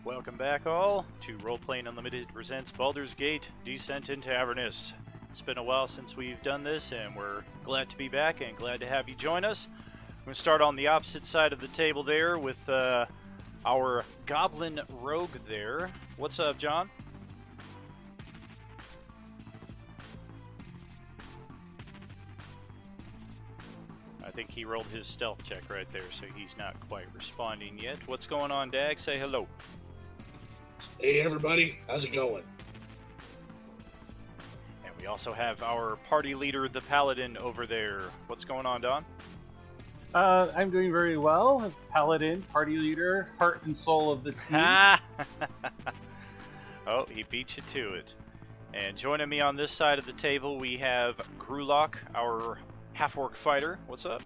Welcome back all to Roleplaying Unlimited presents Baldur's Gate Descent into Avernus. It's been a while since we've done this and we're glad to be back and glad to have you join us. We're going to start on the opposite side of the table there with our Goblin Rogue there. What's up, John? I think he rolled his stealth check right there, so he's not quite responding yet. What's going on, Dag? Say hello. Hey everybody, how's it going? And we also have our party leader, the Paladin, over there. What's going on, Don? I'm doing very well. Paladin, party leader, heart and soul of the team. Oh, he beat you to it. And joining me on this side of the table, we have Grulok, our half-orc fighter. What's up?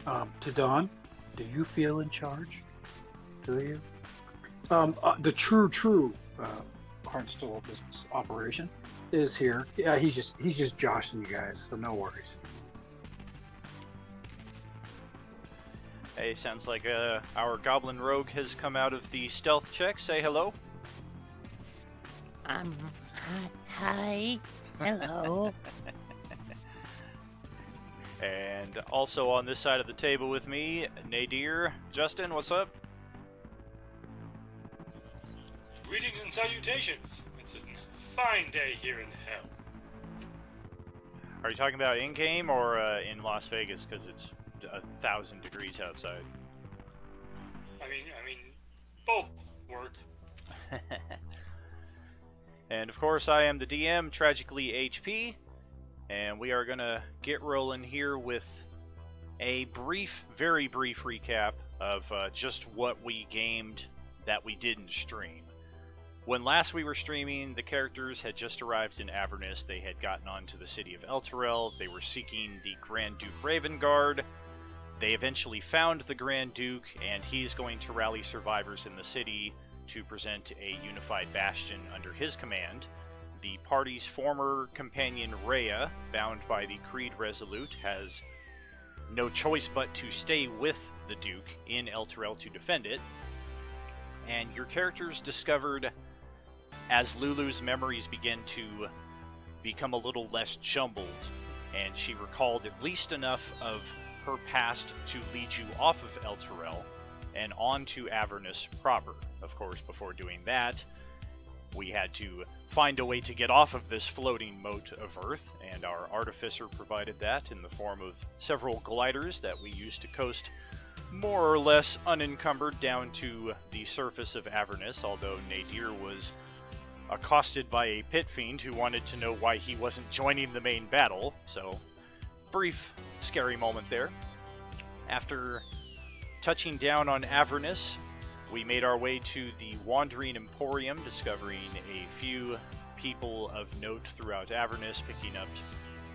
To Don, do you feel in charge? Do you? The true heart and soul of this operation is here. Yeah, he's just joshing you guys, so no worries. Hey, sounds like our Goblin Rogue has come out of the stealth check. Say hello. Hi. Hello. And also on this side of the table with me, Nadir. Justin, what's up? Greetings and salutations. It's a fine day here in hell. Are you talking about in-game or in Las Vegas? Because it's 1,000 degrees outside. I mean, both work. And of course, I am the DM, Tragically HP, and we are gonna get rolling here with a very brief recap of just what we gamed that we didn't stream. When last we were streaming, the characters had just arrived in Avernus. They had gotten onto the city of Elturel. They were seeking the Grand Duke Ravengard. They eventually found the Grand Duke, and he's going to rally survivors in the city to present a unified bastion under his command. The party's former companion, Rhea, bound by the Creed Resolute, has no choice but to stay with the Duke in Elturel to defend it. And your characters discovered, as Lulu's memories begin to become a little less jumbled, and she recalled at least enough of her past to lead you off of Elturel and on to Avernus proper. Of course, before doing that, we had to find a way to get off of this floating moat of Earth, and our artificer provided that in the form of several gliders that we used to coast more or less unencumbered down to the surface of Avernus, although Nadir was accosted by a pit fiend who wanted to know why he wasn't joining the main battle, so brief, scary moment there. After touching down on Avernus, we made our way to the Wandering Emporium, discovering a few people of note throughout Avernus, picking up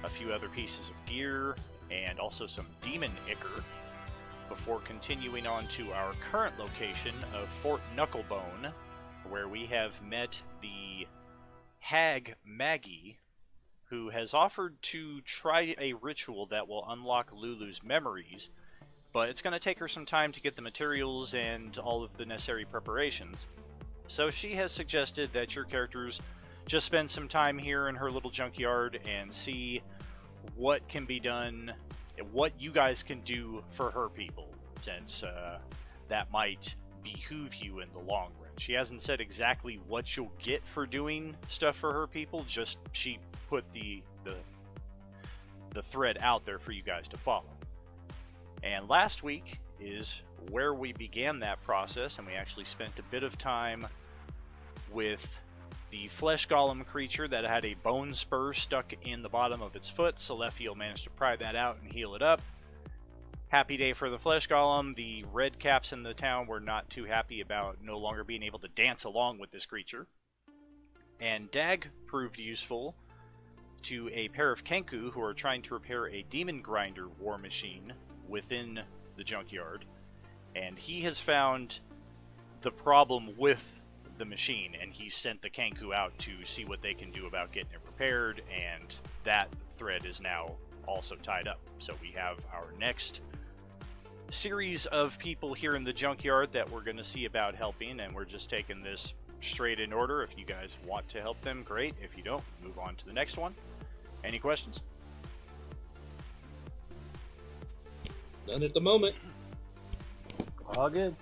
a few other pieces of gear, and also some demon ichor, before continuing on to our current location of Fort Knucklebone, where we have met the hag Maggie, who has offered to try a ritual that will unlock Lulu's memories, but it's going to take her some time to get the materials and all of the necessary preparations. So she has suggested that your characters just spend some time here in her little junkyard and see what can be done, what you guys can do for her people, since that might behoove you in the long run. She hasn't said exactly what you'll get for doing stuff for her people, just she put the thread out there for you guys to follow. And last week is where we began that process, and we actually spent a bit of time with the flesh golem creature that had a bone spur stuck in the bottom of its foot. Salephiel managed to pry that out and heal it up. Happy day for the flesh golem. The red caps in the town were not too happy about no longer being able to dance along with this creature. And Dag proved useful to a pair of Kenku who are trying to repair a demon grinder war machine within the junkyard, and he has found the problem with the machine, and he sent the Kenku out to see what they can do about getting it repaired, and that thread is now also tied up. So we have our next series of people here in the junkyard that we're going to see about helping, and we're just taking this straight in order. If you guys want to help them, great. If you don't, move on to the next one. Any questions? None at the moment. All good.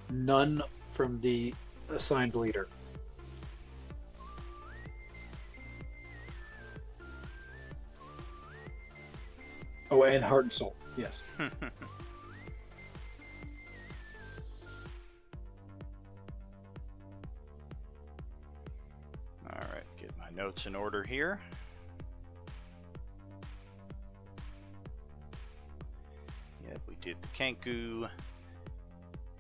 None from the assigned leader. Oh, and heart and soul. Yes. Alright, get my notes in order here. Yep, we did the Kenku,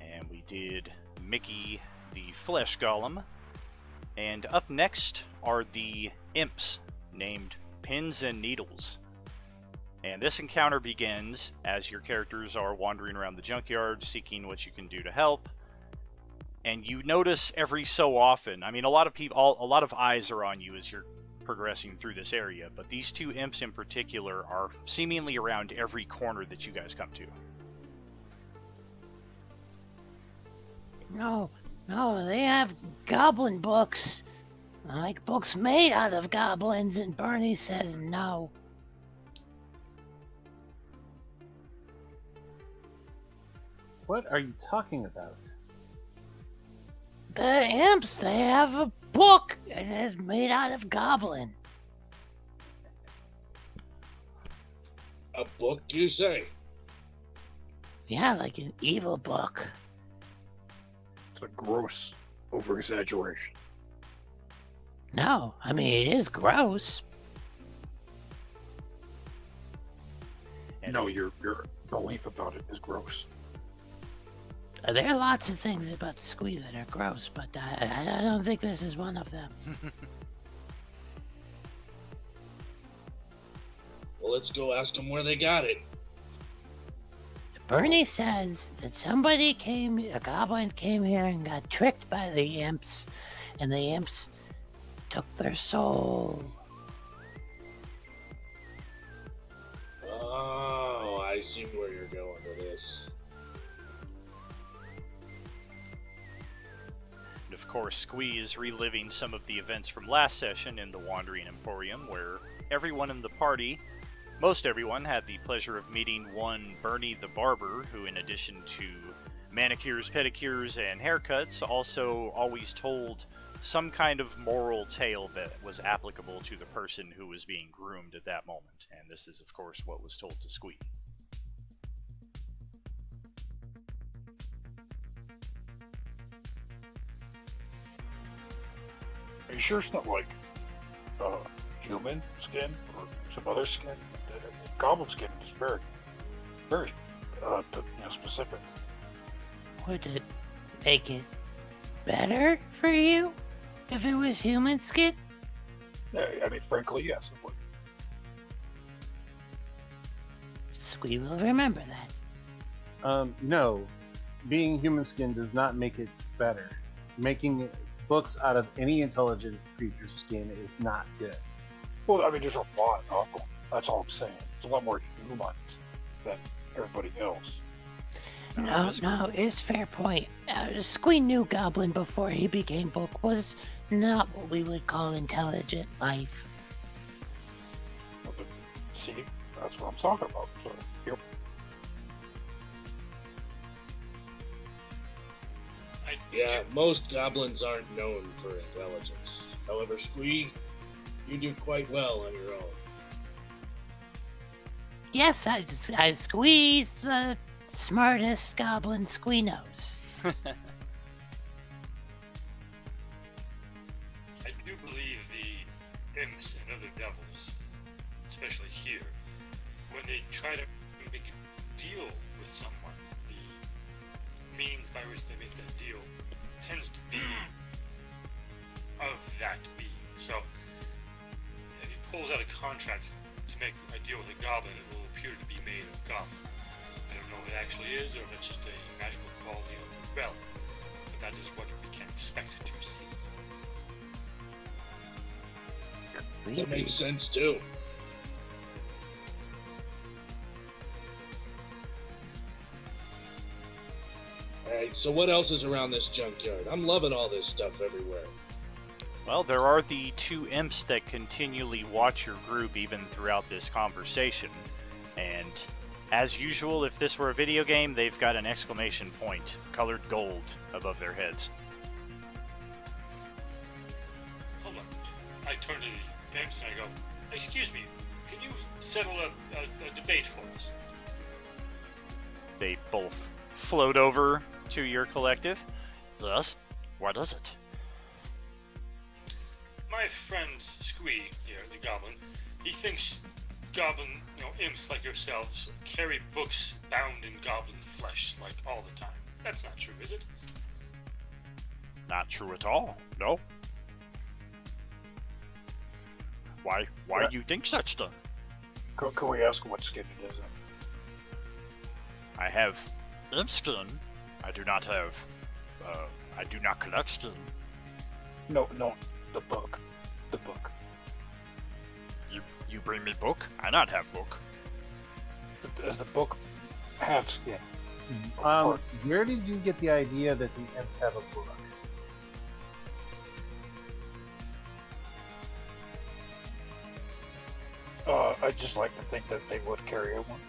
and we did Mickey the Flesh Golem. And up next are the imps, named Pins and Needles. And this encounter begins as your characters are wandering around the junkyard, seeking what you can do to help. And you notice every so often, I mean, a lot of eyes are on you as you're progressing through this area, but these two imps in particular are seemingly around every corner that you guys come to. No, they have goblin books. Like books made out of goblins, and Bernie says no. What are you talking about? The imps, they have a book, and it's made out of goblin. A book, you say? Yeah, like an evil book. It's a gross over-exaggeration. No, I mean, it is gross. And No, your belief about it is gross. There are lots of things about Squee that are gross, but I don't think this is one of them. Well, let's go ask them where they got it. Bernie says that a goblin came here and got tricked by the imps, and the imps took their soul. Oh, I see where you're going with this. And of course, Squee is reliving some of the events from last session in the Wandering Emporium, where everyone in the party, most everyone, had the pleasure of meeting one Bernie the Barber, who, in addition to manicures, pedicures, and haircuts, also always told some kind of moral tale that was applicable to the person who was being groomed at that moment. And this is, of course, what was told to Squee. Are you sure it's not like human skin or some other skin? Goblin skin is very, very specific. Would it make it better for you if it was human skin? I mean, frankly, yes, it would. Squee will remember that. No. Being human skin does not make it better. Making books out of any intelligent creature's skin is not good. Well, I mean, there's a lot of them. That's all I'm saying. It's a lot more humans than everybody else. No, it's fair point. Squee knew Goblin before he became book was not what we would call intelligent life. Well, but, see, that's what I'm talking about. So, yep. Yeah, most goblins aren't known for intelligence. However, Squee, you do quite well on your own. Yes, I squeeze the smartest goblin Squee knows. I do believe the imps and other devils, especially here, when they try to make a deal with someone, the means by which they make that deal tends to be of that being. So, if he pulls out a contract to make a deal with a goblin, it will appear to be made of goblin. I don't know if it actually is, or if it's just a magical quality of the realm, but that is what we can expect to see. That makes sense too. Alright, so what else is around this junkyard? I'm loving all this stuff everywhere. Well, there are the two imps that continually watch your group even throughout this conversation. And as usual, if this were a video game, they've got an exclamation point, colored gold, above their heads. Hold on. I turn to the imps and I go, excuse me, can you settle a debate for us? They both float over to your collective. Yes? What is it? My friend Squee here, the goblin, he thinks goblin, imps like yourselves carry books bound in goblin flesh like all the time. That's not true, is it? Not true at all. No. Why do you think such thing? Can we ask what skin it is in? I have imp skin. I do not have. I do not collect skin. No, the book. The book. You bring me book? I not have book. Does the book have skin? Where did you get the idea that the imps have a book? I just like to think that they would carry one.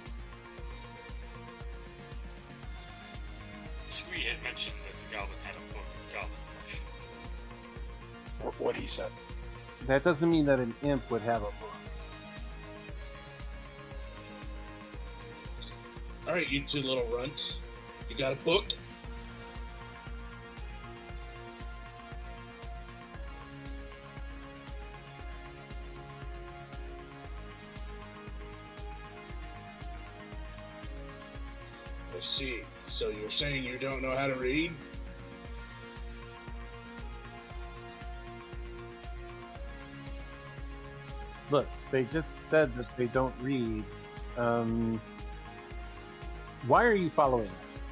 Squee had mentioned that the goblin had a book of goblin flesh. What he said. That doesn't mean that an imp would have a book. Alright, you two little runts. You got a book? I see. So you're saying you don't know how to read? Look, they just said that they don't read. Why are you following us?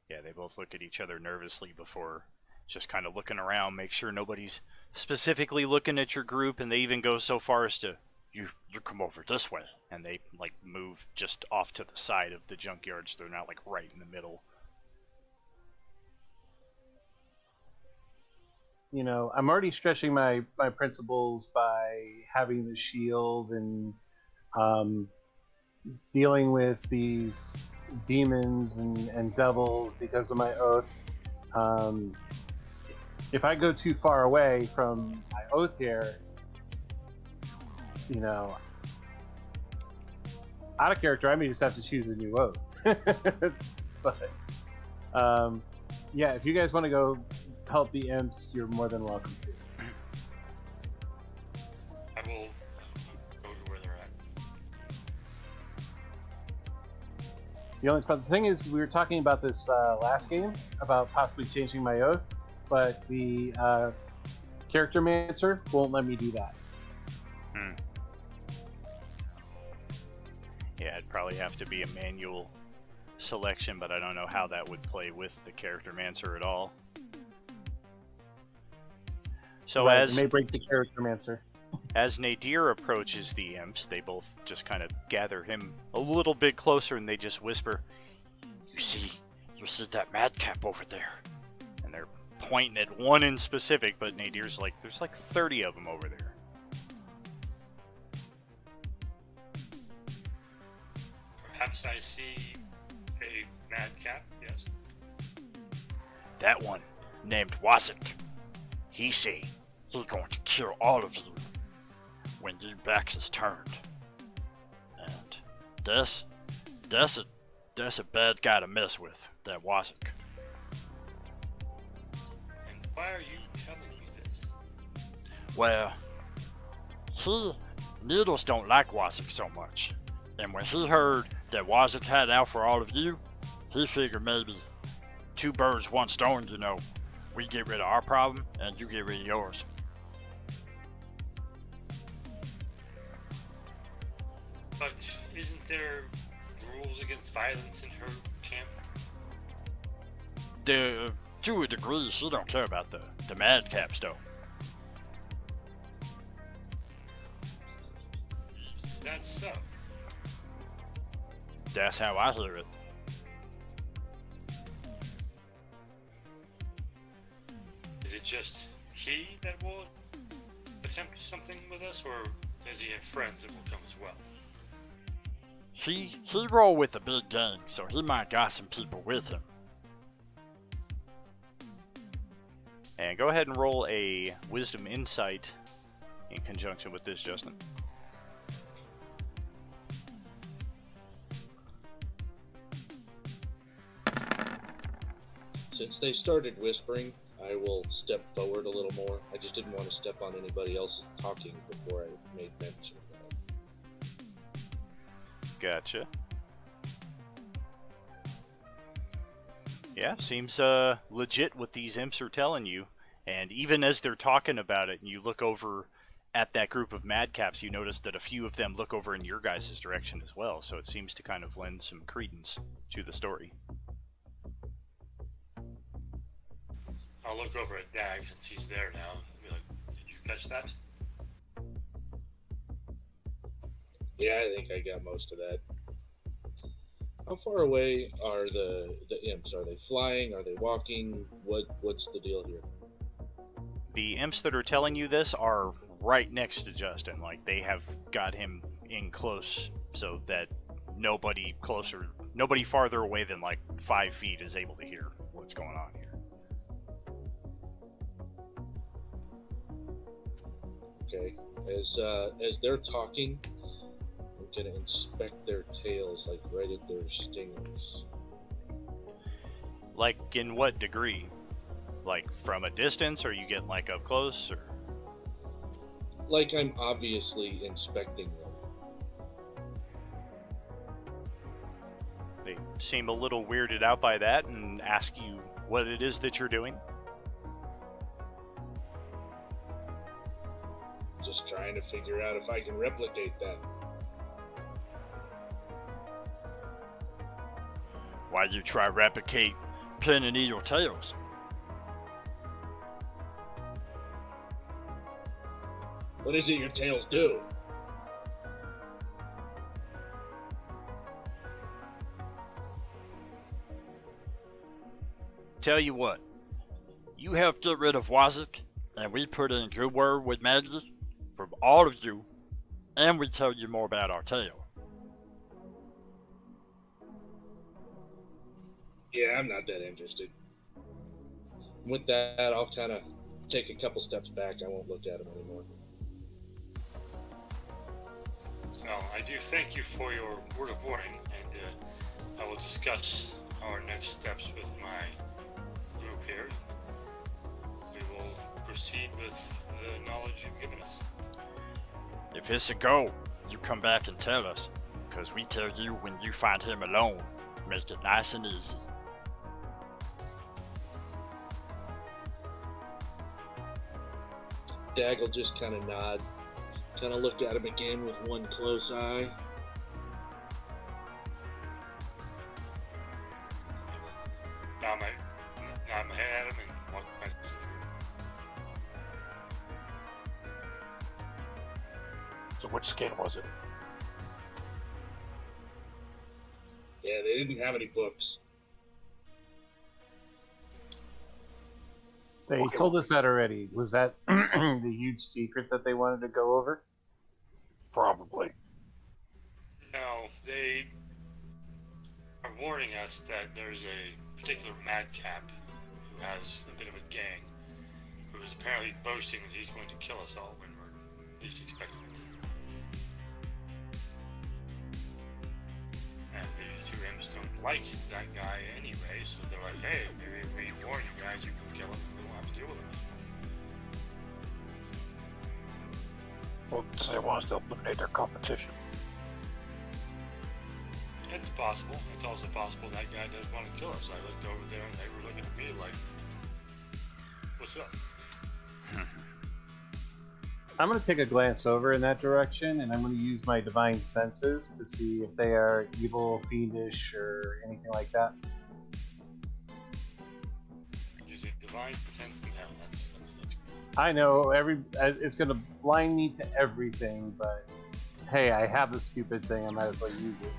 Yeah, they both look at each other nervously before just kind of looking around, make sure nobody's specifically looking at your group, and they even go so far as to, you come over this way, and they like move just off to the side of the junkyard, so they're not like right in the middle. You know, I'm already stretching my principles by having the shield and dealing with these demons and devils because of my oath. If I go too far away from my oath here, you know, out of character, I may just have to choose a new oath. But yeah, if you guys want to go help the imps, you're more than welcome to. I will go to where they're at. The thing is, we were talking about this last game about possibly changing my oath, but the character mancer won't let me do that. Yeah, it'd probably have to be a manual selection, but I don't know how that would play with the character mancer at all. So Right, it may break the character mancer. as Nadir approaches the imps, they both just kind of gather him a little bit closer, and they just whisper, You see that madcap over there?" And they're pointing at one in specific, but Nadir's like, "There's like 30 of them over there." Perhaps I see a madcap, yes. That one, named Wasik. He say he going to kill all of you when your backs is turned. And that's a bad guy to mess with, that Wasik. And why are you telling me this? Well, Needles don't like Wasik so much. And when he heard that Wasik had out for all of you, he figured maybe two birds, one stone, you know. We get rid of our problem, and you get rid of yours. But isn't there rules against violence in her camp? To a degree, she don't care about the madcaps, though. that so? That's how I hear it. Is it just he that will attempt something with us, or does he have friends that will come as well? He roll with a big gang, so he might got some people with him. And go ahead and roll a Wisdom Insight in conjunction with this, Justin. Since they started whispering, I will step forward a little more. I just didn't want to step on anybody else talking before I made mention of that. Gotcha. Yeah, seems legit what these imps are telling you. And even as they're talking about it, and you look over at that group of madcaps, you notice that a few of them look over in your guys' direction as well. So it seems to kind of lend some credence to the story. I'll look over at Dag since he's there now and be like, did you catch that? Yeah, I think I got most of that. How far away are the imps? Are they flying? Are they walking? What's the deal here? The imps that are telling you this are right next to Justin. Like, they have got him in close so that nobody farther away than like 5 feet is able to hear what's going on here. Okay. As they're talking, I'm gonna inspect their tails, like right at their stingers. Like, in what degree? Like, from a distance, or you getting like up close, or? Like I'm obviously inspecting them. They seem a little weirded out by that and ask you what it is that you're doing. Just trying to figure out if I can replicate that. Why you try replicate pin and eagle tails? What is it your tails do? Tell you what, you help get rid of Wazik, and we put in good word with Maggie from all of you, and we tell you more about our tale. Yeah, I'm not that interested. With that, I'll kind of take a couple steps back. I won't look at them anymore. Well, I do thank you for your word of warning, and I will discuss our next steps with my group here. We will proceed with the knowledge you've given us. If it's a go, you come back and tell us, because we tell you when you find him alone. Make it nice and easy. Dag will just kind of nod, kind of look at him again with one close eye. Nod my head at him and walk back to the room. So which skin was it? Yeah, they didn't have any books. They told us that already. Was that the huge secret that they wanted to go over? Probably. No, they are warning us that there's a particular madcap who has a bit of a gang, who is apparently boasting that he's going to kill us all when we're least expecting it. And these two imps don't like that guy anyway, so they're like, hey, maybe if we warn you guys, you can kill him, and we won't have to deal with him. Well, so they want us to eliminate their competition. It's possible. It's also possible that guy does want to kill us. I looked over there and they were looking at me like, what's up? I'm going to take a glance over in that direction, and I'm going to use my divine senses to see if they are evil, fiendish, or anything like that. Using divine sense and hell. That's I know it's going to blind me to everything, but hey, I have the stupid thing. I might as well use it.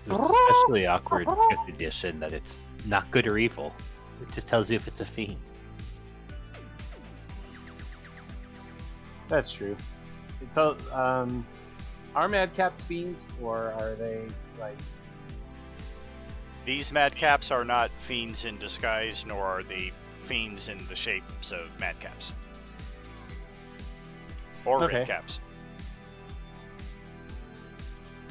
It's especially awkward in 5th edition that it's not good or evil. It just tells you if it's a fiend. That's true. So, are madcaps fiends, or are they like? These madcaps are not fiends in disguise, nor are they fiends in the shapes of madcaps. Or Okay. redcaps.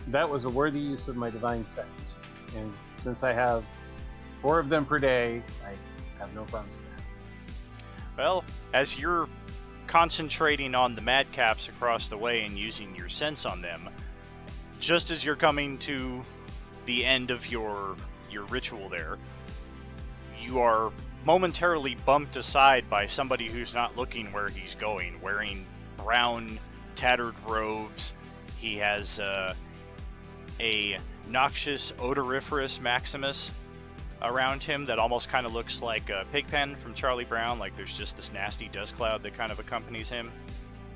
That was a worthy use of my divine sense, and since I have 4 of them per day, I have no problem with that. Well, as you're concentrating on the madcaps across the way and using your sense on them, just as you're coming to the end of your ritual there, you are momentarily bumped aside by somebody who's not looking where he's going, wearing brown, tattered robes. He has a noxious, odoriferous Maximus around him that almost kind of looks like Pigpen from Charlie Brown. Like there's just this nasty dust cloud that kind of accompanies him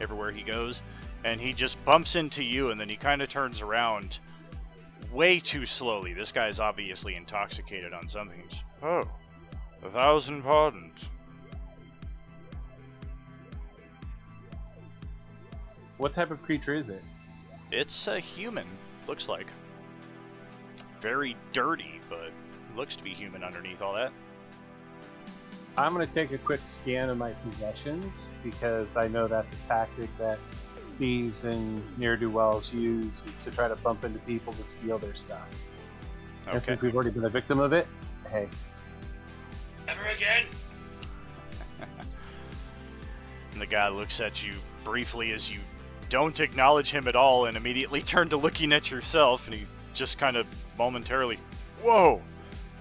everywhere he goes. And he just bumps into you, and then he kind of turns around way too slowly. This guy's obviously intoxicated on something. Oh, 1,000 pardons. What type of creature is it? It's a human, looks like. Very dirty, but looks to be human underneath all that. I'm going to take a quick scan of my possessions, because I know that's a tactic that thieves and ne'er-do-wells use, is to try to bump into people to steal their stuff. And Okay. since we've already been a victim of it, hey. Ever again? And the guy looks at you briefly as you don't acknowledge him at all and immediately turn to looking at yourself, and he just kind of momentarily, whoa,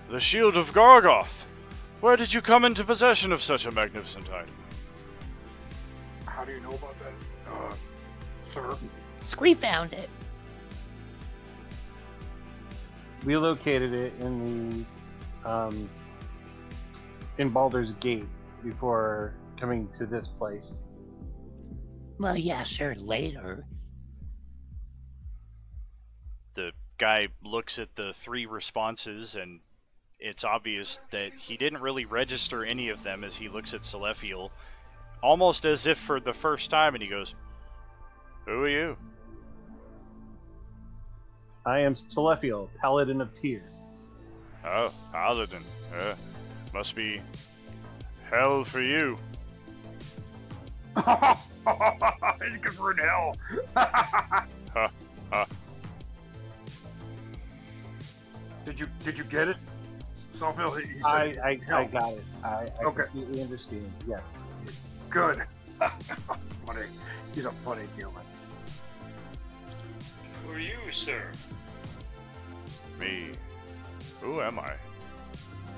the Shield of Gargoth! Where did you come into possession of such a magnificent item? How do you know about that, sir? Squee found it. We located it in the in Baldur's Gate before coming to this place. Well, yeah, sure, later. The guy looks at the 3 responses, and it's obvious that he didn't really register any of them as he looks at Celestial, almost as if for the first time, and he goes, "Who are you?" I am Celestial, Paladin of Tyr. "Oh, Paladin. Must be hell for you." He's good for in hell. Did you get it? Sophil, he said I hell. got it. I Okay. completely understand. Yes. Good. Funny. He's a funny human. Who are you, sir? Me. Who am I?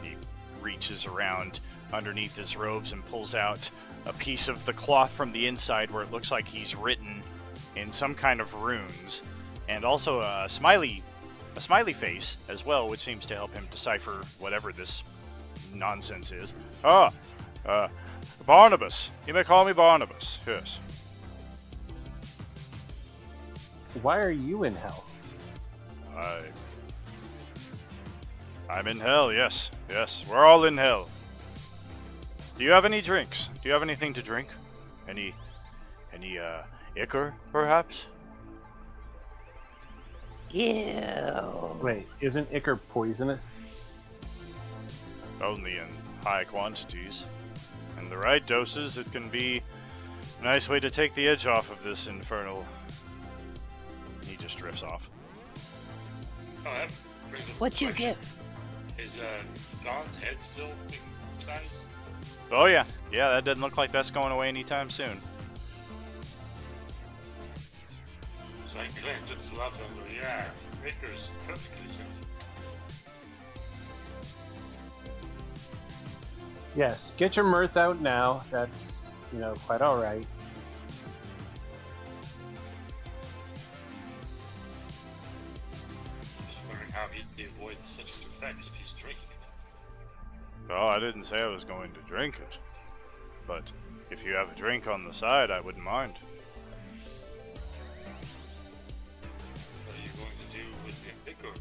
He reaches around underneath his robes and pulls out a piece of the cloth from the inside where it looks like he's written in some kind of runes, and also a smiley face as well, which seems to help him decipher whatever this nonsense is. Barnabas. You may call me Barnabas. Yes. Why are you in hell? I'm in hell, yes. Yes, we're all in hell. Do you have any drinks? Do you have anything to drink? Any ichor, perhaps? Ew. Wait, isn't ichor poisonous? Only in high quantities. In the right doses, it can be a nice way to take the edge off of this infernal... He just drifts off. Oh, that brings up What'd you question. get? Is Don's head still big size? Oh yeah, that doesn't look like that's going away anytime soon. So I glance at the left and go, yeah, Baker's perfectly simple. Yes. Get your mirth out now. That's, quite all right. Just wondering how he avoids such effects if he's drinking it. Oh, I didn't say I was going to drink it. But if you have a drink on the side, I wouldn't mind. or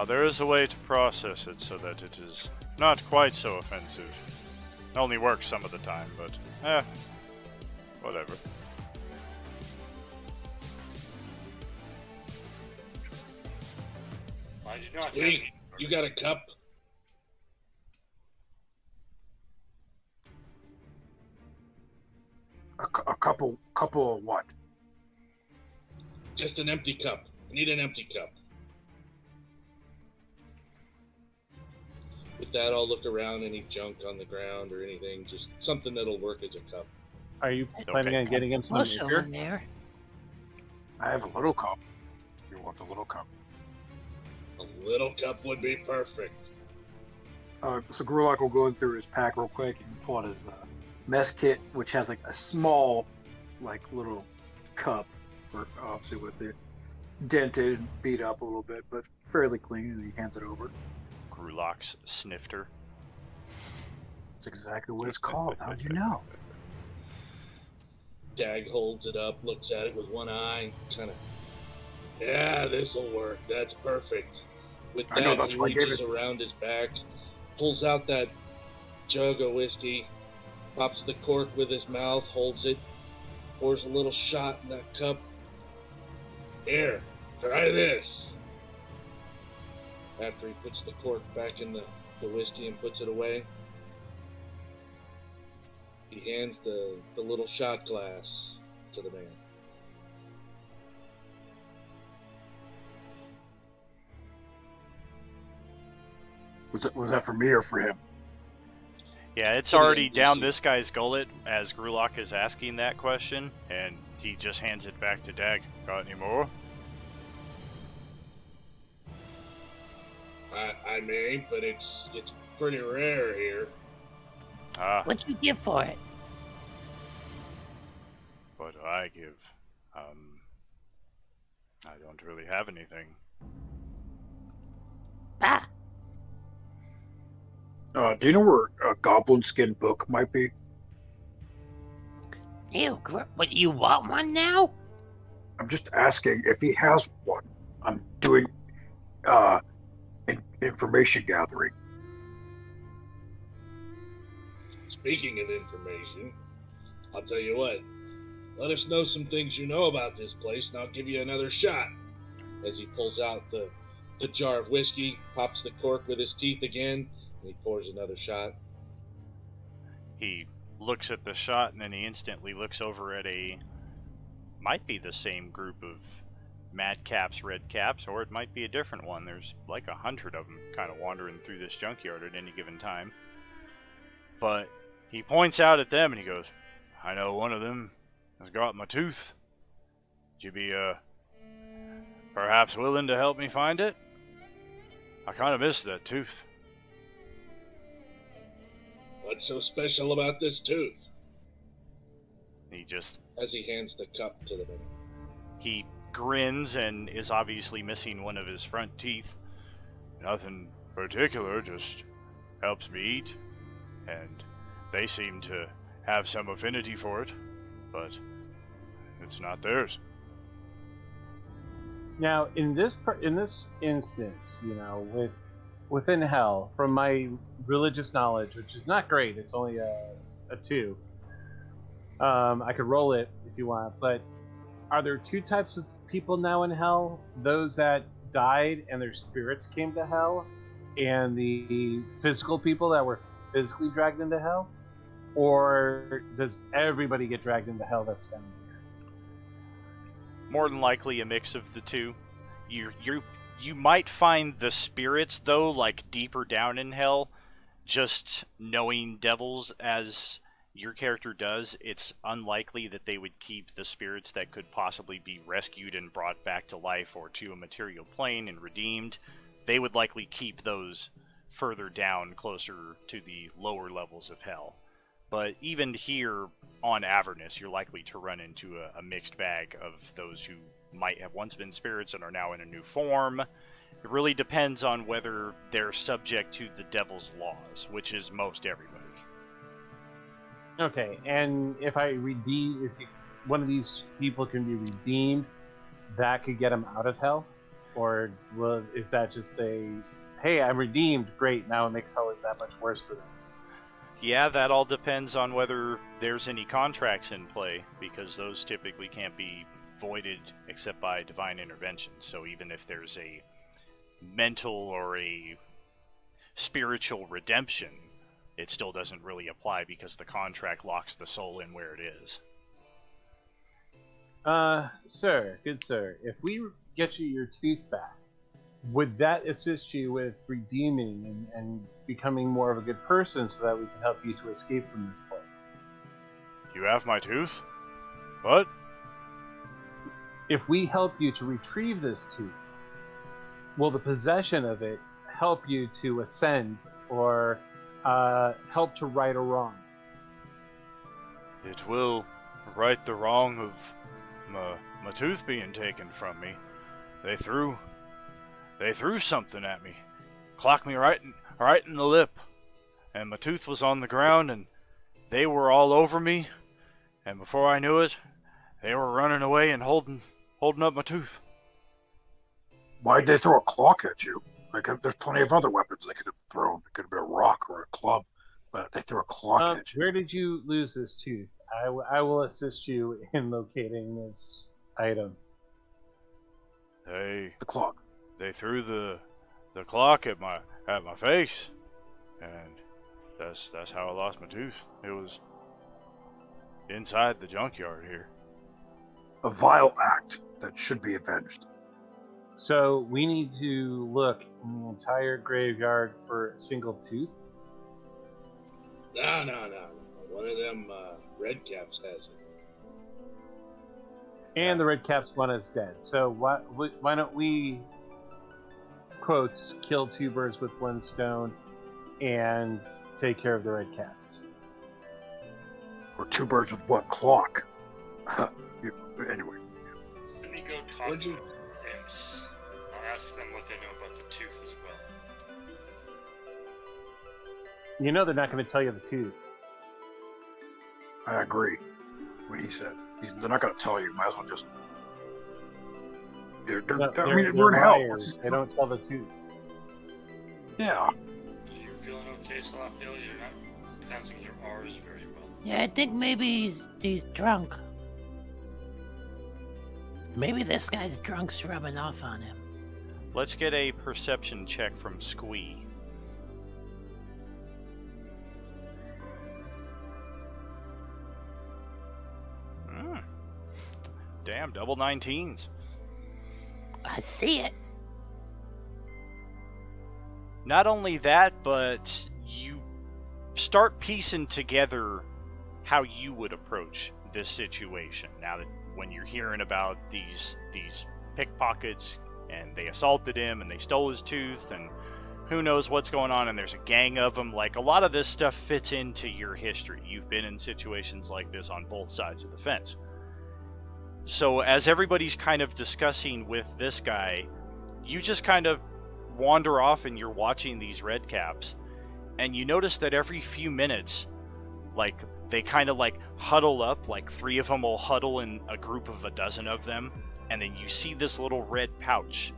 There is a way to process it so that it is not quite so offensive. It only works some of the time, but whatever. I do not have Sweet. any. You got a cup? A couple of what? Just an empty cup. I need an empty cup. With that, I'll look around, any junk on the ground or anything, just something that'll work as a cup. Are you planning on getting him some Also liquor? in there. I have a little cup. You want the little cup? A little cup would be perfect. So Grulak will go in through his pack real quick and pull out his mess kit, which has like a small, like little cup, for obviously with it dented, beat up a little bit, but fairly clean, and he hands it over. Grulak's snifter. That's exactly what it's called. How'd you know? Dag holds it up, looks at it with one eye, kind of, yeah, this'll work. That's perfect. With I know, that, that's he why I gave reaches it. around his back, pulls out that jug of whiskey, pops the cork with his mouth, holds it, pours a little shot in that cup. Here, try this. After he puts the cork back in the whiskey and puts it away, he hands the little shot glass to the man. Was that for me or for him? Yeah, it's Give me already a down DC. this guy's gullet as Grulak is asking that question, and he just hands it back to Dag. Got any more? I may, but it's pretty rare here. What'd you give for it? What do I give? I don't really have anything. Ah, Do you know where a goblin skin book might be? ew, what, you want one now? I'm just asking if he has one. I'm doing information gathering. Speaking of information, I'll tell you what. Let us know some things you know about this place, and I'll give you another shot. As he pulls out the jar of whiskey, pops the cork with his teeth again, and he pours another shot. He looks at the shot, and then he instantly looks over at might be the same group of mad caps, red caps, or it might be a different one. There's like 100 of them kind of wandering through this junkyard at any given time. But he points out at them, and he goes, I know one of them has got my tooth. Would you be, perhaps willing to help me find it? I kind of miss that tooth. What's so special about this tooth? He just, As he hands the cup to the man. he grins and is obviously missing one of his front teeth. Nothing particular, just helps me eat. And they seem to have some affinity for it, but it's not theirs. Now, in this instance, within hell, from my religious knowledge, which is not great, it's only a 2. I could roll it if you want, but are there 2 types of people now in hell? Those that died and their spirits came to hell, and the physical people that were physically dragged into hell? Or does everybody get dragged into hell that's down here? More than likely a mix of the two. You might find the spirits, though, like deeper down in hell. Just knowing devils as your character does, it's unlikely that they would keep the spirits that could possibly be rescued and brought back to life or to a material plane and redeemed. They would likely keep those further down, closer to the lower levels of hell. But even here on Avernus, you're likely to run into a mixed bag of those who might have once been spirits and are now in a new form. It really depends on whether they're subject to the devil's laws, which is most everybody. Okay, and if one of these people can be redeemed, that could get him out of hell? Or is that just a, hey, I'm redeemed, great, now it makes hell that much worse for them? Yeah, that all depends on whether there's any contracts in play, because those typically can't be voided except by divine intervention. So even if there's a mental or a spiritual redemption, it still doesn't really apply because the contract locks the soul in where it is. Sir, good sir, if we get you your tooth back, would that assist you with redeeming and becoming more of a good person so that we can help you to escape from this place? You have my tooth? What? If we help you to retrieve this tooth, will the possession of it help you to ascend or help to right a wrong? It will right the wrong of my tooth being taken from me. They threw something at me, clocked me right in the lip, and my tooth was on the ground, and they were all over me, and before I knew it, they were running away and holding up my tooth. Why'd they throw a clock at you? Like, there's plenty of other weapons they could have thrown. It could have been a rock or a club, but they threw a clock at you. Where did you lose this tooth? I will assist you in locating this item. The clock. They threw the clock at my face, and that's how I lost my tooth. It was inside the junkyard here. A vile act that should be avenged. So we need to look in the entire graveyard for a single tooth? No. One of them red caps has it. And the red cap's one is dead. So why don't we, quotes, kill two birds with one stone and take care of the red caps? Or two birds with one clock. Anyway. Let me go talk to imps. I'll ask them what they know about the tooth as well. You know they're not going to tell you the tooth. I agree. What he said. They're not going to tell you. Might as well just. We're in hell. They don't tell the tooth. Yeah. You're feeling okay, Slaffield? You're not pronouncing your R's very well. Yeah, I think maybe he's drunk. Maybe this guy's drunk's rubbing off on him. Let's get a perception check from Squee. Damn, double 19s. I see it. Not only that, but you start piecing together how you would approach this situation. Now that when you're hearing about these pickpockets and they assaulted him and they stole his tooth and who knows what's going on and there's a gang of them, like a lot of this stuff fits into your history. You've been in situations like this on both sides of the fence. So as everybody's kind of discussing with this guy, you just kind of wander off and you're watching these red caps, and you notice that every few minutes, like, they kind of like huddle up, like 3 of them will huddle in a group of a dozen of them, and then you see this little red pouch.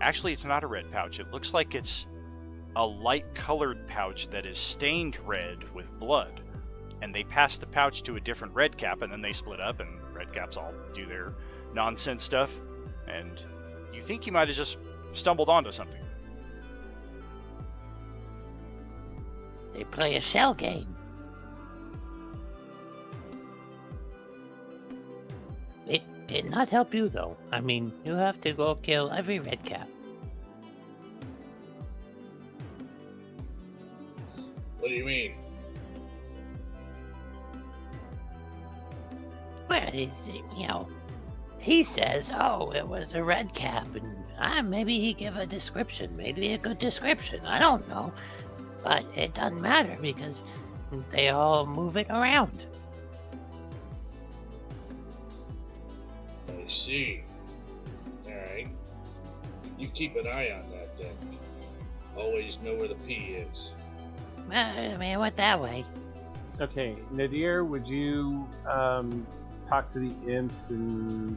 Actually, it's not a red pouch. It looks like it's a light colored pouch that is stained red with blood. And they pass the pouch to a different red cap, and then they split up, and red caps all do their nonsense stuff, and you think you might have just stumbled onto something. They play a shell game. It did not help you, though. I mean, you have to go kill every red cap. What do you mean? Well, he says, oh, it was a red cap, and maybe he give a description, maybe a good description, I don't know. But it doesn't matter because they all move it around. I see. Alright. You keep an eye on that then. Always know where the P is. I mean, it went that way. Okay, Nadir, would you talk to the imps and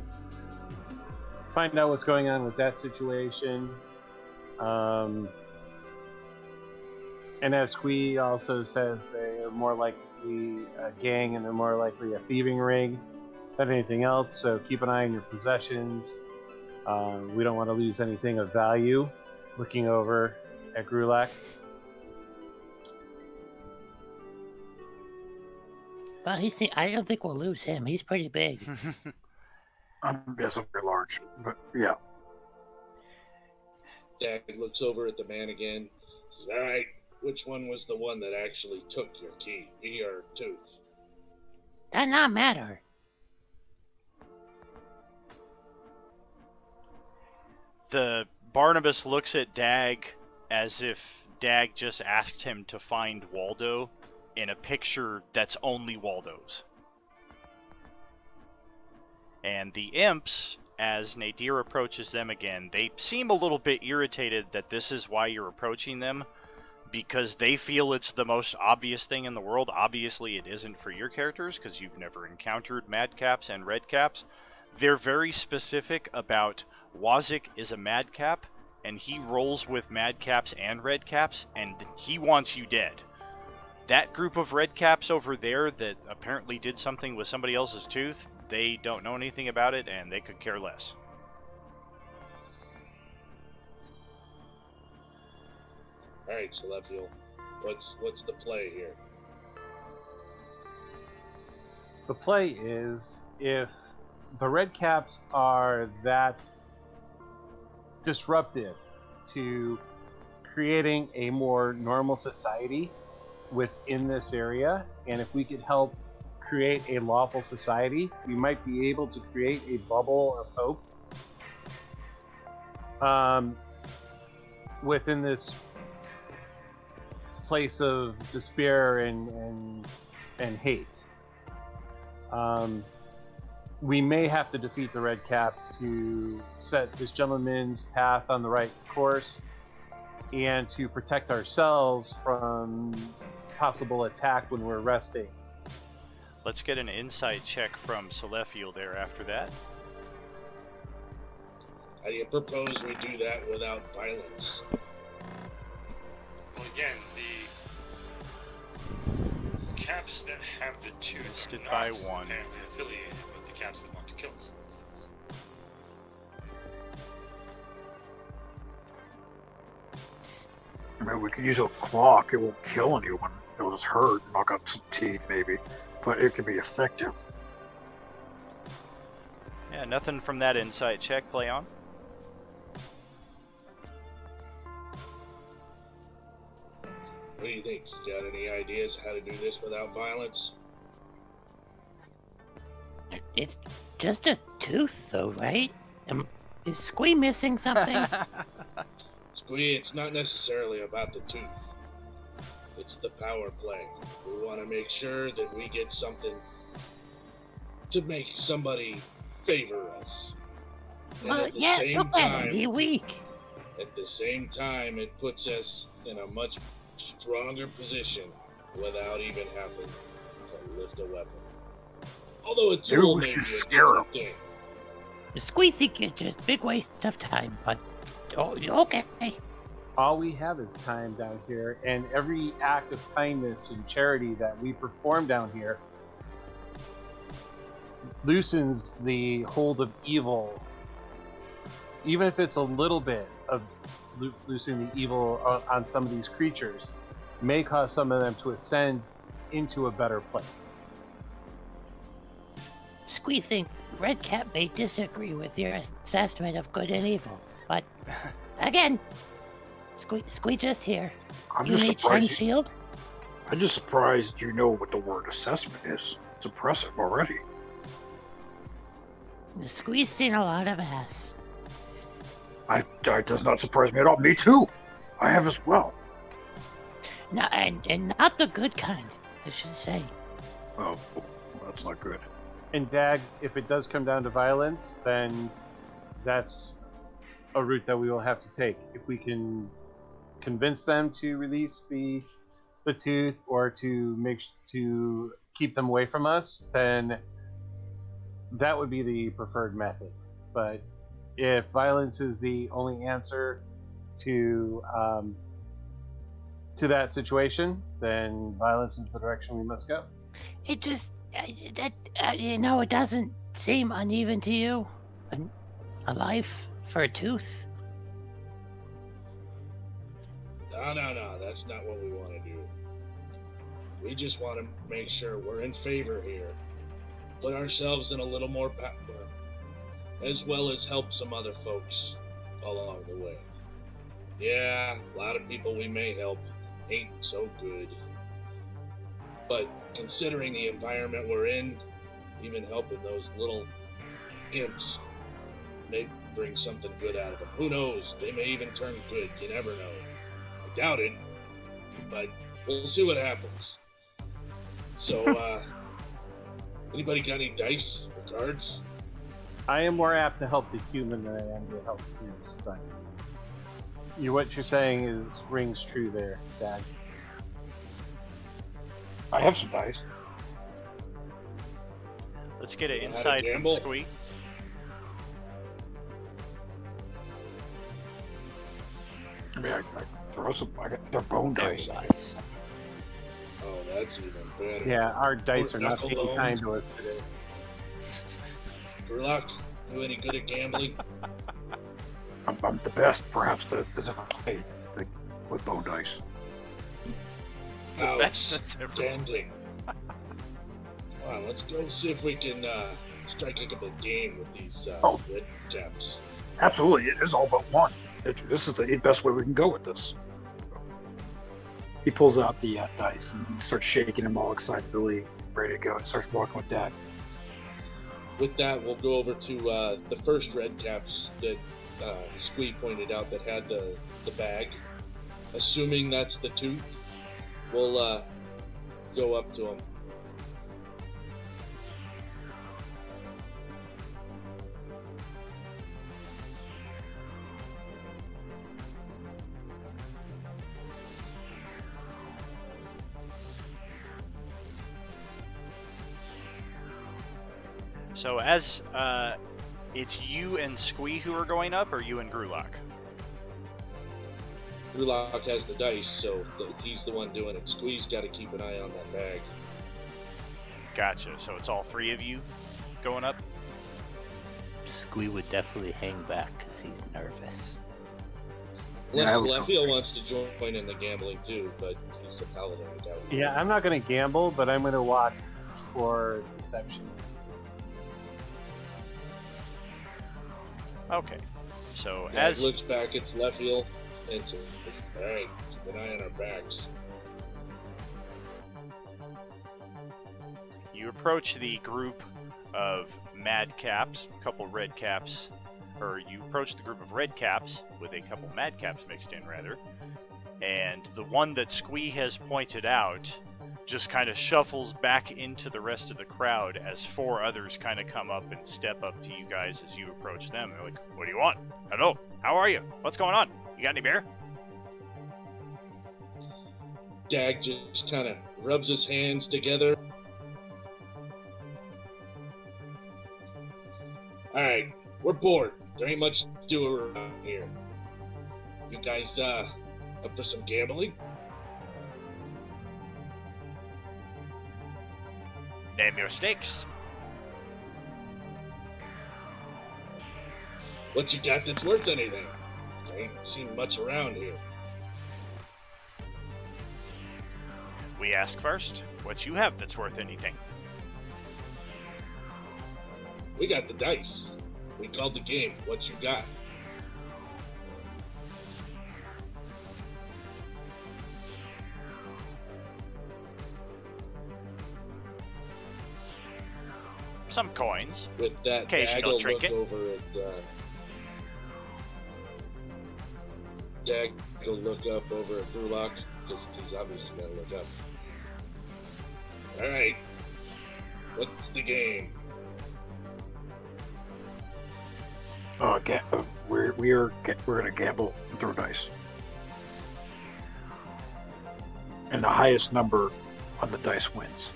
find out what's going on with that situation. And as Squee also says, they are more likely a gang and they're more likely a thieving ring than anything else, so keep an eye on your possessions. We don't want to lose anything of value. Looking over at Grulak. Well, I don't think we'll lose him. He's pretty big. Yes, I'm very large, but yeah. Dag looks over at the man again. Says, all right, which one was the one that actually took your key? Me or Tooth? Does not matter. The Barnabas looks at Dag as if Dag just asked him to find Waldo in a picture that's only Waldo's. And the imps, as Nadir approaches them again, they seem a little bit irritated that this is why you're approaching them, because they feel it's the most obvious thing in the world. Obviously it isn't for your characters, because you've never encountered Madcaps and Redcaps. They're very specific about Wazik is a Madcap, and he rolls with Madcaps and Redcaps, and he wants you dead. That group of Redcaps over there that apparently did something with somebody else's tooth, they don't know anything about it, and they could care less. All right, Celestial. What's the play here? The play is, if the Redcaps are that disruptive to creating a more normal society within this area, and if we could help create a lawful society, we might be able to create a bubble of hope within this place of despair and hate. We may have to defeat the Redcaps to set this gentleman's path on the right course and to protect ourselves from possible attack when we're resting. Let's get an insight check from Celestial there after that. How do you propose we do that without violence? Well, again, the caps that have the tooth Listed are by not one. apparently affiliated with the caps that want to kill us. I mean, we could use a clock. It won't kill anyone. It'll just hurt, knock out some teeth maybe, but it can be effective. Yeah, nothing from that insight check. Play on. What do you think? You got any ideas how to do this without violence? It's just a tooth, though, right? Is Squee missing something? Squee, it's not necessarily about the tooth. It's the power play. We want to make sure that we get something to make somebody favor us. And Well, at the yeah, same look at him. time, He's weak. at the same time, it puts us in a much stronger position without even having to lift a weapon. Although a tool we may be just a scare different 'em. thing. The Squee think it's just big waste of time, but okay. All we have is time down here, and every act of kindness and charity that we perform down here loosens the hold of evil. Even if it's a little bit of loosening the evil on some of these creatures, may cause some of them to ascend into a better place. Squee think Redcap may disagree with your assessment of good and evil, but again, Squee just here. I'm You just need Shine surprised. Shield? I'm just surprised you know what the word assessment is. It's impressive already. The Squee's seen a lot of ass. That does not surprise me at all. Me too. I have as well. No, and not the good kind, I should say. Oh, that's not good. And Dag, if it does come down to violence, then that's a route that we will have to take. If we can convince them to release the tooth or to keep them away from us, then that would be the preferred method. But if violence is the only answer to that situation, then violence is the direction we must go. It just it doesn't seem uneven to you. A life for a tooth. No, that's not what we want to do. We just want to make sure we're in favor here. Put ourselves in a little more power, as well as help some other folks along the way. Yeah, a lot of people we may help ain't so good. But considering the environment we're in, even helping those little imps may bring something good out of them. Who knows? They may even turn good. You never know. I doubt it, but we'll see what happens. So, anybody got any dice or cards? I am more apt to help the human than I am to help the imps, but what you're saying rings true there, Dad. I have some dice. Let's get an How to insight from gamble? Squee. I mean, I throw some. They're bone Very dice. nice. Oh, that's even better. Yeah, our dice are not Knuckle being bones. kind to us today. Gerlach, you any good at gambling? I'm the best, perhaps, as if I play with bone dice. The best that's ever. Outstanding. Come on, let's go see if we can strike up a game with these red caps. Absolutely, it is all but one. This is the best way we can go with this. He pulls out the dice and starts shaking them all excitedly, ready to go, and starts walking with Dad. With that, we'll go over to the first red caps that Squee pointed out that had the bag. Assuming that's the tooth, we'll go up to him. So as it's you and Squee who are going up, or you and Grulock? Gerlach has the dice, so he's the one doing it. Squee's got to keep an eye on that bag. Gotcha. So it's all three of you going up? Squee would definitely hang back because he's nervous. Yeah, I Unless would Lefiel wants to join in the gambling too, but he's a paladin. I doubt it. Yeah, I'm not going to gamble, but I'm going to watch for deception. Okay. So Yeah, as he looks back, it's Lefiel, and says, "Alright, keep an eye on our backs." you approach the group of madcaps, a couple red caps, or you approach the group of red caps with a couple madcaps mixed in, rather, and the one that Squee has pointed out just kind of shuffles back into the rest of the crowd as four others kind of come up and step up to you guys as you approach them. They're like, "What do you want? Hello, how are you? What's going on? You got any beer?" Dag just kind of rubs his hands together. Alright, we're bored. There ain't much to do around here. You guys, up for some gambling? Name your stakes. What you got that's worth anything? I ain't seen much around here. We ask first, what you have that's worth anything. We got the dice. We called the game. What you got? Some coins. With that, Occasional Dag will trinket. look over at. Dag will look up over at Grulock, because he's obviously got to look up. Alright. What's the game? We're gonna gamble and throw dice, and the highest number on the dice wins.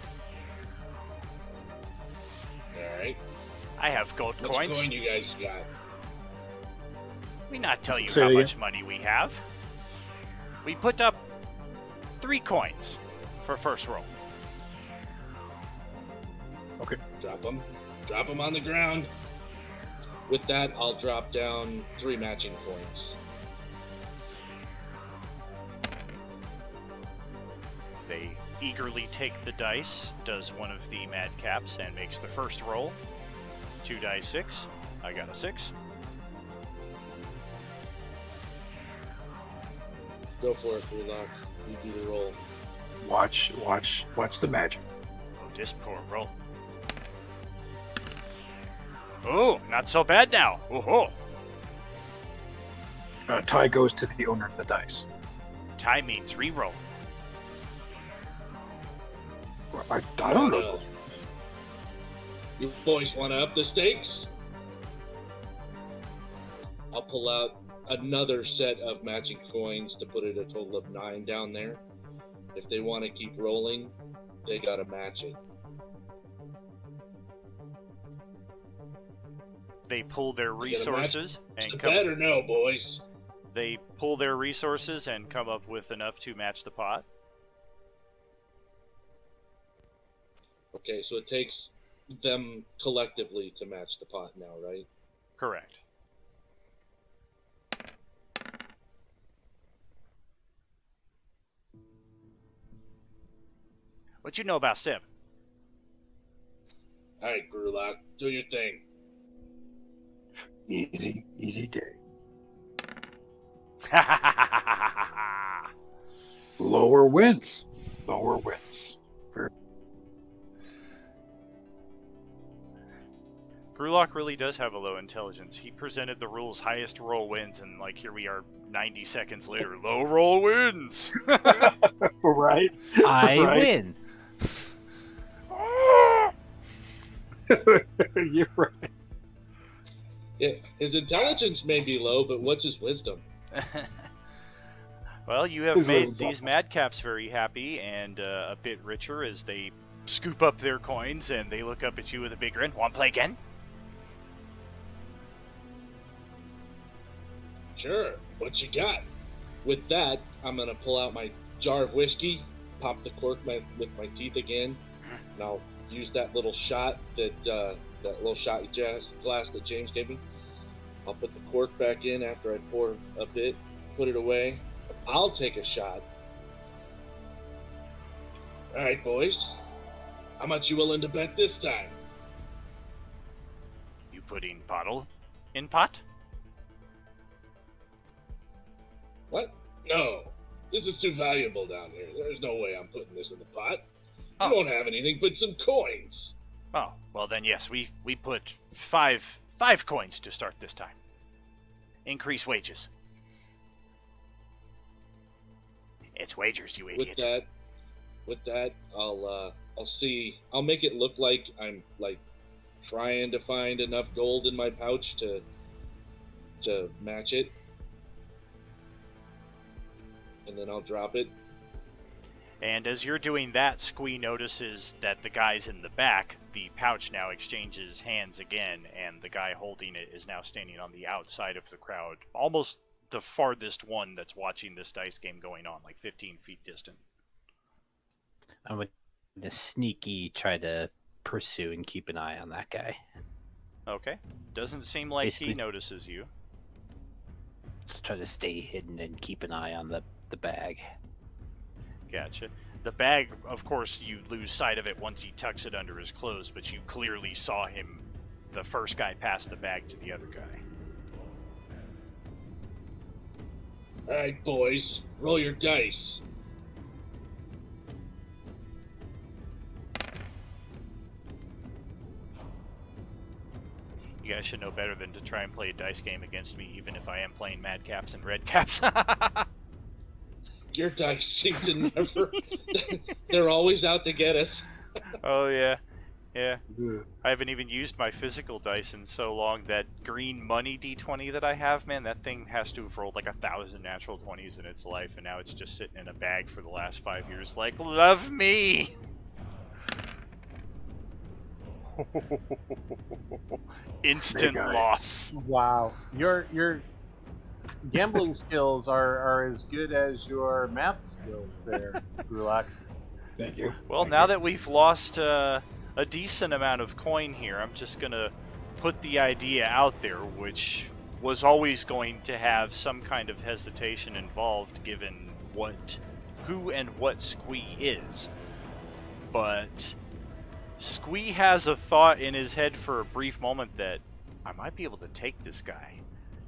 Alright. I have gold What coins. coin you guys got? We not tell you Say how it again. much money we have. We put up 3 coins for first roll. Drop them. Drop them on the ground. With that, I'll drop down 3 matching points. They eagerly take the dice, does one of the madcaps, and makes the first roll. 2 dice 6. I got a 6. Go for it, Brulok. You do the roll. Watch the magic. Oh, this poor roll. Oh, not so bad now. Oh, Tie goes to the owner of the dice. tie means reroll. I don't know. You boys want to up the stakes? I'll pull out another set of matching coins to put it a total of 9 down there. If they want to keep rolling, they gotta match it. They pull their You gotta match resources the and bet or no, boys? they pull their resources and come up with enough to match the pot. Okay, so it takes them collectively to match the pot now, right? Correct. What you know about Sib? All right, Grulak, do your thing. Easy day. Grulak Lower wins. really does have a low intelligence. He presented the rules highest roll wins, and like here we are 90 seconds later. Low roll wins! Right? I Right. win. You're right. Yeah, his intelligence may be low, but what's his wisdom? Well, you have His made wisdom. these madcaps very happy and a bit richer as they scoop up their coins and they look up at you with a big grin. Want to play again? Sure, what you got? With that, I'm gonna pull out my jar of whiskey, pop the cork with my teeth again, and I'll use that little shot that little shot glass that James gave me. I'll put the cork back in after I pour a bit, put it away. I'll take a shot. All right, boys. How much you willing to bet this time? You putting bottle in pot? What? No. This is too valuable down here. There's no way I'm putting this in the pot. Oh. You won't have anything but some coins. Oh, well then yes, we put five coins to start this time. Increase wages. It's wagers, you idiot. With that, I'll see. I'll make it look like I'm like trying to find enough gold in my pouch to match it, and then I'll drop it. And as you're doing that, Squee notices that the guy's in the back. The pouch now exchanges hands again, and the guy holding it is now standing on the outside of the crowd, almost the farthest one that's watching this dice game going on, like 15 feet distant. I'm going to sneaky try to pursue and keep an eye on that guy. Okay. Doesn't seem like he Basically. notices you. Just try to stay hidden and keep an eye on the bag. Gotcha. The bag, of course, you lose sight of it once he tucks it under his clothes, but you clearly saw him, the first guy, pass the bag to the other guy. All right, boys, roll your dice. You guys should know better than to try and play a dice game against me, even if I am playing madcaps and redcaps. Your dice seem to never. They're always out to get us. Oh, yeah. Yeah. I haven't even used my physical dice in so long. That green money d20 that I have, man, that thing has to have rolled like 1,000 natural 20s in its life, and now it's just sitting in a bag for the last 5 years. Like, love me! Instant Snake eyes. loss. Wow, you're gambling skills are as good as your math skills there, Gulak. Thank you. Well, Thank now you. that we've lost a decent amount of coin here, I'm just gonna put the idea out there, which was always going to have some kind of hesitation involved, given who and what Squee is. But Squee has a thought in his head for a brief moment that I might be able to take this guy.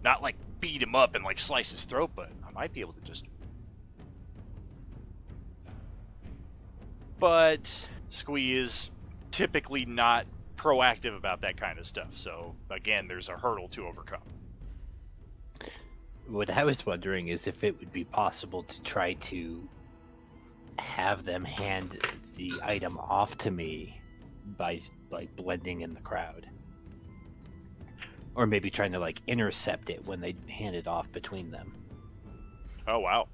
Not like beat him up and like slice his throat, but I might be able to just. But Squee is typically not proactive about that kind of stuff, so again, there's a hurdle to overcome. What I was wondering is if it would be possible to try to have them hand the item off to me by like blending in the crowd. Or maybe trying to like intercept it when they hand it off between them. Oh, wow.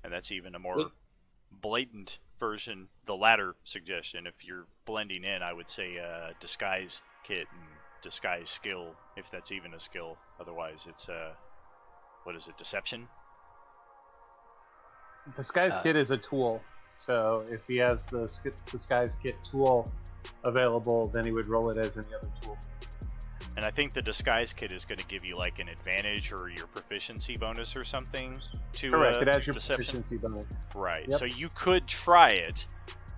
And that's even a more blatant version, the latter suggestion. If you're blending in, I would say disguise kit and disguise skill, if that's even a skill. Otherwise, it's, what is it, deception? Disguise kit is a tool, so if he has the disguise kit tool available, then he would roll it as any other tool. And I think the disguise kit is going to give you like an advantage or your proficiency bonus or something to Correct, it has your deception. proficiency bonus. Right. Yep. So you could try it,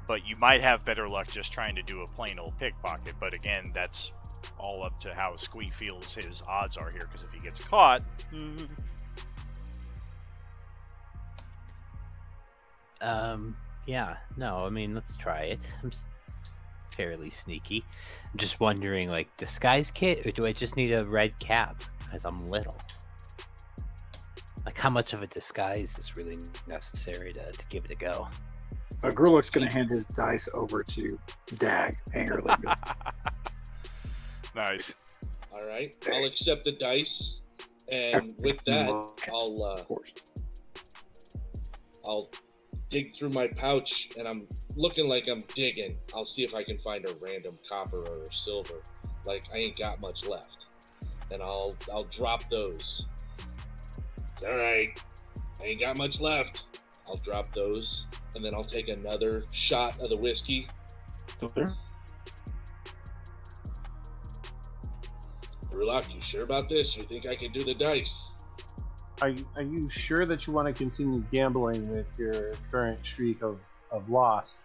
but you might have better luck just trying to do a plain old pickpocket. But again, that's all up to how Squee feels his odds are here. Because if he gets caught, Yeah, no, I mean, let's try it. I'm fairly sneaky. I'm just wondering, like, disguise kit, or do I just need a red cap because I'm little? Like, how much of a disguise is really necessary to give it a go? Grulak's going to hand his dice over to Dag angrily. nice. All right, I'll accept the dice, and with that, I'll dig through my pouch, and I'm looking like I'm digging. I'll see if I can find a random copper or silver. Like I ain't got much left, and I'll drop those. All right, I ain't got much left. I'll drop those, and then I'll take another shot of the whiskey. Brulak, you sure about this? You think I can do the dice? Are you sure that you want to continue gambling with your current streak of loss,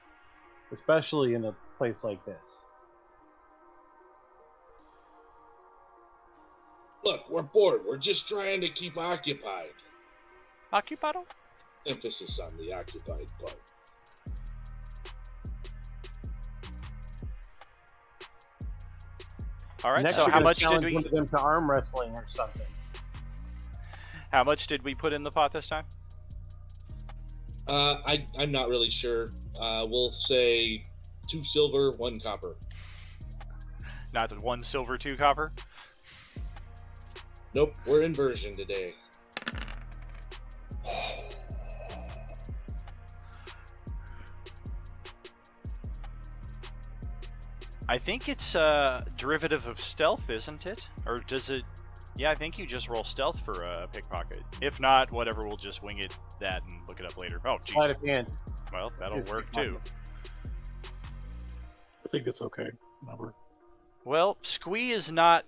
especially in a place like this? Look, we're bored. We're just trying to keep occupied. Occupado? Emphasis on the occupied part. All right. Next, So you're how gonna much did challenge we? one of them to arm wrestling or something? How much did we put in the pot this time? I'm not really sure. We'll say 2 silver, 1 copper. Not 1 silver, 2 copper. Nope, we're inversion today. I think it's a derivative of stealth, isn't it? Or does it? Yeah, I think you just roll stealth for a pickpocket. If not, whatever, we'll just wing it that and look it up later. Oh, Sleight jeez. of hand. Well, that'll Is work pickpocket. too. I think it's okay. Number. Well, Squee is not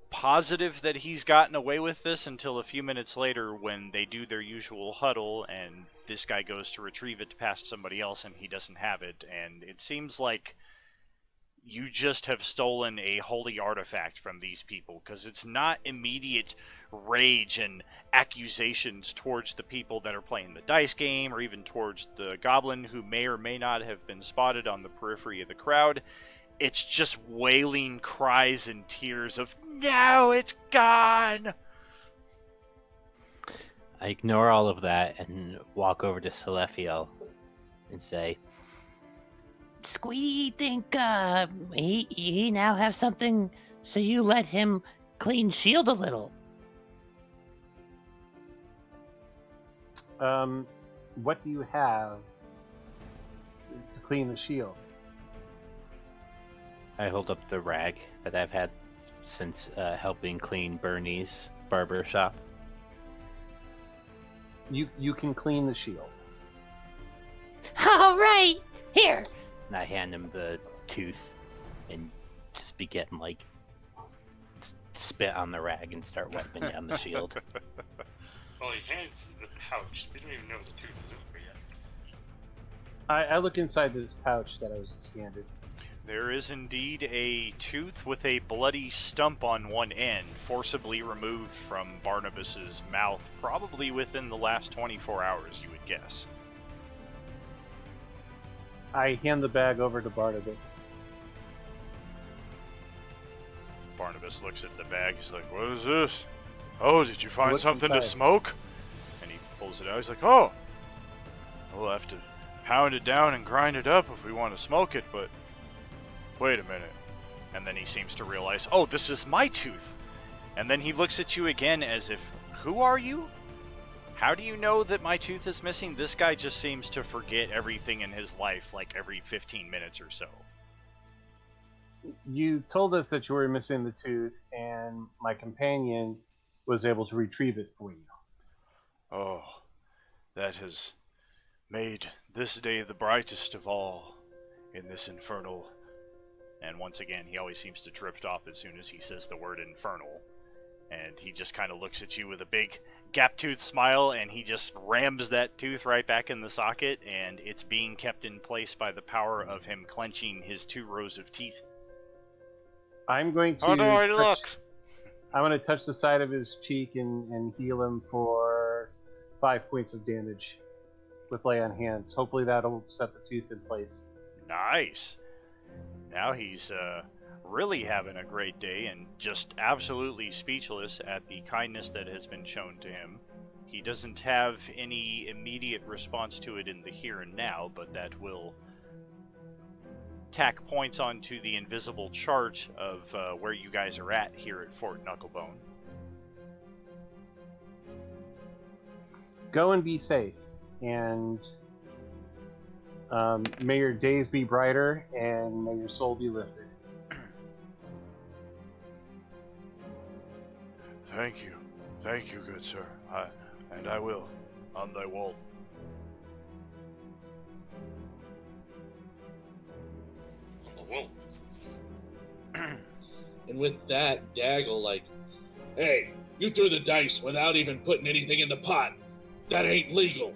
positive that he's gotten away with this until a few minutes later when they do their usual huddle and this guy goes to retrieve it past somebody else and he doesn't have it. And it seems like you just have stolen a holy artifact from these people, because it's not immediate rage and accusations towards the people that are playing the dice game or even towards the goblin who may or may not have been spotted on the periphery of the crowd. It's just wailing cries and tears of, no, it's gone! I ignore all of that and walk over to Celephiel and say, Squee think he now have something, so you let him clean shield a little. What do you have to clean the shield? I hold up the rag that I've had since helping clean Bernie's barber shop. You can clean the shield. All right, here. And I hand him the tooth and just begin like spit on the rag and start wiping down the shield. Well, he hands the pouch. We don't even know the tooth is in there yet. I look inside this pouch that I was scanned. There is indeed a tooth with a bloody stump on one end, forcibly removed from Barnabas's mouth, probably within the last 24 hours, you would guess. I hand the bag over to Barnabas. Barnabas looks at the bag. He's like, "What is this? Oh, did you find What's something to inside? smoke?" And he pulls it out. He's like, "Oh, we'll have to pound it down and grind it up if we want to smoke it, but wait a minute." And then he seems to realize, "Oh, this is my tooth." And then he looks at you again as if, "Who are you? How do you know that my tooth is missing?" This guy just seems to forget everything in his life like every 15 minutes or so. You told us that you were missing the tooth, and my companion was able to retrieve it for you. Oh, that has made this day the brightest of all in this infernal. And once again, he always seems to drift off as soon as he says the word infernal. And he just kind of looks at you with a big gap-toothed smile, and he just rams that tooth right back in the socket, and it's being kept in place by the power of him clenching his 2 rows of teeth. I'm going to Oh no, look! I'm going to touch the side of his cheek and heal him for 5 points of damage with lay on hands. Hopefully that'll set the tooth in place. Nice. Now he's really having a great day and just absolutely speechless at the kindness that has been shown to him. He doesn't have any immediate response to it in the here and now, but that will tack points onto the invisible chart of where you guys are at here at Fort Knucklebone. Go and be safe, and may your days be brighter, and may your soul be lifted. Thank you, good sir. I will, on thy wall. On the wall. And with that, Daggle like, "Hey, you threw the dice without even putting anything in the pot. That ain't legal."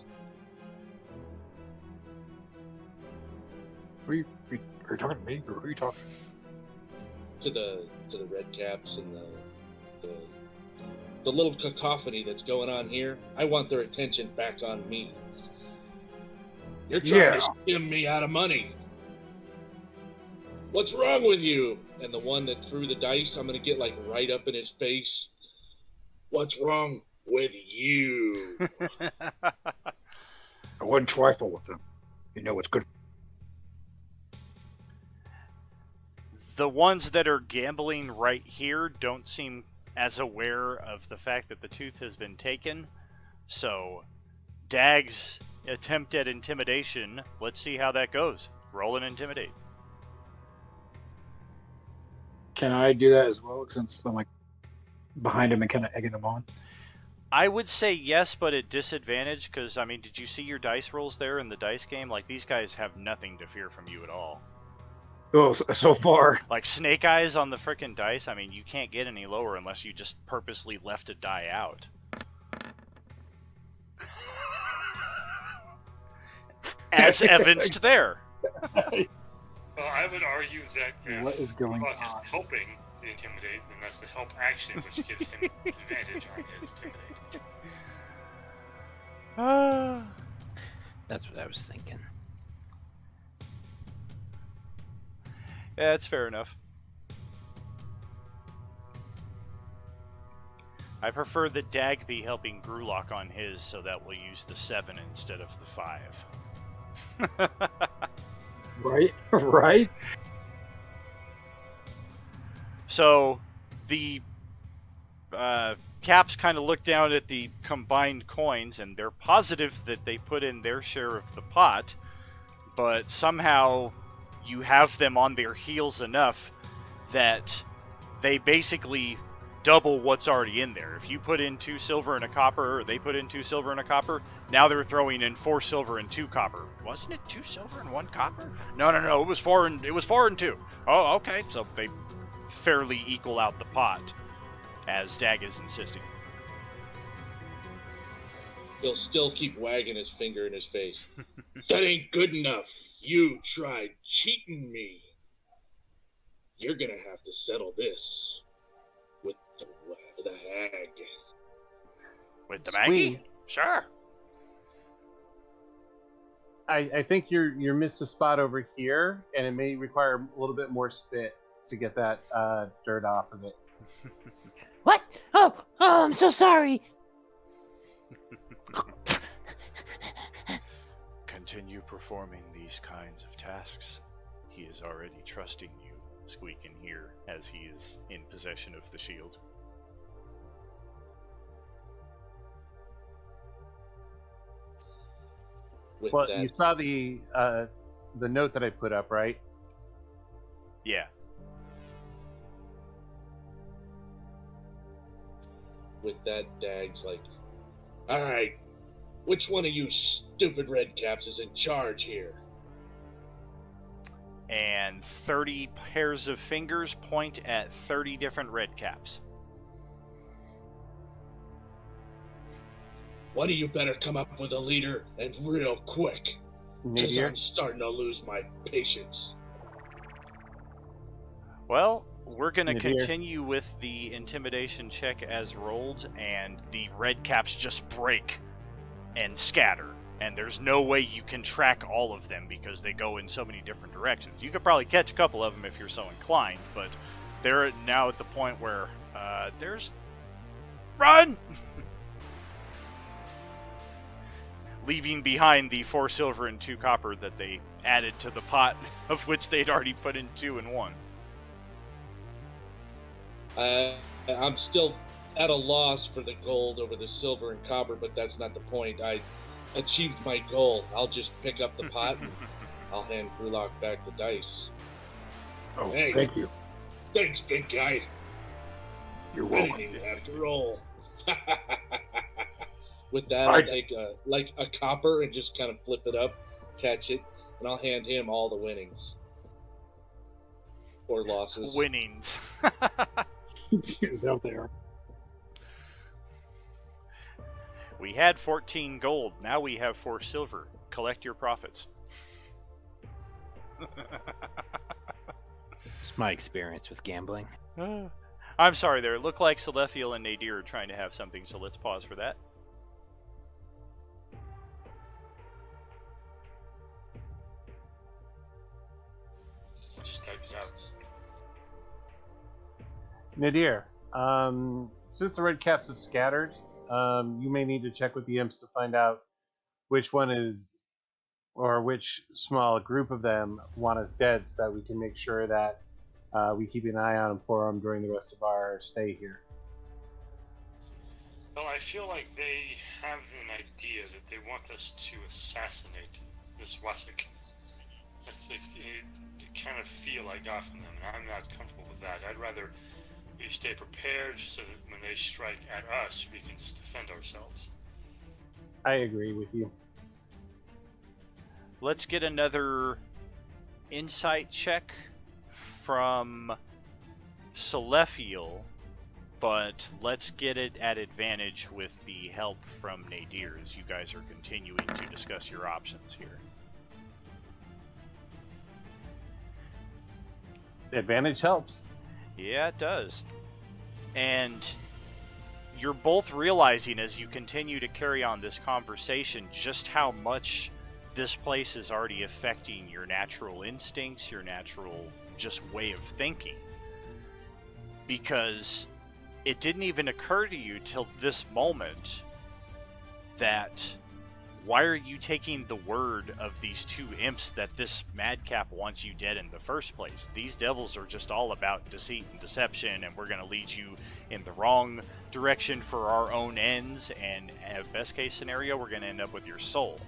Are you talking to me, or who are you talking To the red caps and the little cacophony that's going on here, I want their attention back on me. You're trying to skim me out of money. What's wrong with you? And the one that threw the dice, I'm gonna get like right up in his face. What's wrong with you? I wouldn't trifle with him. You know what's good. The ones that are gambling right here don't seem as aware of the fact that the tooth has been taken. So, Dag's attempt at intimidation, let's see how that goes. Roll and intimidate. Can I do that as well, since I'm like behind him and kind of egging him on? I would say yes, but at disadvantage, because, I mean, did you see your dice rolls there in the dice game? Like, these guys have nothing to fear from you at all. Well, so far. Like, snake eyes on the frickin' dice, I mean, you can't get any lower unless you just purposely left a die out. As evidenced there. Well, I would argue that if What is going Gulak is on? helping intimidate, then that's the help action, which gives him advantage on his intimidate. That's what I was thinking. Yeah, it's fair enough. I prefer that Dag be helping Grulok on his, so that we'll use the 7 instead of the 5. Right? Right? So, the Caps kind of look down at the combined coins, and they're positive that they put in their share of the pot, but somehow you have them on their heels enough that they basically double what's already in there. If you put in 2 silver and a copper, or they put in 2 silver and a copper, now they're throwing in 4 silver and 2 copper. Wasn't it 2 silver and 1 copper? No, it was 4 and 2. Oh, okay. So they fairly equal out the pot, as Dag is insisting. He'll still keep wagging his finger in his face. That ain't good enough. You tried cheating me. You're gonna have to settle this with the hag. With the Maggie? Sweet. Sure. I think you're missed a spot over here, and it may require a little bit more spit to get that dirt off of it. What? Oh, I'm so sorry. Continue performing these kinds of tasks. He is already trusting you, Squeak can hear as he is in possession of the shield. With Well, that, you saw the note that I put up, right? Yeah. with that, Dag's like, all right, which one of you stupid redcaps is in charge here? And 30 pairs of fingers point at 30 different red caps. One of you better come up with a leader, and real quick, because Nadir? I'm starting to lose my patience. Well, we're going to Nadir? continue with the intimidation check as rolled, and the red caps just break and scatter. And there's no way you can track all of them because they go in so many different directions. You could probably catch a couple of them if you're so inclined, but they're now at the point where there's... Run! Leaving behind the 4 silver and 2 copper that they added to the pot, of which they'd already put in 2 and 1. I'm still at a loss for the gold over the silver and copper, but that's not the point. I achieved my goal. I'll just pick up the pot and I'll hand Brulok back the dice. Oh, Hey. thank you. Thanks, big guy. You're I welcome. didn't even have to roll. With that, I'll take a copper and just kind of flip it up, catch it, and I'll hand him all the winnings. Or losses. Winnings. It's out there. We had 14 gold, now we have 4 silver. Collect your profits. It's my experience with gambling. I'm sorry there. It looked like Celephiel and Nadir are trying to have something, so let's pause for that. Just type it out. Nadir, since the red caps have scattered, you may need to check with the imps to find out which one is, or which small group of them want us dead, so that we can make sure that we keep an eye on them for them during the rest of our stay here. Well, I feel like they have an idea that they want us to assassinate this Wasik. That's the kind of feel I got from them, and I'm not comfortable with that. I'd rather we stay prepared so that when they strike at us, we can just defend ourselves. I agree with you. Let's get another insight check from Celephiel, but let's get it at advantage with the help from Nadir as you guys are continuing to discuss your options here. Advantage helps. Yeah, it does. And you're both realizing as you continue to carry on this conversation just how much this place is already affecting your natural instincts, your natural just way of thinking. Because it didn't even occur to you till this moment that why are you taking the word of these 2 imps that this madcap wants you dead in the first place? These devils are just all about deceit and deception, and we're going to lead you in the wrong direction for our own ends, and at best case scenario, we're going to end up with your soul.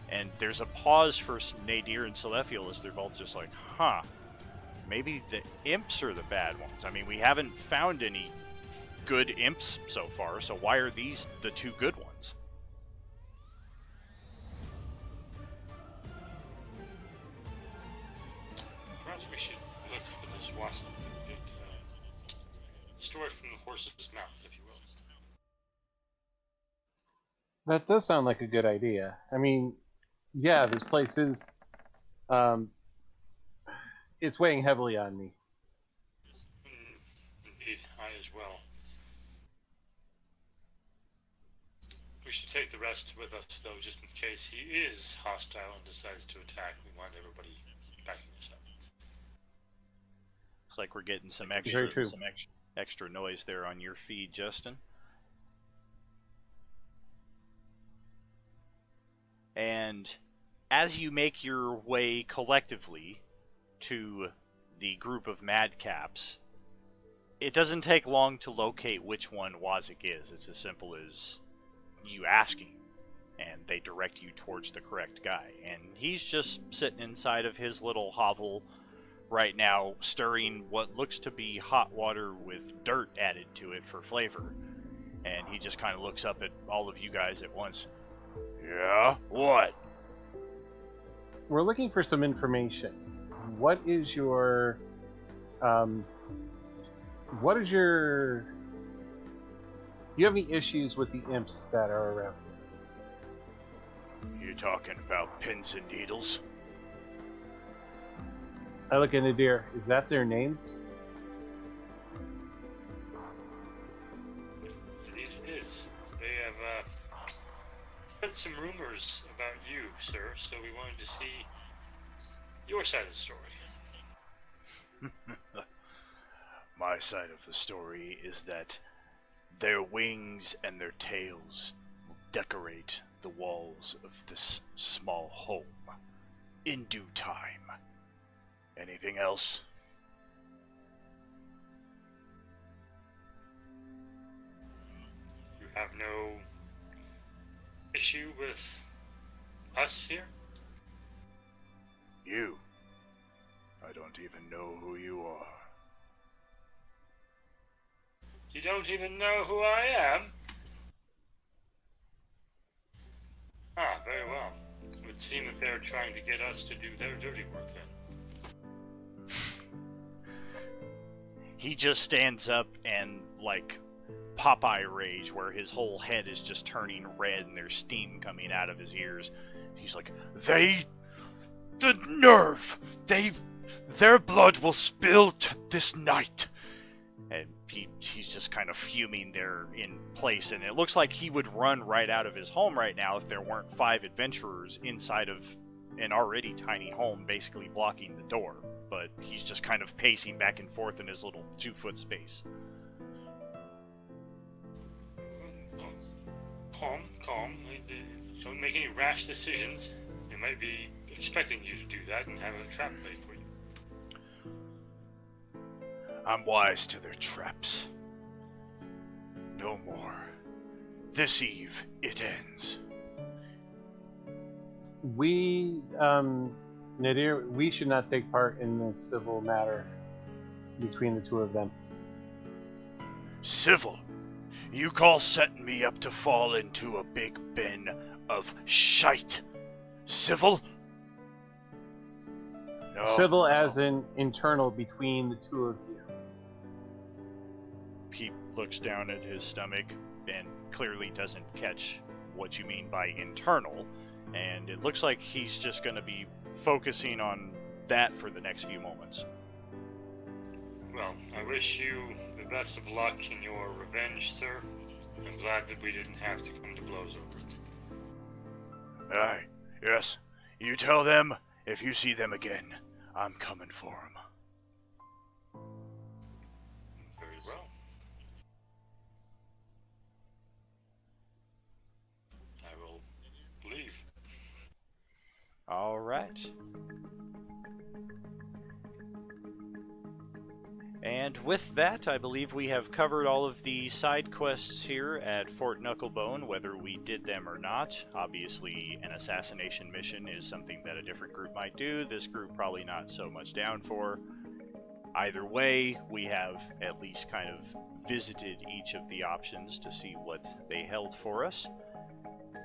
And there's a pause for Nadir and Celephiel as they're both just like, huh, maybe the imps are the bad ones. I mean, we haven't found any good imps so far, so why are these the two good ones? Perhaps we should look for this wasp and get story from the horse's mouth, if you will. That does sound like a good idea. I mean, yeah, this place is, um, it's weighing heavily on me. Indeed, I as well. We should take the rest with us, though, just in case he is hostile and decides to attack. We want everybody backing us up. Looks like we're getting some Very true. extra noise there on your feed, Justin. And as you make your way collectively to the group of madcaps, it doesn't take long to locate which one Wazik is. It's as simple as you asking, and they direct you towards the correct guy. And he's just sitting inside of his little hovel right now, stirring what looks to be hot water with dirt added to it for flavor. And he just kind of looks up at all of you guys at once. Yeah? What? We're looking for some information. What is your, do you have any issues with the imps that are around You talking about pins and needles? I look at Nadir. Is that their names? Indeed it is. They have heard some rumors about you, sir, so we wanted to see your side of the story. My side of the story is that their wings and their tails will decorate the walls of this small home in due time. Anything else? You have no issue with us here? You? I don't even know who you are. You don't even know who I am? Ah, very well. It would seem that they're trying to get us to do their dirty work then. He just stands up and, like, Popeye rage, where his whole head is just turning red and there's steam coming out of his ears. He's like, the nerve! Their blood will spill this night! And he's just kind of fuming there in place, and it looks like he would run right out of his home right now if there weren't 5 adventurers inside of an already tiny home basically blocking the door. But he's just kind of pacing back and forth in his little 2-foot space. Calm. Don't make any rash decisions. They might be expecting you to do that and have a trap laid for you. I'm wise to their traps. No more. This eve, it ends. We, Nadir, we should not take part in this civil matter between the two of them. Civil? You call setting me up to fall into a big bin of shite civil? No. Civil as in internal between the two of you. He looks down at his stomach and clearly doesn't catch what you mean by internal, and it looks like he's just going to be focusing on that for the next few moments. Well, I wish you the best of luck in your revenge, sir. I'm glad that we didn't have to come to blows over it. Aye, yes. You tell them, if you see them again, I'm coming for them. Very well. I will leave. All right. And with that, I believe we have covered all of the side quests here at Fort Knucklebone, whether we did them or not. Obviously, an assassination mission is something that a different group might do. This group probably not so much down for. Either way, we have at least kind of visited each of the options to see what they held for us.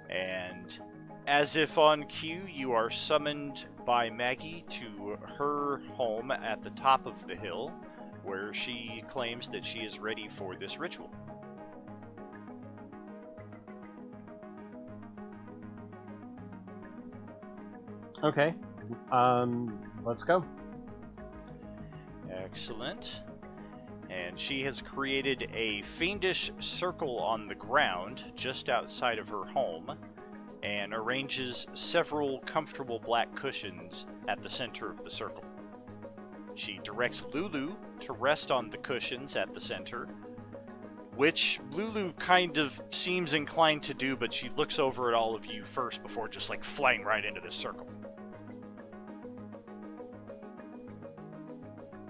And as if on cue, you are summoned by Maggie to her home at the top of the hill, where she claims that she is ready for this ritual. Okay. Let's go. Excellent. And she has created a fiendish circle on the ground just outside of her home and arranges several comfortable black cushions at the center of the circle. She directs Lulu to rest on the cushions at the center, which Lulu kind of seems inclined to do, but she looks over at all of you first before just like flying right into the circle.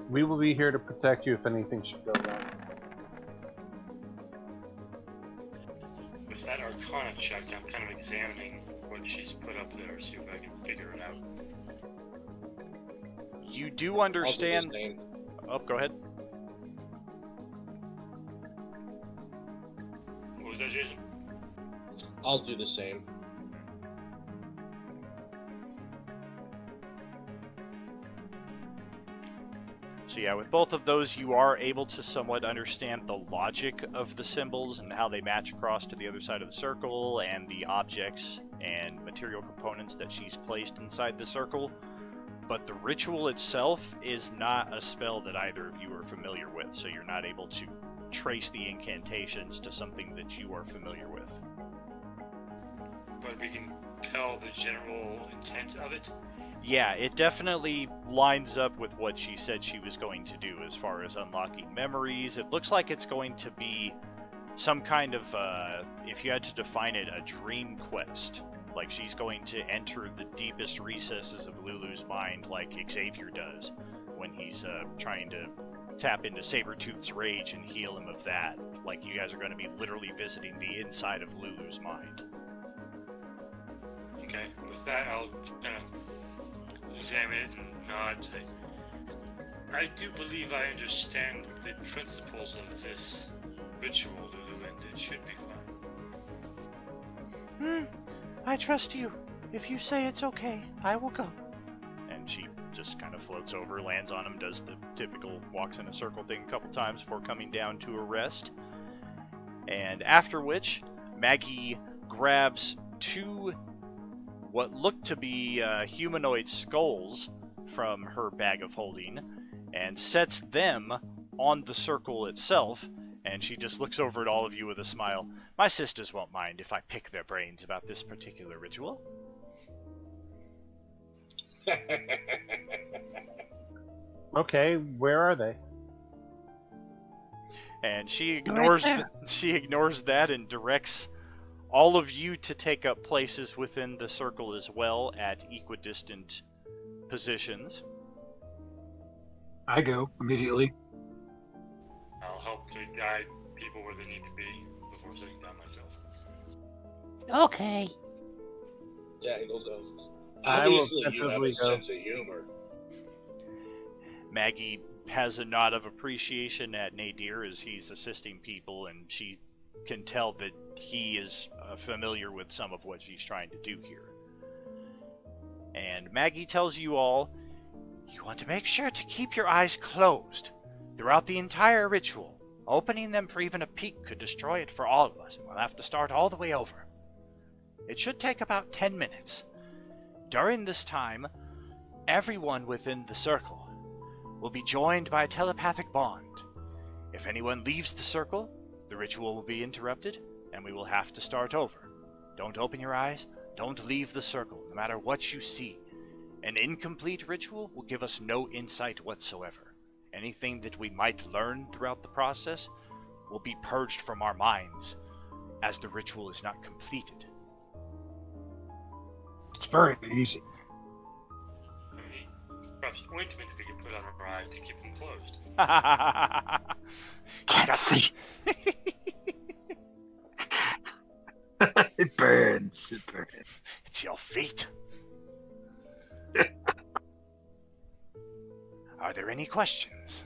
We will be here to protect you if anything should go wrong. With that Arcana check, I'm kind of examining what she's put up there, see if I can figure it out. You do understand. Oh, go ahead. What was that, Jason? I'll do the same. So yeah, with both of those, you are able to somewhat understand the logic of the symbols and how they match across to the other side of the circle, and the objects and material components that she's placed inside the circle. But the ritual itself is not a spell that either of you are familiar with, so you're not able to trace the incantations to something that you are familiar with. But we can tell the general intent of it. Yeah, it definitely lines up with what she said she was going to do as far as unlocking memories. It looks like it's going to be some kind of, if you had to define it, a dream quest. Like she's going to enter the deepest recesses of Lulu's mind like Xavier does when he's trying to tap into Sabretooth's rage and heal him of that. Like you guys are going to be literally visiting the inside of Lulu's mind. Okay, with that, I'll kind of examine it and nod. Say, I do believe I understand the principles of this ritual, Lulu, and it should be fine. I trust you. If you say it's okay, I will go. And she just kind of floats over, lands on him, does the typical walks in a circle thing a couple times before coming down to a rest. And after which, Maggie grabs two what look to be humanoid skulls from her bag of holding and sets them on the circle itself, and she just looks over at all of you with a smile. My sisters won't mind if I pick their brains about this particular ritual. Okay, where are they? And she ignores she ignores that and directs all of you to take up places within the circle as well at equidistant positions. I go immediately. I'll help to guide people where they need to be before sitting down myself. Okay. Jangle goes. I will Obviously, you have definitely a go. sense of humor. Maggie has a nod of appreciation at Nadir as he's assisting people, and she can tell that he is familiar with some of what she's trying to do here. And Maggie tells you all, you want to make sure to keep your eyes closed throughout the entire ritual. Opening them for even a peek could destroy it for all of us, and we'll have to start all the way over. It should take about 10 minutes. During this time, everyone within the circle will be joined by a telepathic bond. If anyone leaves the circle, the ritual will be interrupted, and we will have to start over. Don't open your eyes, don't leave the circle, no matter what you see. An incomplete ritual will give us no insight whatsoever. Anything that we might learn throughout the process will be purged from our minds, as the ritual is not completed. It's very easy. Perhaps ointment we could put on our eyes to keep them closed. Can't see. It burns. It burns. It's your feet. Are there any questions?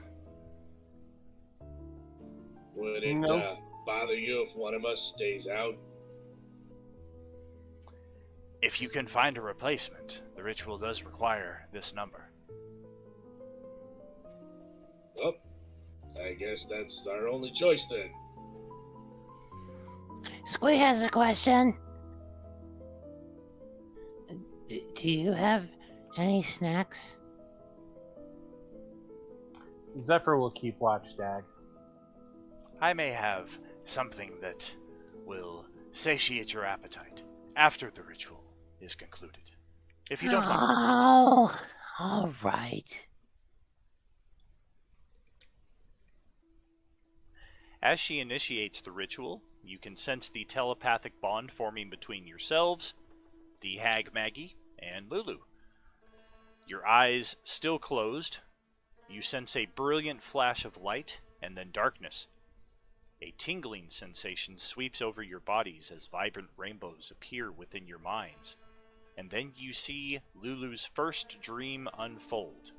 Would it Nope. bother you if one of us stays out? If you can find a replacement, the ritual does require this number. Well, I guess that's our only choice then. Squee has a question. Do you have any snacks? Zephyr will keep watch, Dag. I may have something that will satiate your appetite after the ritual is concluded. If you don't mind. Oh, all right. As she initiates the ritual, you can sense the telepathic bond forming between yourselves, the hag Maggie, and Lulu. Your eyes still closed, you sense a brilliant flash of light and then darkness. A tingling sensation sweeps over your bodies as vibrant rainbows appear within your minds. And then you see Lulu's first dream unfold.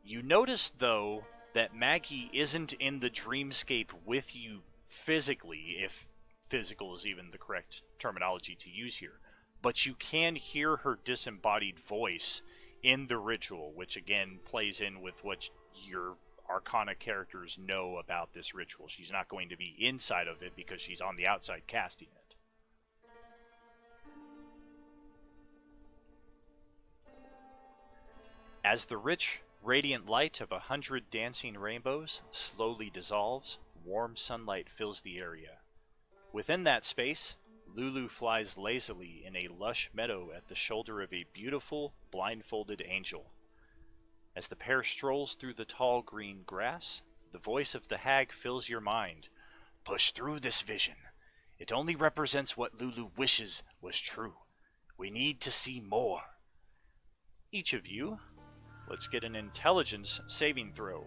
You notice, though, that Maggie isn't in the dreamscape with you physically, if physical is even the correct terminology to use here, but you can hear her disembodied voice in the ritual, which again plays in with what your Arcana characters know about this ritual. She's not going to be inside of it because she's on the outside casting it. As the rich, radiant light of 100 dancing rainbows slowly dissolves, warm sunlight fills the area. Within that space, Lulu flies lazily in a lush meadow at the shoulder of a beautiful, blindfolded angel. As the pair strolls through the tall green grass, the voice of the hag fills your mind. Push through this vision. It only represents what Lulu wishes was true. We need to see more. Each of you, let's get an intelligence saving throw.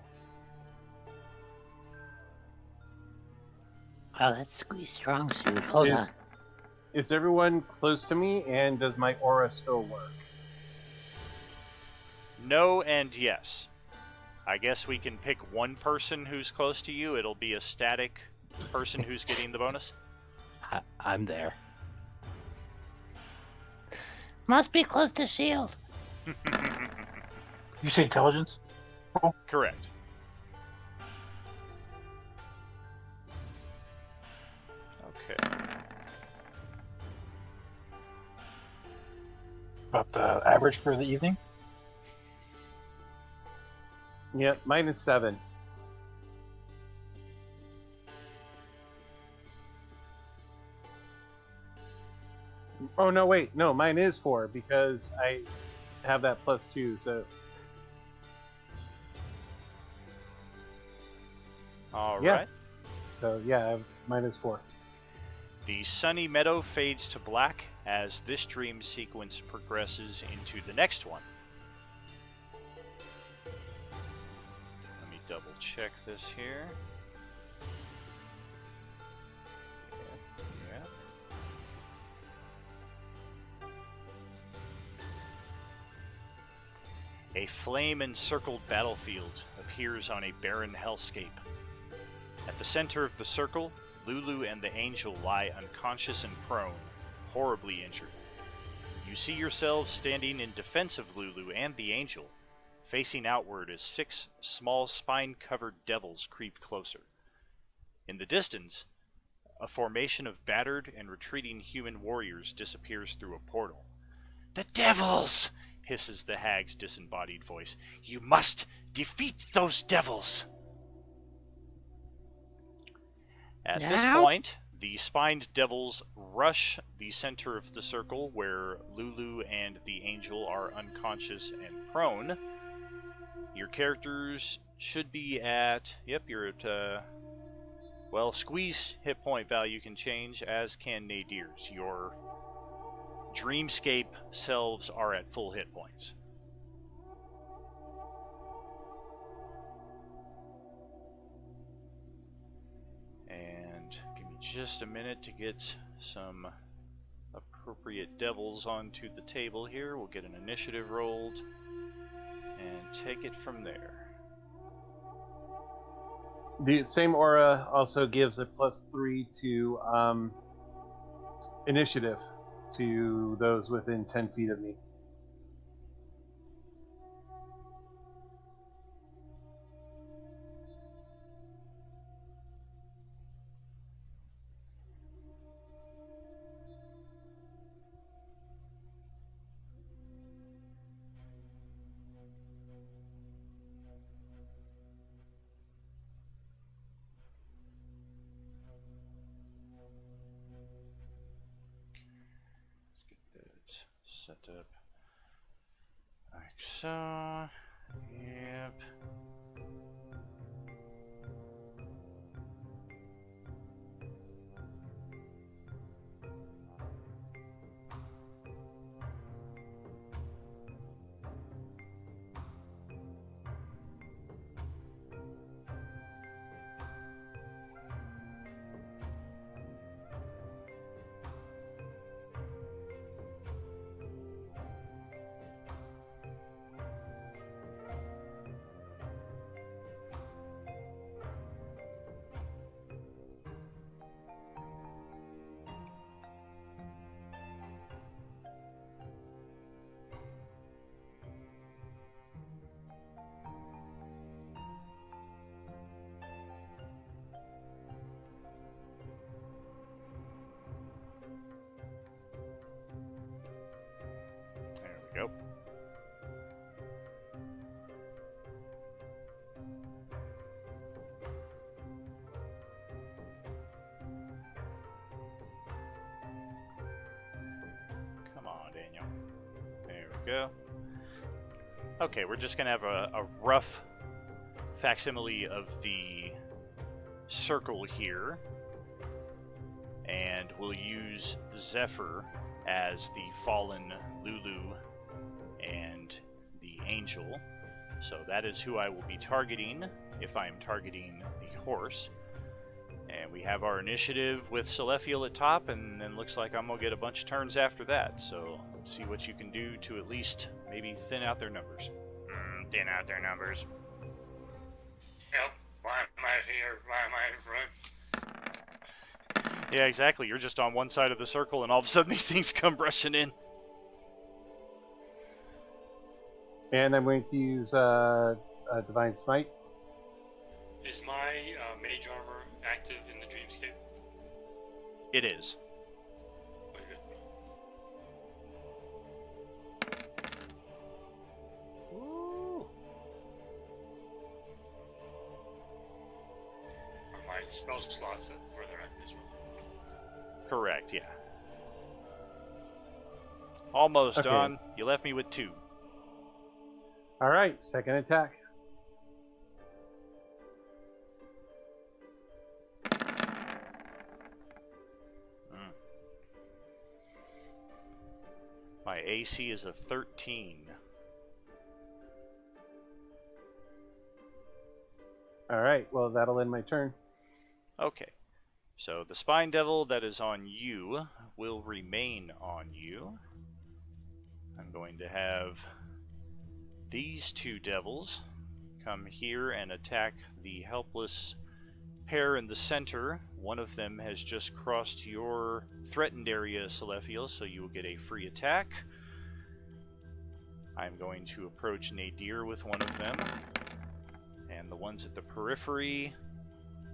Oh, that's Squee's strong suit. Hold on. Is everyone close to me, and does my aura still work? No and yes. I guess we can pick one person who's close to you. It'll be a static person who's getting the bonus. I'm there. Must be close to shield. You say intelligence? Correct. Okay. About the average for the evening? Yep, mine is 7. Oh no, wait, no, mine is 4 because I have that +2. So All Yeah. right. mine is 4. The sunny meadow fades to black as this dream sequence progresses into the next one. Let me double check this here. Yeah. A flame-encircled battlefield appears on a barren hellscape. At the center of the circle, Lulu and the angel lie unconscious and prone, horribly injured. You see yourselves standing in defense of Lulu and the angel, facing outward as 6 small spine-covered devils creep closer. In the distance, a formation of battered and retreating human warriors disappears through a portal. "The devils!" hisses the hag's disembodied voice. "You must defeat those devils!" At this point, the spined devils rush the center of the circle where Lulu and the angel are unconscious and prone. Your characters should be at... Yep, you're at... well, Squeeze hit point value can change, as can Nadir's. Your Dreamscape selves are at full hit points. And give me just a minute to get some appropriate devils onto the table here. We'll get an initiative rolled. And take it from there. The same aura also gives a +3 to initiative to those within 10 feet of me. Let's get that set up like so. Yep. There we go. Come on, Daniel. There we go. Okay, we're just going to have a rough facsimile of the circle here. And we'll use Zephyr as the fallen Lulu and the angel. So that is who I will be targeting if I am targeting the horse. And we have our initiative with Celestial at top, and then looks like I'm going to get a bunch of turns after that. So let's see what you can do to at least maybe thin out their numbers. Thin out their numbers. Help! Why am I here? Why am I in front? Yeah, exactly. You're just on one side of the circle, and all of a sudden these things come rushing in. And I'm going to use Divine Smite. Is my mage armor active in the dreamscape? It is. Very good. Ooh. Are my spell slots where they're at as well? Correct, yeah. Almost Okay. done. You left me with 2. All right, second attack. My AC is a 13. All right, well, that'll end my turn. Okay. So the Spine Devil that is on you will remain on you. I'm going to have these 2 devils come here and attack the helpless pair in the center. One of them has just crossed your threatened area, Celestial, so you will get a free attack. I'm going to approach Nadir with one of them. And the ones at the periphery,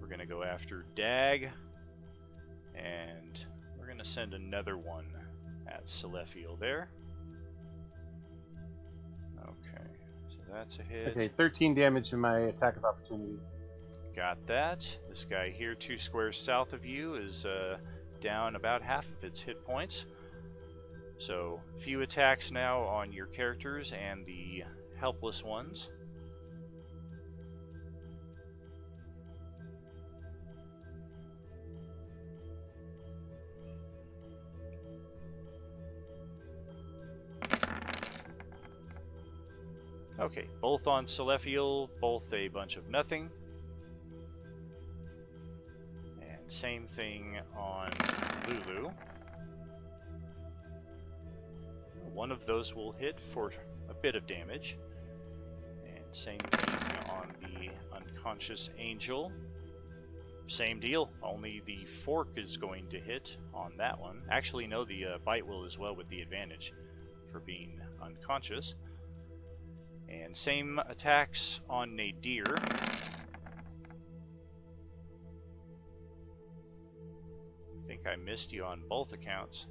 we're going to go after Dag. And we're going to send another one at Celestial there. Okay, so that's a hit. Okay, 13 damage in my attack of opportunity. Got that. This guy here, 2 squares south of you, is down about half of its hit points. So, few attacks now on your characters and the helpless ones. Okay, both on Celestial, both a bunch of nothing. And same thing on Lulu. One of those will hit for a bit of damage. Same thing on the unconscious angel. Same deal, only the fork is going to hit on that one. Actually, no, the bite will as well with the advantage for being unconscious. And same attacks on Nadir. I think I missed you on both accounts.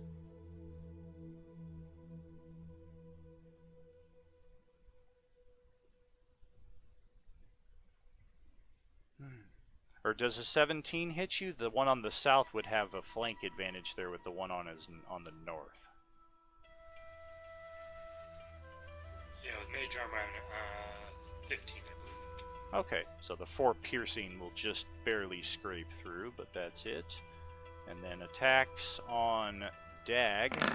Or does a 17 hit you? The one on the south would have a flank advantage there with the one on the north. Yeah, with mage armor, 15, I believe. Okay, so the 4 piercing will just barely scrape through, but that's it. And then attacks on Dag. I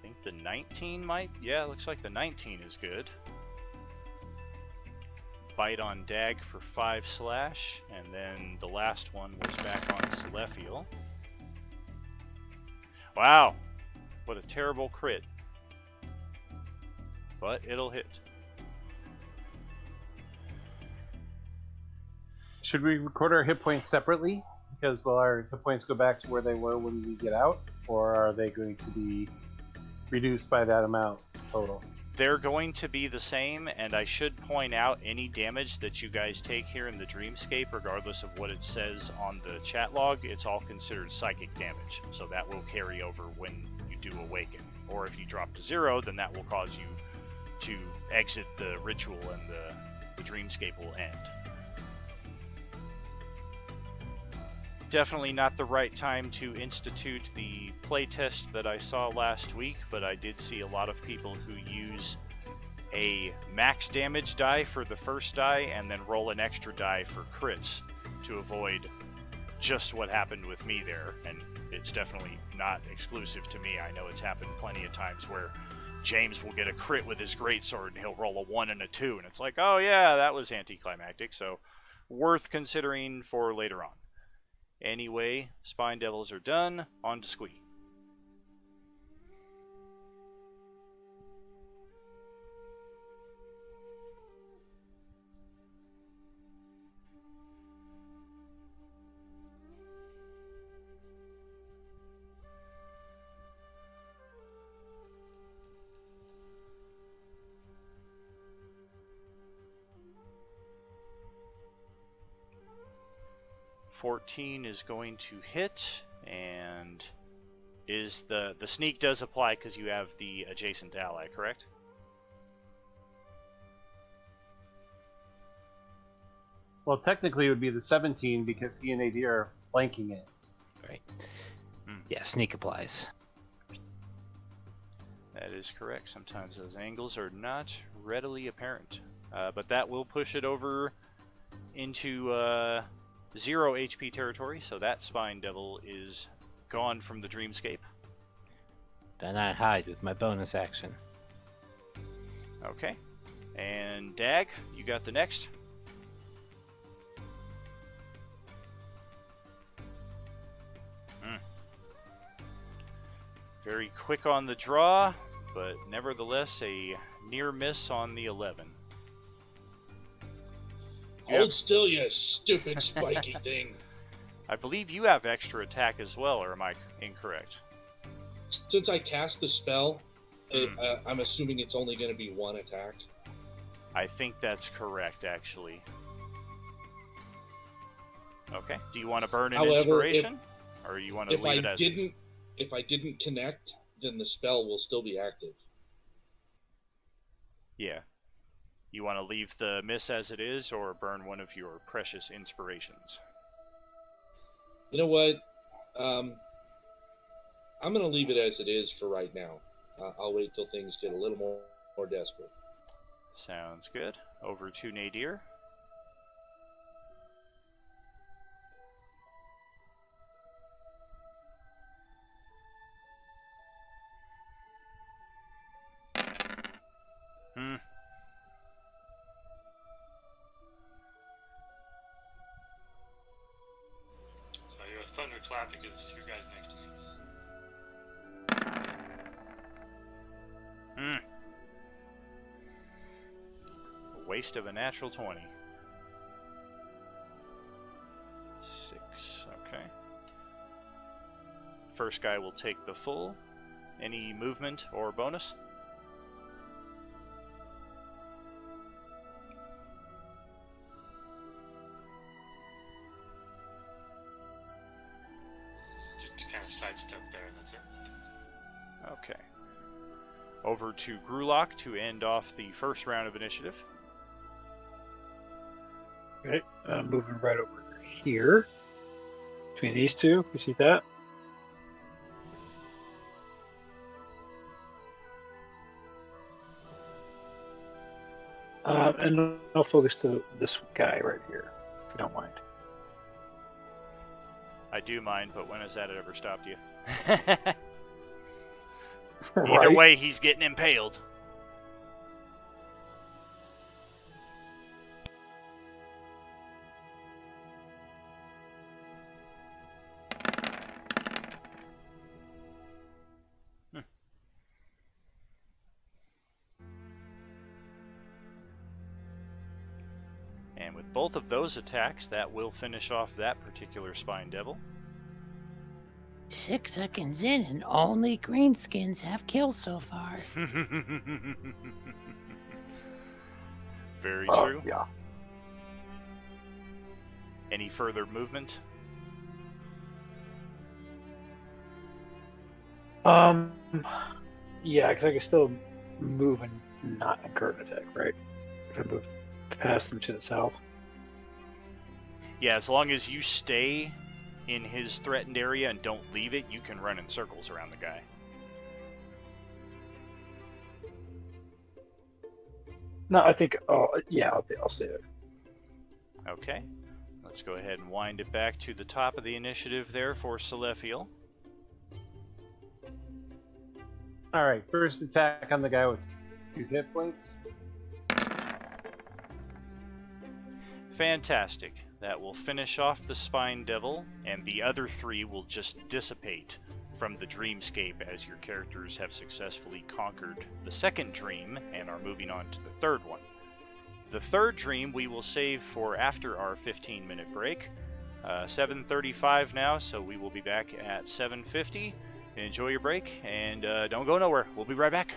think the 19 might? Yeah, looks like the 19 is good. Bite on Dag for 5 slash, and then the last one was back on Celestial. Wow, what a terrible crit. But it'll hit. Should we record our hit points separately? Because will our hit points go back to where they were when we get out? Or are they going to be reduced by that amount total? They're going to be the same, and I should point out any damage that you guys take here in the Dreamscape, regardless of what it says on the chat log, it's all considered psychic damage. So that will carry over when you do awaken. Or if you drop to 0, then that will cause you to exit the ritual and the Dreamscape will end. Definitely not the right time to institute the playtest that I saw last week, but I did see a lot of people who use a max damage die for the first die and then roll an extra die for crits to avoid just what happened with me there. And it's definitely not exclusive to me. I know it's happened plenty of times where James will get a crit with his greatsword and he'll roll a 1 and a 2, and it's like, oh yeah, that was anticlimactic, so worth considering for later on. Anyway, Spine Devils are done. On to Squee. $14 is going to hit, and is the sneak does apply because you have the adjacent ally, correct? Well, technically it would be the 17 because he and AD are flanking it. Right. Yeah, sneak applies. That is correct. Sometimes those angles are not readily apparent. But that will push it over into 0 HP territory, so that Spine Devil is gone from the Dreamscape. Then I hide with my bonus action. Okay. And Dag, you got the next. Very quick on the draw, but nevertheless a near miss on the 11. Hold still, you stupid spiky thing. I believe you have extra attack as well, or am I incorrect? Since I cast the spell, I'm assuming it's only going to be 1 attack. I think that's correct, actually. Okay. Do you want to burn an However, inspiration, or you want to If leave I it as is? if I didn't connect, then the spell will still be active. Yeah. You want to leave the miss as it is, or burn one of your precious inspirations? You know what? I'm going to leave it as it is for right now. I'll wait till things get a little more desperate. Sounds good. Over to Nadir. So I hear a thunderclap because there's 2 guys next to me. waste of a natural 20. 6, okay. First guy will take the full. Any movement or bonus? Just to kind of sidestep there, and that's it. Okay. Over to Grulok to end off the first round of initiative. Okay, moving right over here between these two. If you see that. And I'll focus to this guy right here, if you don't mind. I do mind, but when has that ever stopped you? Right? Either way, he's getting impaled. And with both of those attacks, that will finish off that particular Spine Devil. 6 seconds in, and only greenskins have kills so far. Very true. Yeah. Any further movement? Yeah, because I can still move and not incur an attack, right? If I move past them to the south. Yeah, as long as you stay in his threatened area and don't leave it, you can run in circles around the guy. No, I think. Oh, yeah, I'll stay there. Okay. Let's go ahead and wind it back to the top of the initiative there for Selephiel. Alright, first attack on the guy with 2 hit points. Fantastic. That will finish off the Spine Devil, and the other 3 will just dissipate from the dreamscape as your characters have successfully conquered the second dream and are moving on to the third one. The third dream we will save for after our 15-minute break. 7:35 now, so we will be back at 7:50. Enjoy your break, and don't go nowhere. We'll be right back.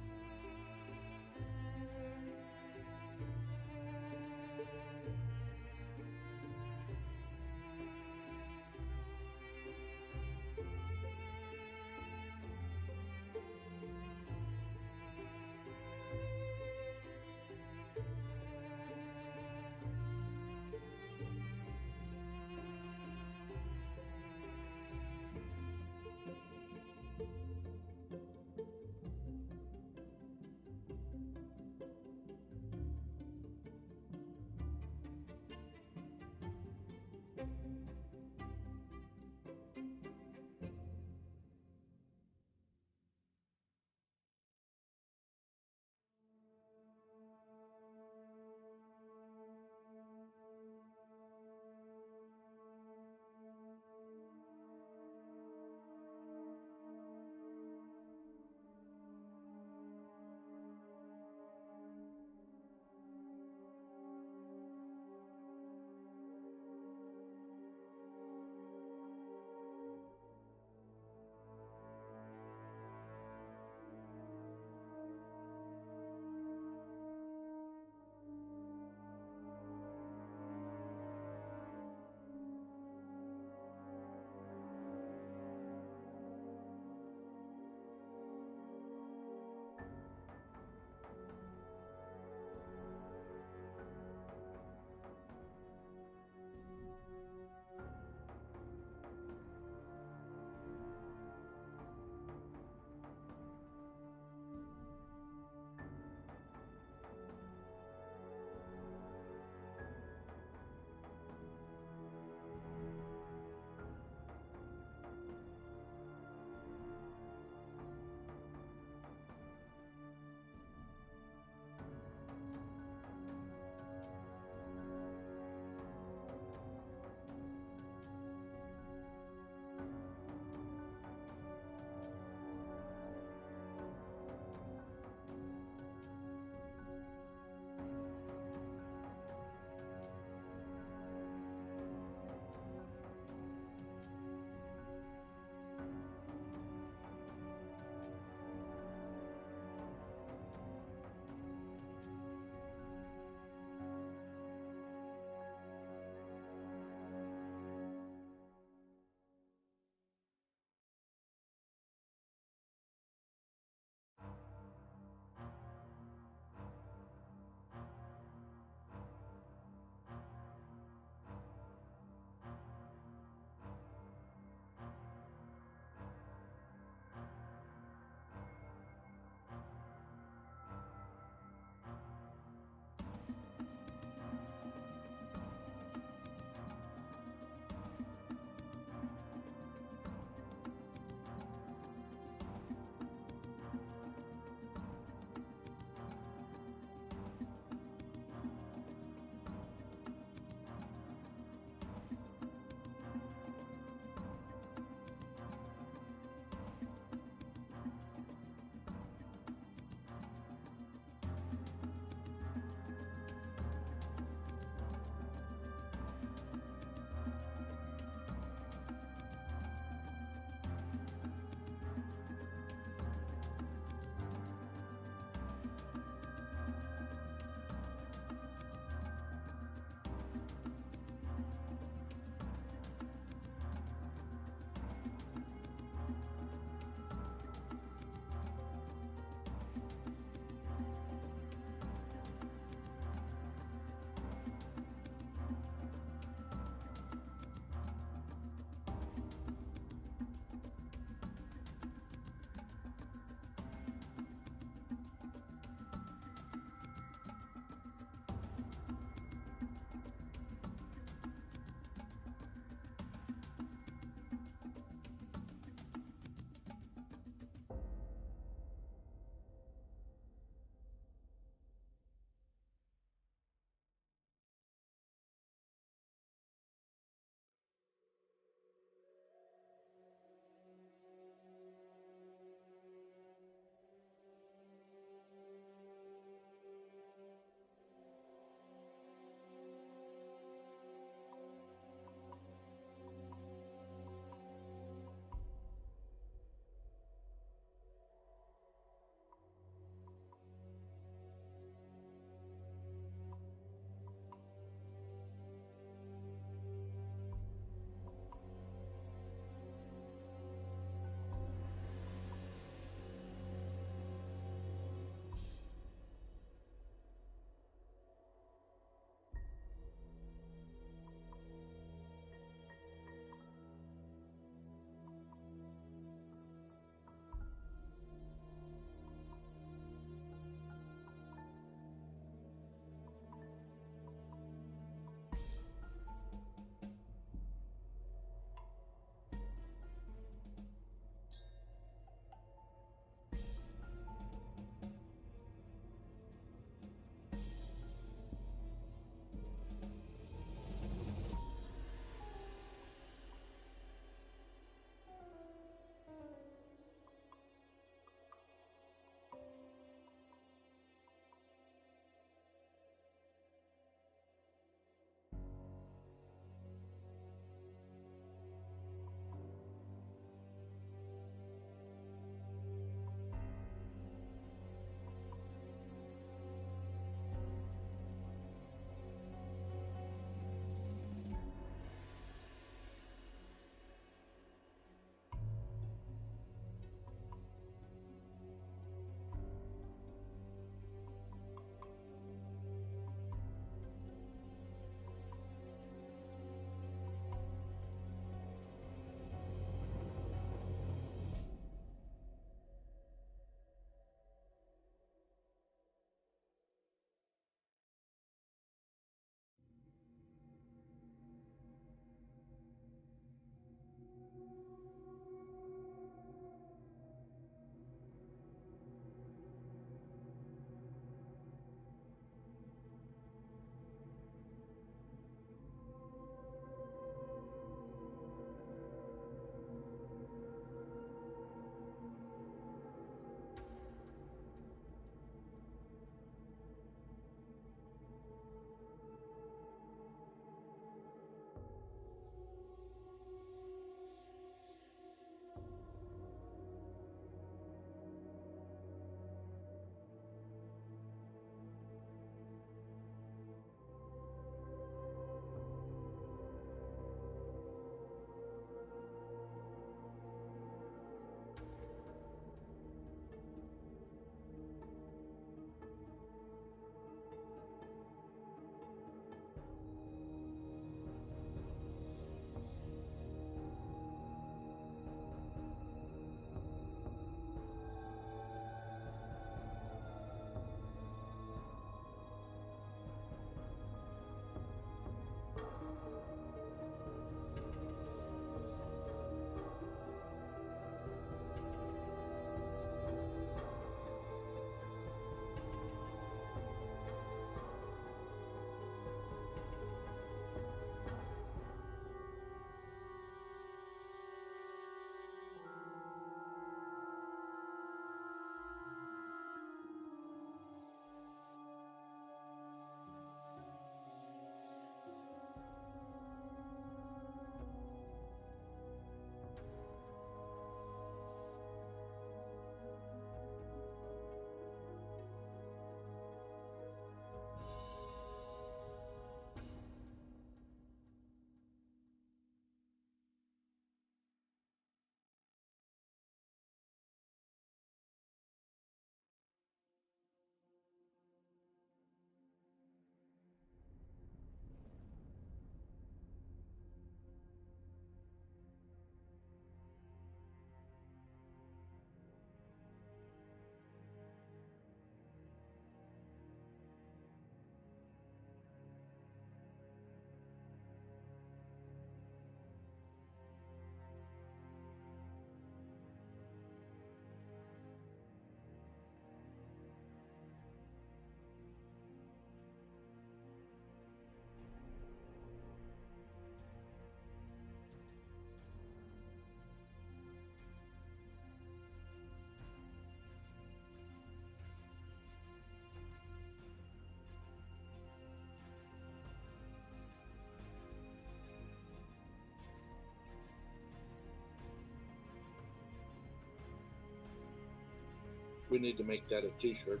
We need to make that a t-shirt.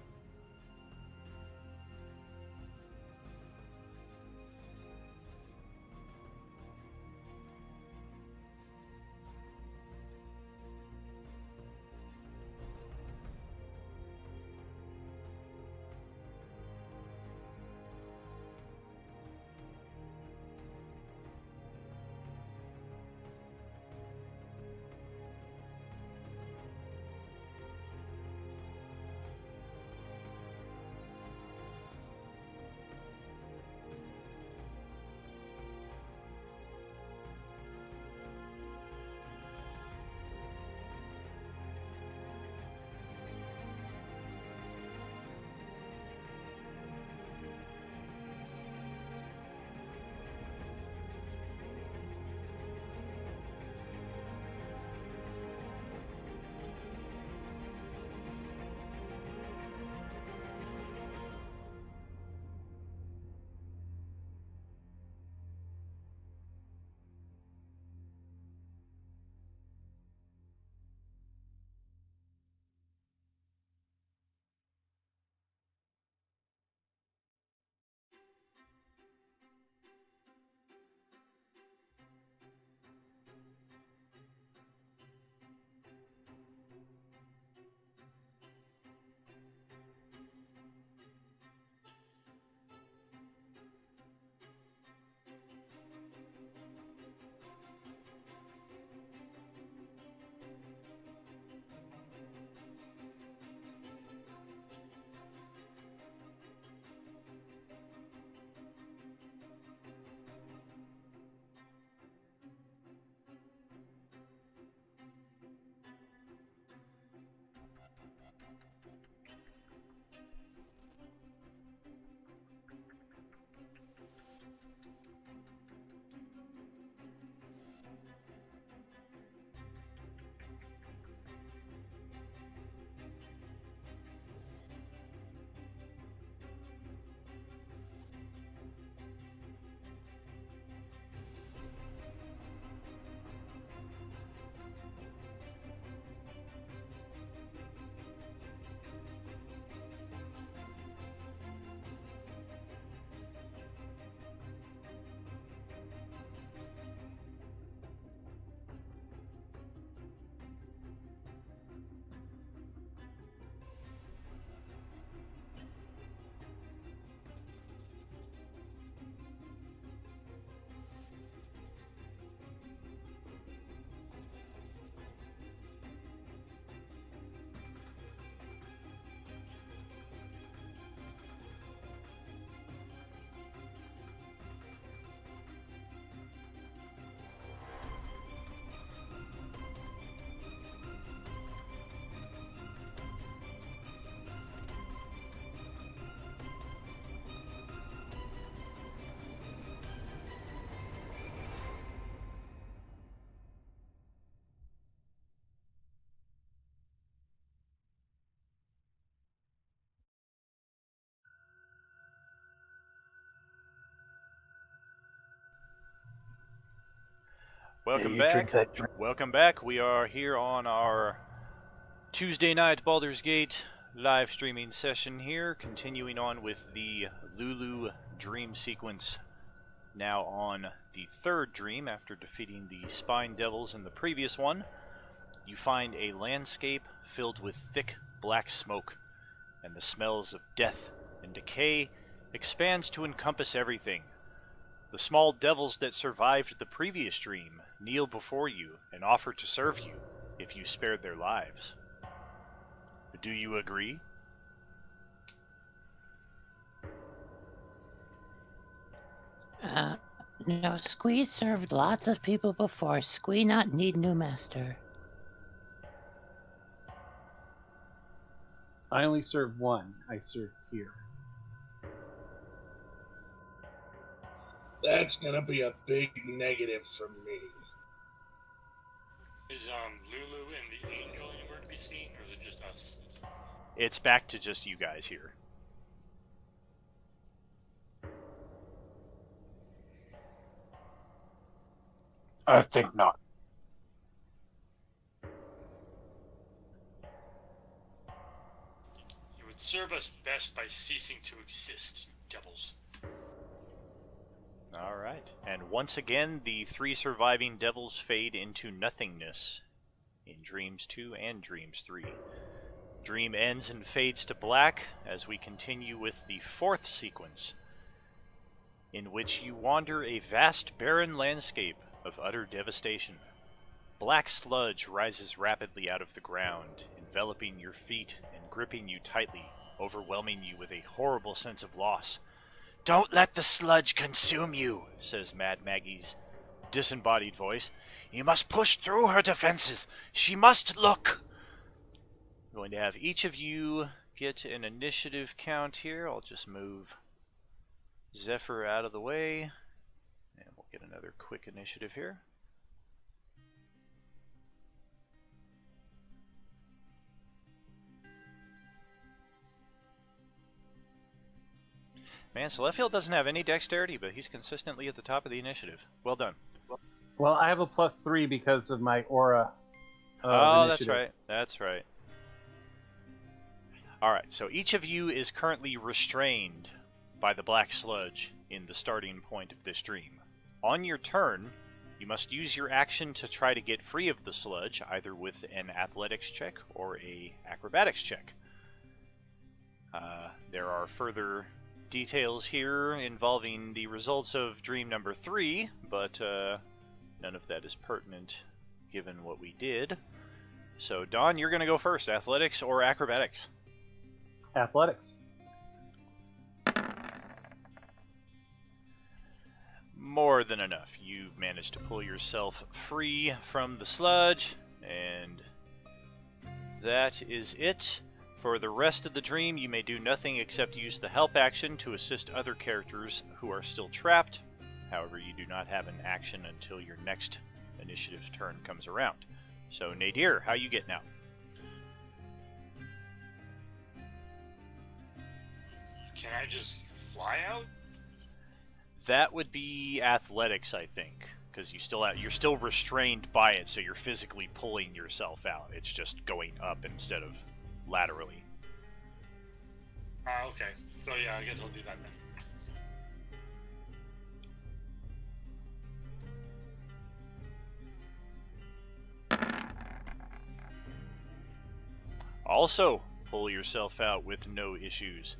Welcome you drink back. that drink. Welcome back. We are here on our Tuesday night Baldur's Gate live streaming session here, continuing on with the Lulu dream sequence. Now on the third dream, after defeating the Spine Devils in the previous one, you find a landscape filled with thick black smoke, and the smells of death and decay expands to encompass everything. The small devils that survived the previous dream kneel before you and offer to serve you if you spared their lives. Do you agree? No, Squee served lots of people before. Squee not need new master. I only served one. I served here. That's gonna be a big negative for me. Is Lulu and the Angel anywhere to be seen, or is it just us? It's back to just you guys here. I think not. serve us best by ceasing to exist, you devils. All right. And once again, the 3 surviving devils fade into nothingness in Dreams 2 and Dreams 3. Dream ends and fades to black as we continue with the 4th sequence, in which you wander a vast barren landscape of utter devastation. Black sludge rises rapidly out of the ground, enveloping your feet and gripping you tightly, overwhelming you with a horrible sense of loss. "Don't let the sludge consume you," says Mad Maggie's disembodied voice. "You must push through her defenses. She must look." I'm going to have each of you get an initiative count here. I'll just move Zephyr out of the way, and we'll get another quick initiative here. Man, Celestial doesn't have any dexterity, but he's consistently at the top of the initiative. Well done. Well, I have a +3 because of my aura. Oh, initiative. that's right. That's right. Alright, so each of you is currently restrained by the black sludge in the starting point of this dream. On your turn, you must use your action to try to get free of the sludge, either with an athletics check or a acrobatics check. There are further details here involving the results of dream number 3, but none of that is pertinent given what we did. So, Don, you're going to go first. Athletics or acrobatics? Athletics. More than enough. You managed to pull yourself free from the sludge, and that is it. For the rest of the dream, you may do nothing except use the help action to assist other characters who are still trapped. However, you do not have an action until your next initiative turn comes around. So, Nadir, how you getting out? Can I just fly out? That would be athletics, I think, because you're still restrained by it, so you're physically pulling yourself out. It's just going up instead of laterally. Okay. So yeah, I guess I'll do that then. Also, pull yourself out with no issues.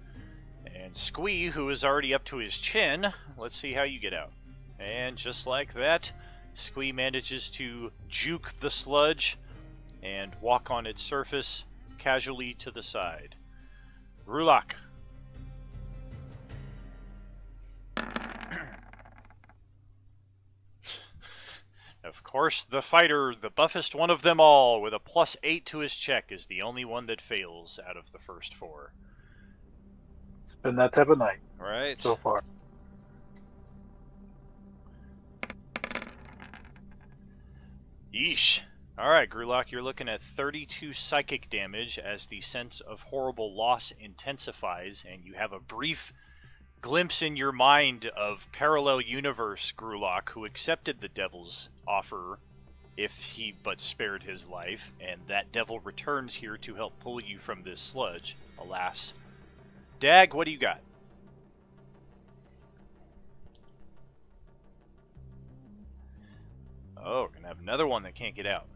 And Squee, who is already up to his chin, let's see how you get out. And just like that, Squee manages to juke the sludge and walk on its surface casually to the side. Rulak. Of course, the fighter, the buffest one of them all, with a +8 to his check, is the only one that fails out of the first 4. It's been that type of night Right? so far. Yeesh. Alright, Grulok, you're looking at 32 psychic damage as the sense of horrible loss intensifies, and you have a brief glimpse in your mind of parallel universe Grulok, who accepted the devil's offer if he but spared his life, and that devil returns here to help pull you from this sludge. Alas. Dag, what do you got? Oh, we're gonna have another one that can't get out.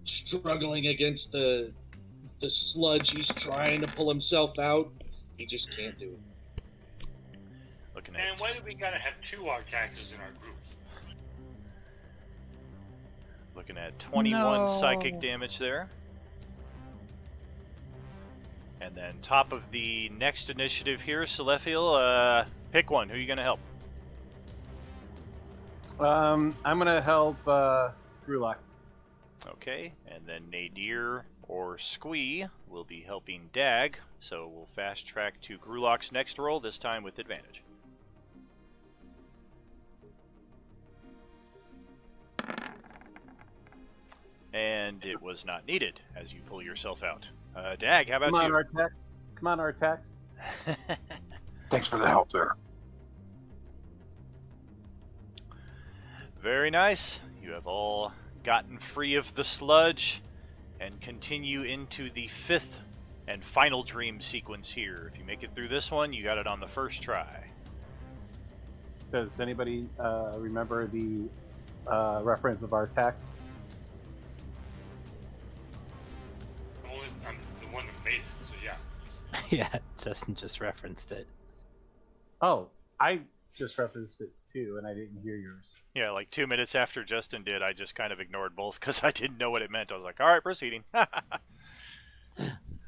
Struggling against the sludge, he's trying to pull himself out. He just can't do it. Looking at And why do we gotta have 2 Artaxes in our group? Looking at 21 psychic damage there. And then top of the next initiative here, Celestial, pick one. Who are you going to help? I'm gonna help Grulok. Okay, and then Nadir or Squee will be helping Dag, so we'll fast track to Grulok's next roll, this time with advantage. And it was not needed as you pull yourself out. Dag, how about Come on, you? Artax. Come on, Artax. Thanks for the help there. Very nice. You have all gotten free of the sludge and continue into the 5th and final dream sequence here. If you make it through this one, you got it on the first try. Does anybody remember the reference of our text? I'm the one that made it, so yeah. Yeah, Justin just referenced it. Oh, I just referenced it too, and I didn't hear yours. Yeah, like 2 minutes after Justin did, I just kind of ignored both because I didn't know what it meant. I was like, all right, proceeding.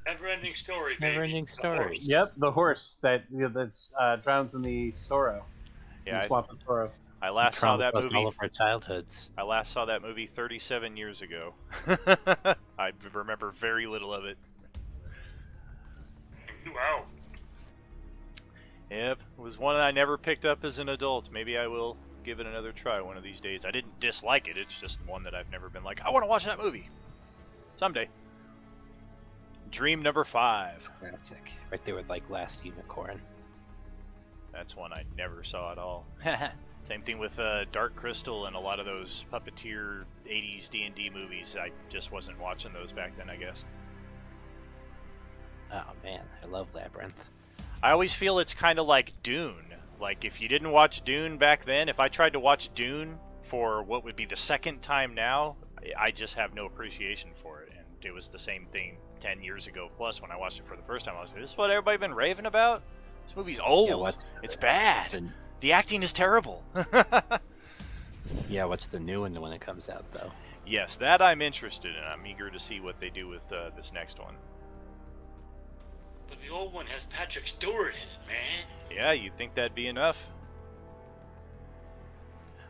Never-ending story, baby. Never-ending The story. horse. Yep, the horse that drowns in the sorrow. Yeah, the swamp of sorrow. I last saw that Traumatized movie. all of our childhoods. I last saw that movie 37 years ago. I remember very little of it. Wow. Yep, it was one I never picked up as an adult. Maybe I will give it another try one of these days. I didn't dislike it. It's just one that I've never been like, I want to watch that movie someday. Dream number 5. Classic. Right there with like Last Unicorn. That's one I never saw at all. Same thing with Dark Crystal and a lot of those puppeteer 80s D&D movies. I just wasn't watching those back then, I guess. Oh man, I love Labyrinth. I always feel it's kind of like Dune. Like, if you didn't watch Dune back then, if I tried to watch Dune for what would be the second time now, I just have no appreciation for it. And it was the same thing 10 years ago plus when I watched it for the first time. I was like, this is what everybody been raving about? This movie's old. Yeah, it's bad. The acting is terrible. Yeah, what's the new one when it comes out, though? Yes, that I'm interested in. I'm eager to see what they do with this next one. But the old one has Patrick Stewart in it, man. Yeah, you'd think that'd be enough.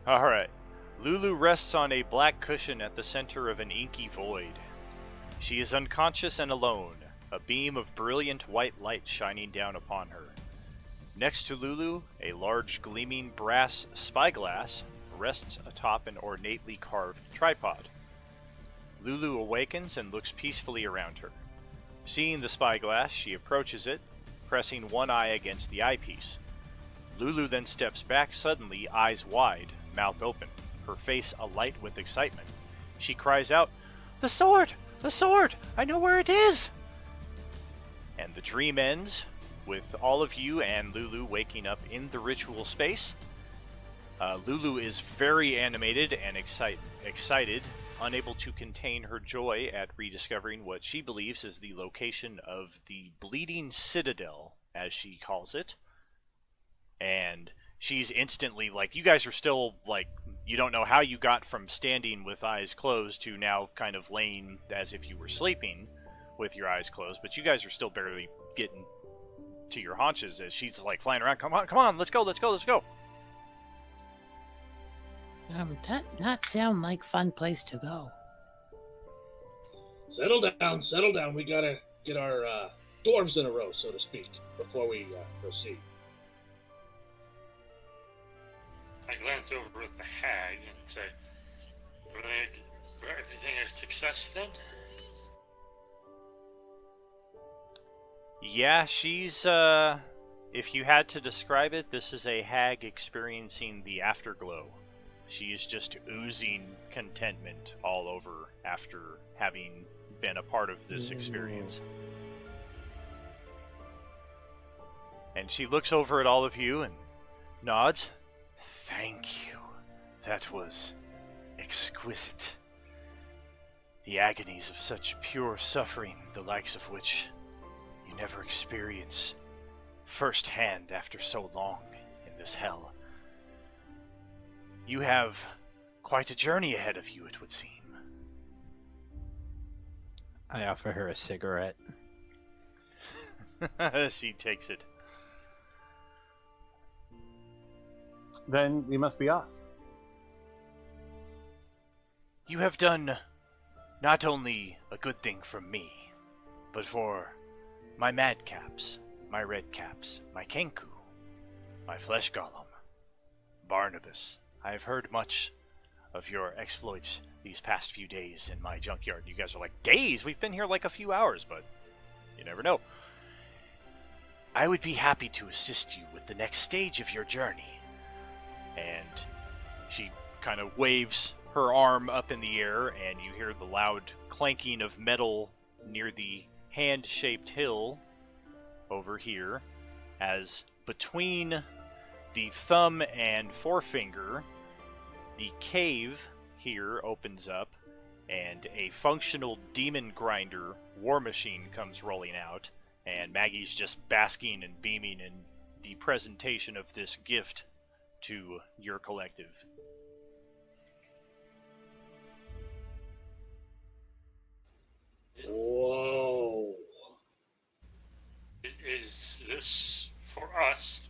Alright. Lulu rests on a black cushion at the center of an inky void. She is unconscious and alone, a beam of brilliant white light shining down upon her. Next to Lulu, a large gleaming brass spyglass rests atop an ornately carved tripod. Lulu awakens and looks peacefully around her. Seeing the spyglass, she approaches it, pressing one eye against the eyepiece. Lulu then steps back suddenly, eyes wide, mouth open, her face alight with excitement. She cries out, "The sword! The sword! I know where it is!" And the dream ends with all of you and Lulu waking up in the ritual space. Lulu is very animated and excited, unable to contain her joy at rediscovering what she believes is the location of the Bleeding Citadel, as she calls it. And she's instantly like, you guys are still like, you don't know how you got from standing with eyes closed to now kind of laying as if you were sleeping with your eyes closed, but you guys are still barely getting to your haunches as she's like flying around. Come on, let's go. That not sound like fun place to go. Settle down. We gotta get our dwarves in a row, so to speak, before we proceed. I glance over at the hag and say, everything a success then? Yeah, she's, if you had to describe it, this is a hag experiencing the afterglow. She is just oozing contentment all over after having been a part of this experience. And she looks over at all of you and nods. Thank you. That was exquisite. The agonies of such pure suffering, the likes of which you never experience firsthand after so long in this hell. You have quite a journey ahead of you, it would seem. I offer her a cigarette. She takes it. Then we must be off. You have done not only a good thing for me, but for my madcaps, my redcaps, my kenku, my flesh golem, Barnabas. I have heard much of your exploits these past few days in my junkyard. You guys are like, days? We've been here like a few hours, but you never know. I would be happy to assist you with the next stage of your journey. And she kind of waves her arm up in the air, and you hear the loud clanking of metal near the hand-shaped hill over here, as between the thumb and forefinger, the cave here opens up, and a functional demon grinder war machine comes rolling out, and Maggie's just basking and beaming in the presentation of this gift to your collective. Whoa. Is this for us?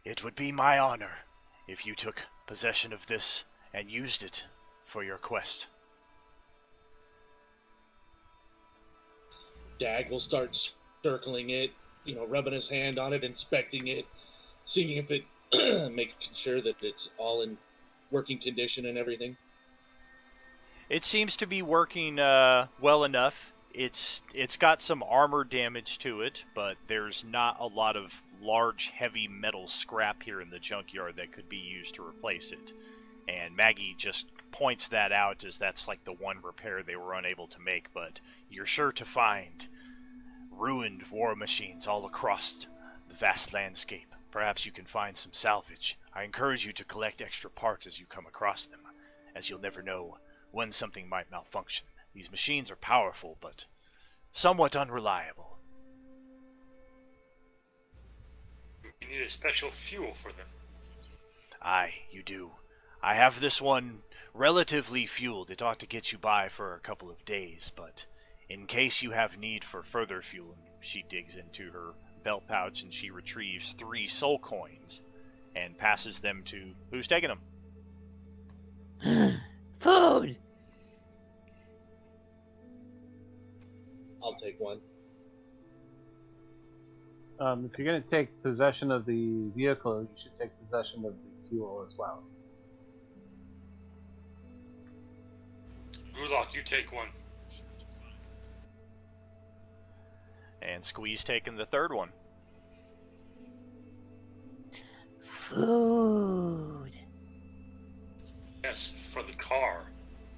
It would be my honor if you took possession of this and used it for your quest. Dag will start circling it, rubbing his hand on it, inspecting it, seeing if it, making sure that it's all in working condition and everything. It seems to be working well enough. It's got some armor damage to it, but there's not a lot of large, heavy metal scrap here in the junkyard that could be used to replace it. And Maggie just points that out as that's like the one repair they were unable to make, but you're sure to find ruined war machines all across the vast landscape. Perhaps you can find some salvage. I encourage you to collect extra parts as you come across them, as you'll never know when something might malfunction. These machines are powerful, but somewhat unreliable. We need a special fuel for them. Aye, you do. I have this one relatively fueled. It ought to get you by for a couple of days, but in case you have need for further fuel, she digs into her belt pouch and she retrieves 3 soul coins and passes them to... Who's taking them? Food! I'll take one. If you're going to take possession of the vehicle, you should take possession of the fuel as well. Gulak, you take one. And Squeeze taking the 3rd one. Food. Yes, for the car.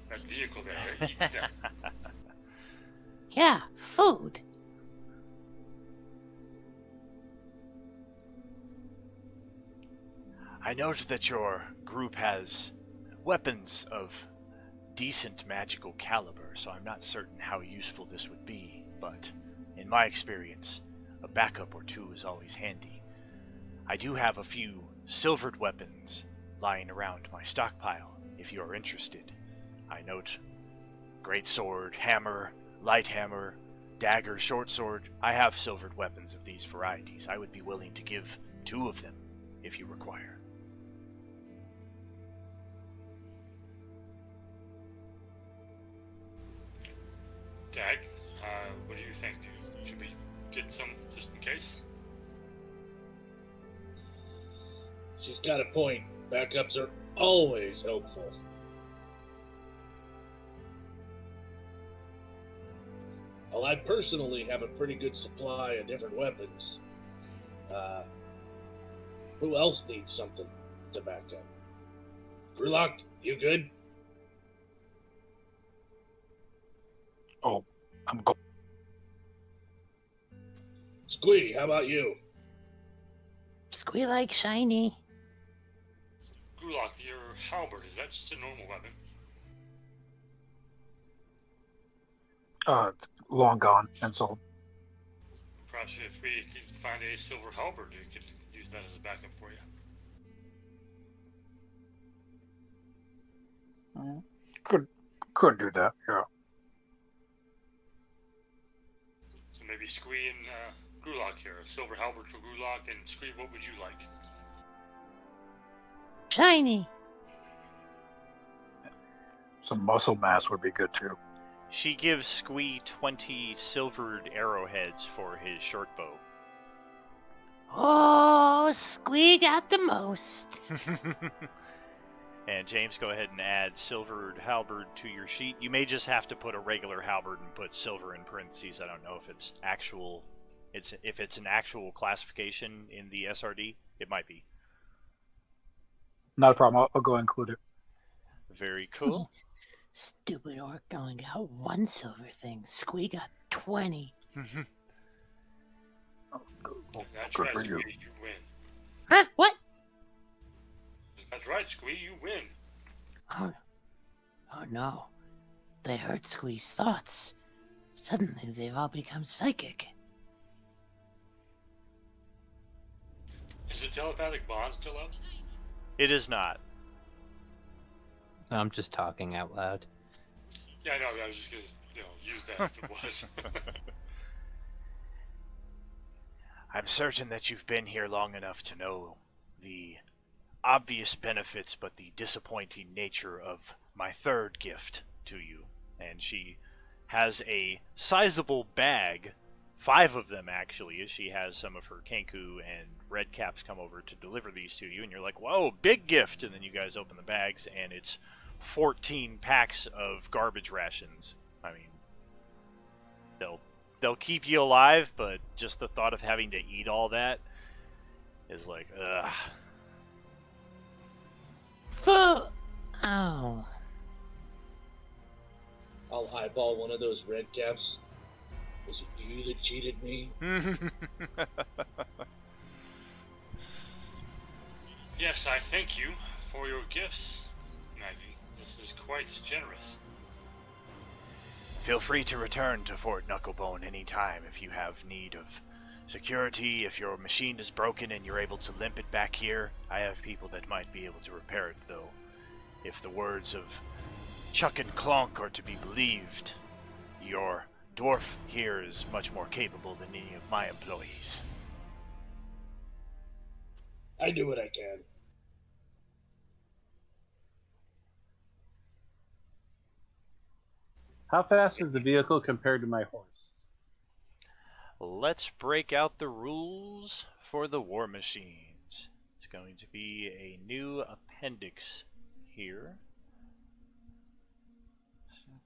That vehicle there, it eats them. Yeah, food. I note that your group has weapons of decent magical caliber, so I'm not certain how useful this would be, but in my experience, a backup or two is always handy. I do have a few silvered weapons lying around my stockpile, if you are interested. I note great sword, hammer, light hammer, dagger, short sword. I have silvered weapons of these varieties. I would be willing to give 2 of them, if you require. Dag, what do you think? Should we get some just in case? She's got a point. Backups are always helpful. Well, I personally have a pretty good supply of different weapons. Who else needs something to back up? Brulok, you good? Oh, I'm go. Squee, how about you? Squee like shiny. Gulak, your halberd, is that just a normal weapon? Long gone and sold. Perhaps if we could find a silver halberd, you could use that as a backup for you. Could do that. Yeah. So maybe Squee and Gulak here. A silver halberd for Gulak, and Squee, what would you like? Shiny. Some muscle mass would be good too. She gives Squee 20 silvered arrowheads for his short bow. Oh, Squee got the most. And James, go ahead and add silvered halberd to your sheet. You may just have to put a regular halberd and put silver in parentheses. I don't know if it's actual. If it's an actual classification in the SRD, it might be. Not a problem. I'll go include it. Very cool. Stupid orc only got 1 silver thing. Squee got 20. That's Good right, for you. Squee, you win. Huh? What? That's right, Squee, you win. Oh no. They heard Squee's thoughts. Suddenly they've all become psychic. Is the telepathic bond still up? It is not. I'm just talking out loud. Yeah, I know. I was just gonna, use that if it was. I'm certain that you've been here long enough to know the obvious benefits but the disappointing nature of my third gift to you. And she has a sizable bag, 5 of them actually, as she has some of her Kenku and Redcaps come over to deliver these to you, and you're like, whoa, big gift! And then you guys open the bags, and it's 14 packs of garbage rations. I mean, they'll keep you alive, but just the thought of having to eat all that is like, ugh. Oh. I'll eyeball one of those red caps. Was it you that cheated me? Yes, I thank you for your gifts, Maggie. This is quite generous. Feel free to return to Fort Knucklebone anytime if you have need of security. If your machine is broken and you're able to limp it back here, I have people that might be able to repair it, though. If the words of Chuck and Clonk are to be believed, your dwarf here is much more capable than any of my employees. I do what I can. How fast is the vehicle compared to my horse? Let's break out the rules for the war machines. It's going to be a new appendix here.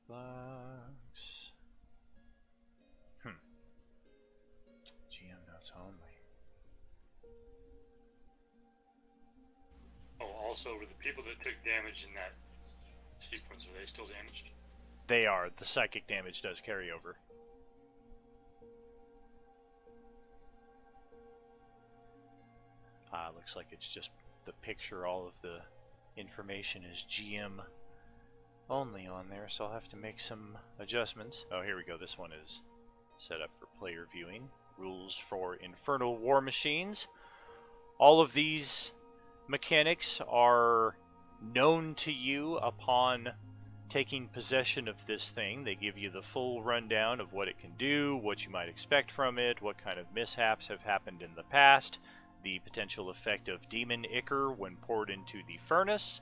Box. GM notes only. Oh, also, were the people that took damage in that sequence, are they still damaged? They are. The psychic damage does carry over. Looks like it's just the picture. All of the information is GM only on there, so I'll have to make some adjustments. Oh, here we go. This one is set up for player viewing. Rules for Infernal War Machines. All of these mechanics are known to you upon taking possession of this thing. They give you the full rundown of what it can do, what you might expect from it, what kind of mishaps have happened in the past, the potential effect of demon ichor when poured into the furnace.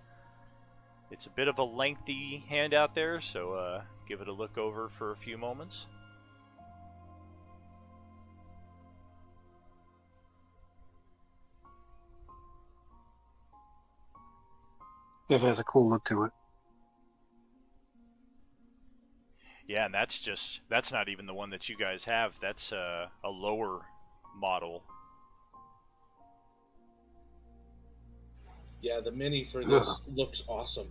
It's a bit of a lengthy handout there, so give it a look over for a few moments. Definitely has a cool look to it. Yeah, and that's not even the one that you guys have. That's a lower model. Yeah, the mini for this looks awesome.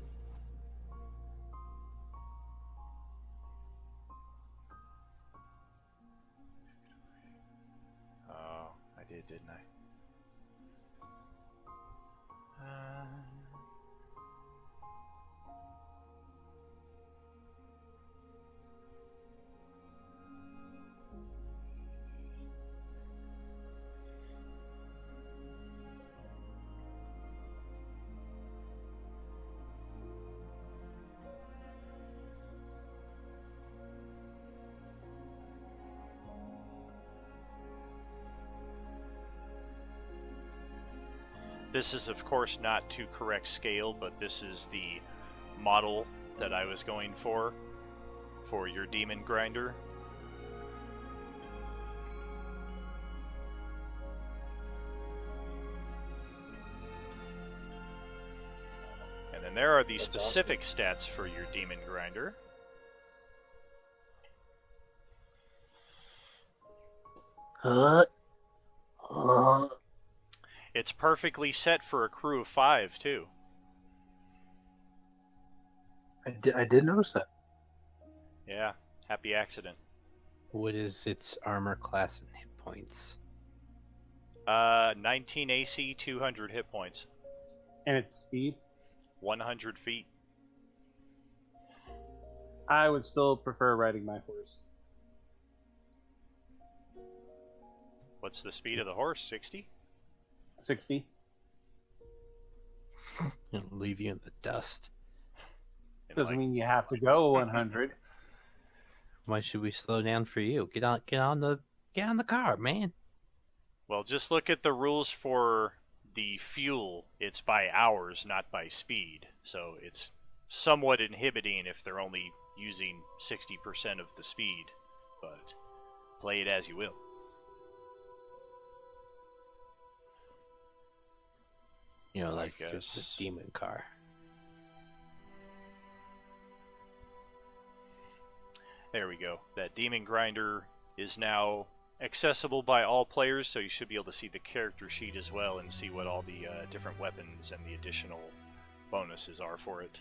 Oh, I did, didn't I? This is, of course, not to correct scale, but this is the model that I was going for your demon grinder. And then there are the specific stats for your demon grinder. It's perfectly set for a crew of 5, too. I I did notice that. Yeah, happy accident. What is its armor class and hit points? 19 AC, 200 hit points, And its speed. 100 feet. I would still prefer riding my horse. What's the speed of the horse? 60? 60. It'll leave you in the dust. And Doesn't like- mean you have to go 100. Why should we slow down for you? Get on the car, man. Well, just look at the rules for the fuel. It's by hours, not by speed. So it's somewhat inhibiting if they're only using 60% of the speed. But play it as you will. You know, I like just guess. a demon car. There we go. That demon grinder is now accessible by all players, so you should be able to see the character sheet as well and see what all the different weapons and the additional bonuses are for it.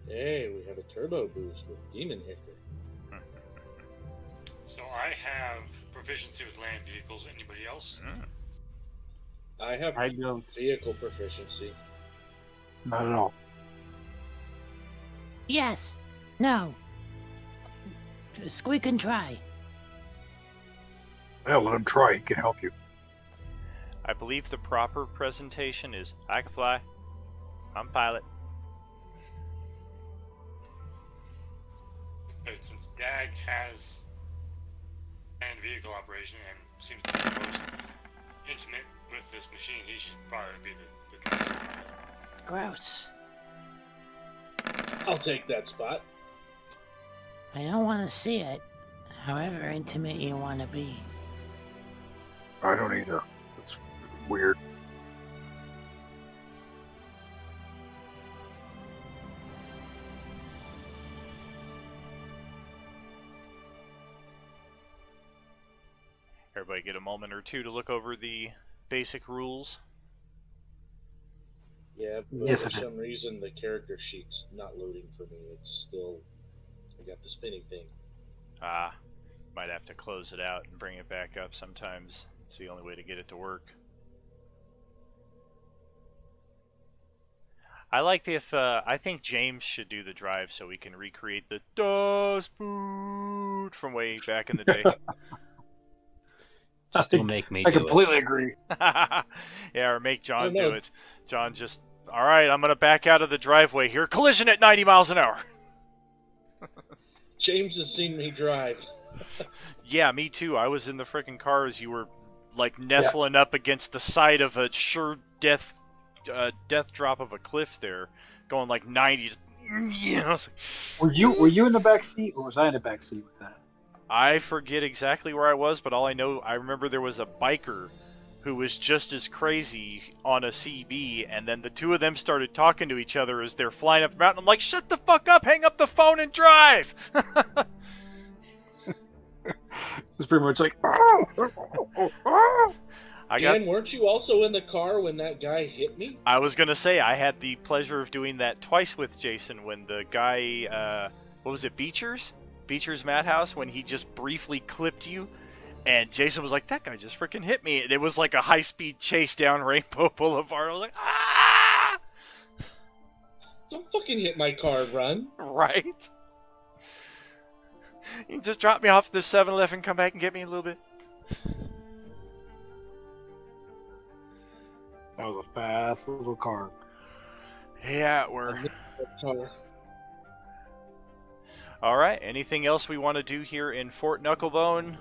Hey, we have a turbo boost with Demon Hicker. So I have proficiency with land vehicles. Anybody else? I have I don't. vehicle proficiency. Not at all. Yes. No. Squeak and try. Well, let him try. He can help you. I believe the proper presentation is I can fly, I'm pilot. Since Dag has land vehicle operation and seems to be the most intimate with this machine, he should probably be the driver. Gross. I'll take that spot. I don't want to see it. However intimate you want to be. I don't either. It's weird. Everybody get a moment or two to look over the basic rules. Yeah, but Yes, for I did. some reason the character sheet's not loading for me. It's still, I got the spinning thing. Might have to close it out and bring it back up sometimes. It's the only way to get it to work. I I think James should do the drive so we can recreate the dust boot from way back in the day. Just don't make me I do completely agree. Yeah, or make John Oh, no. do it. John just, all right, I'm going to back out of the driveway here. Collision at 90 miles an hour. James has seen me drive. Yeah, me too. I was in the freaking car as you were like nestling up against the side of a sure death drop of a cliff there, going like 90. You know, Were you in the back seat, or was I in the back seat with that? I forget exactly where I was, but all I know, I remember there was a biker who was just as crazy on a CB, and then the two of them started talking to each other as they're flying up the mountain. I'm like, shut the fuck up, hang up the phone and drive! It was pretty much like. Dan, weren't you also in the car when that guy hit me? I was gonna say, I had the pleasure of doing that twice with Jason when the guy, what was it, Beecher's Madhouse, when he just briefly clipped you, and Jason was like, that guy just freaking hit me, and it was like a high-speed chase down Rainbow Boulevard. I was like, ah! Don't fucking hit my car, run. Right? You can just drop me off at the 7-Eleven, come back and get me a little bit. That was a fast little car. Yeah, we're... Car. Alright, anything else we want to do here in Fort Knucklebone?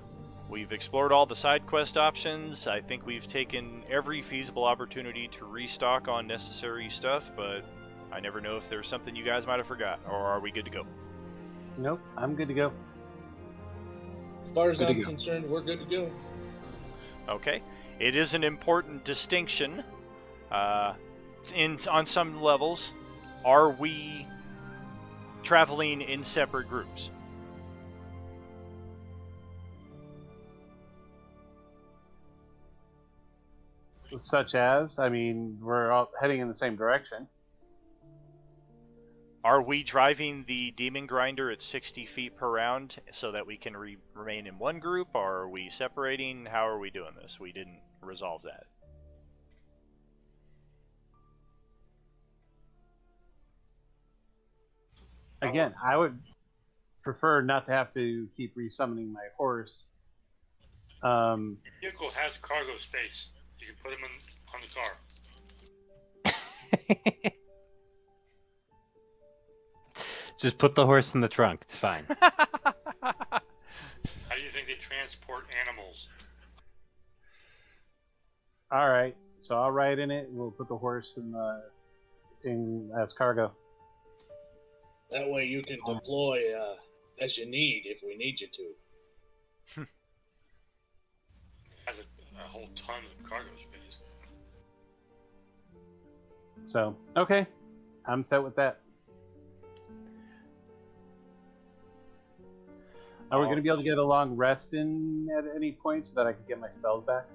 We've explored all the side quest options. I think we've taken every feasible opportunity to restock on necessary stuff, but I never know if there's something you guys might have forgot, or are we good to go? Nope, I'm good to go. As far as Good to I'm go. concerned, we're good to go. Okay. It is an important distinction. On some levels, are we traveling in separate groups? Such as, I mean, we're all heading in the same direction. Are we driving the demon grinder at 60 feet per round so that we can remain in one group? Or are we separating? How are we doing this? We didn't resolve that. Again, I would prefer not to have to keep resummoning my horse. The vehicle has cargo space. You can put him on the car. Just put the horse in the trunk. It's fine. How do you think they transport animals? All right, so I'll ride in it. We'll put the horse in as cargo. That way you can deploy as you need if we need you to. Has a whole ton of cargo space. So, okay, I'm set with that. Are we going to be able to get a long rest in at any point so that I can get my spells back?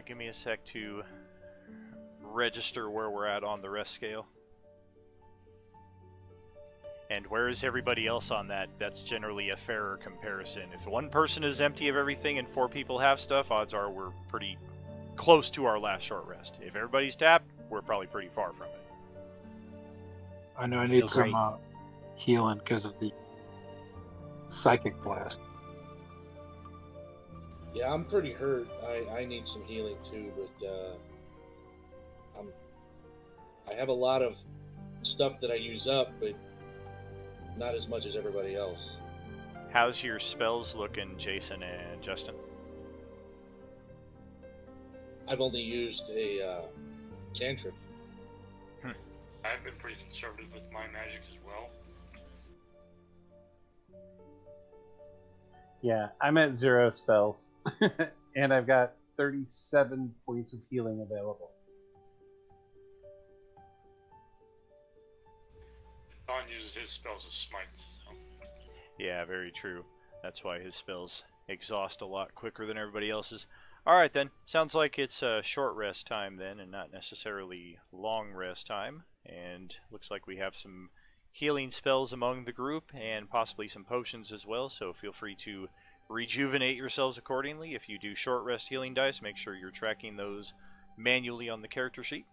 Give me a sec to register where we're at on the rest scale. And where is everybody else on that? That's generally a fairer comparison. If one person is empty of everything and 4 people have stuff, odds are we're pretty close to our last short rest. If everybody's tapped, we're probably pretty far from it. I know I Feel need some healing because of the psychic blast. Yeah, I'm pretty hurt. I need some healing too, but I have a lot of stuff that I use up, but not as much as everybody else. How's your spells looking, Jason and Justin? I've only used a cantrip. I've been pretty conservative with my magic as well. Yeah, I'm at 0 spells, and I've got 37 points of healing available. Don uses his spells as smites. So. Yeah, very true. That's why his spells exhaust a lot quicker than everybody else's. Alright then, sounds like it's a short rest time then, and not necessarily long rest time. And looks like we have some healing spells among the group, and possibly some potions as well, so feel free to rejuvenate yourselves accordingly. If you do short rest healing dice, make sure you're tracking those manually on the character sheet.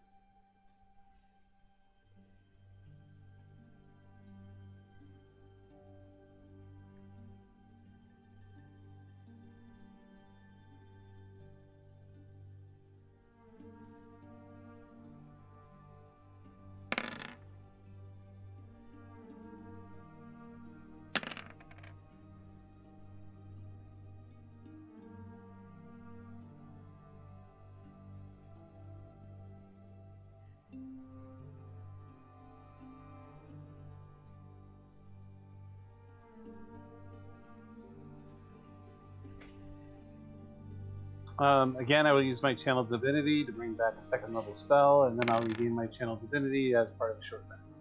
Again, I will use my Channel Divinity to bring back a 2nd level spell, and then I'll redeem my Channel Divinity as part of the short rest.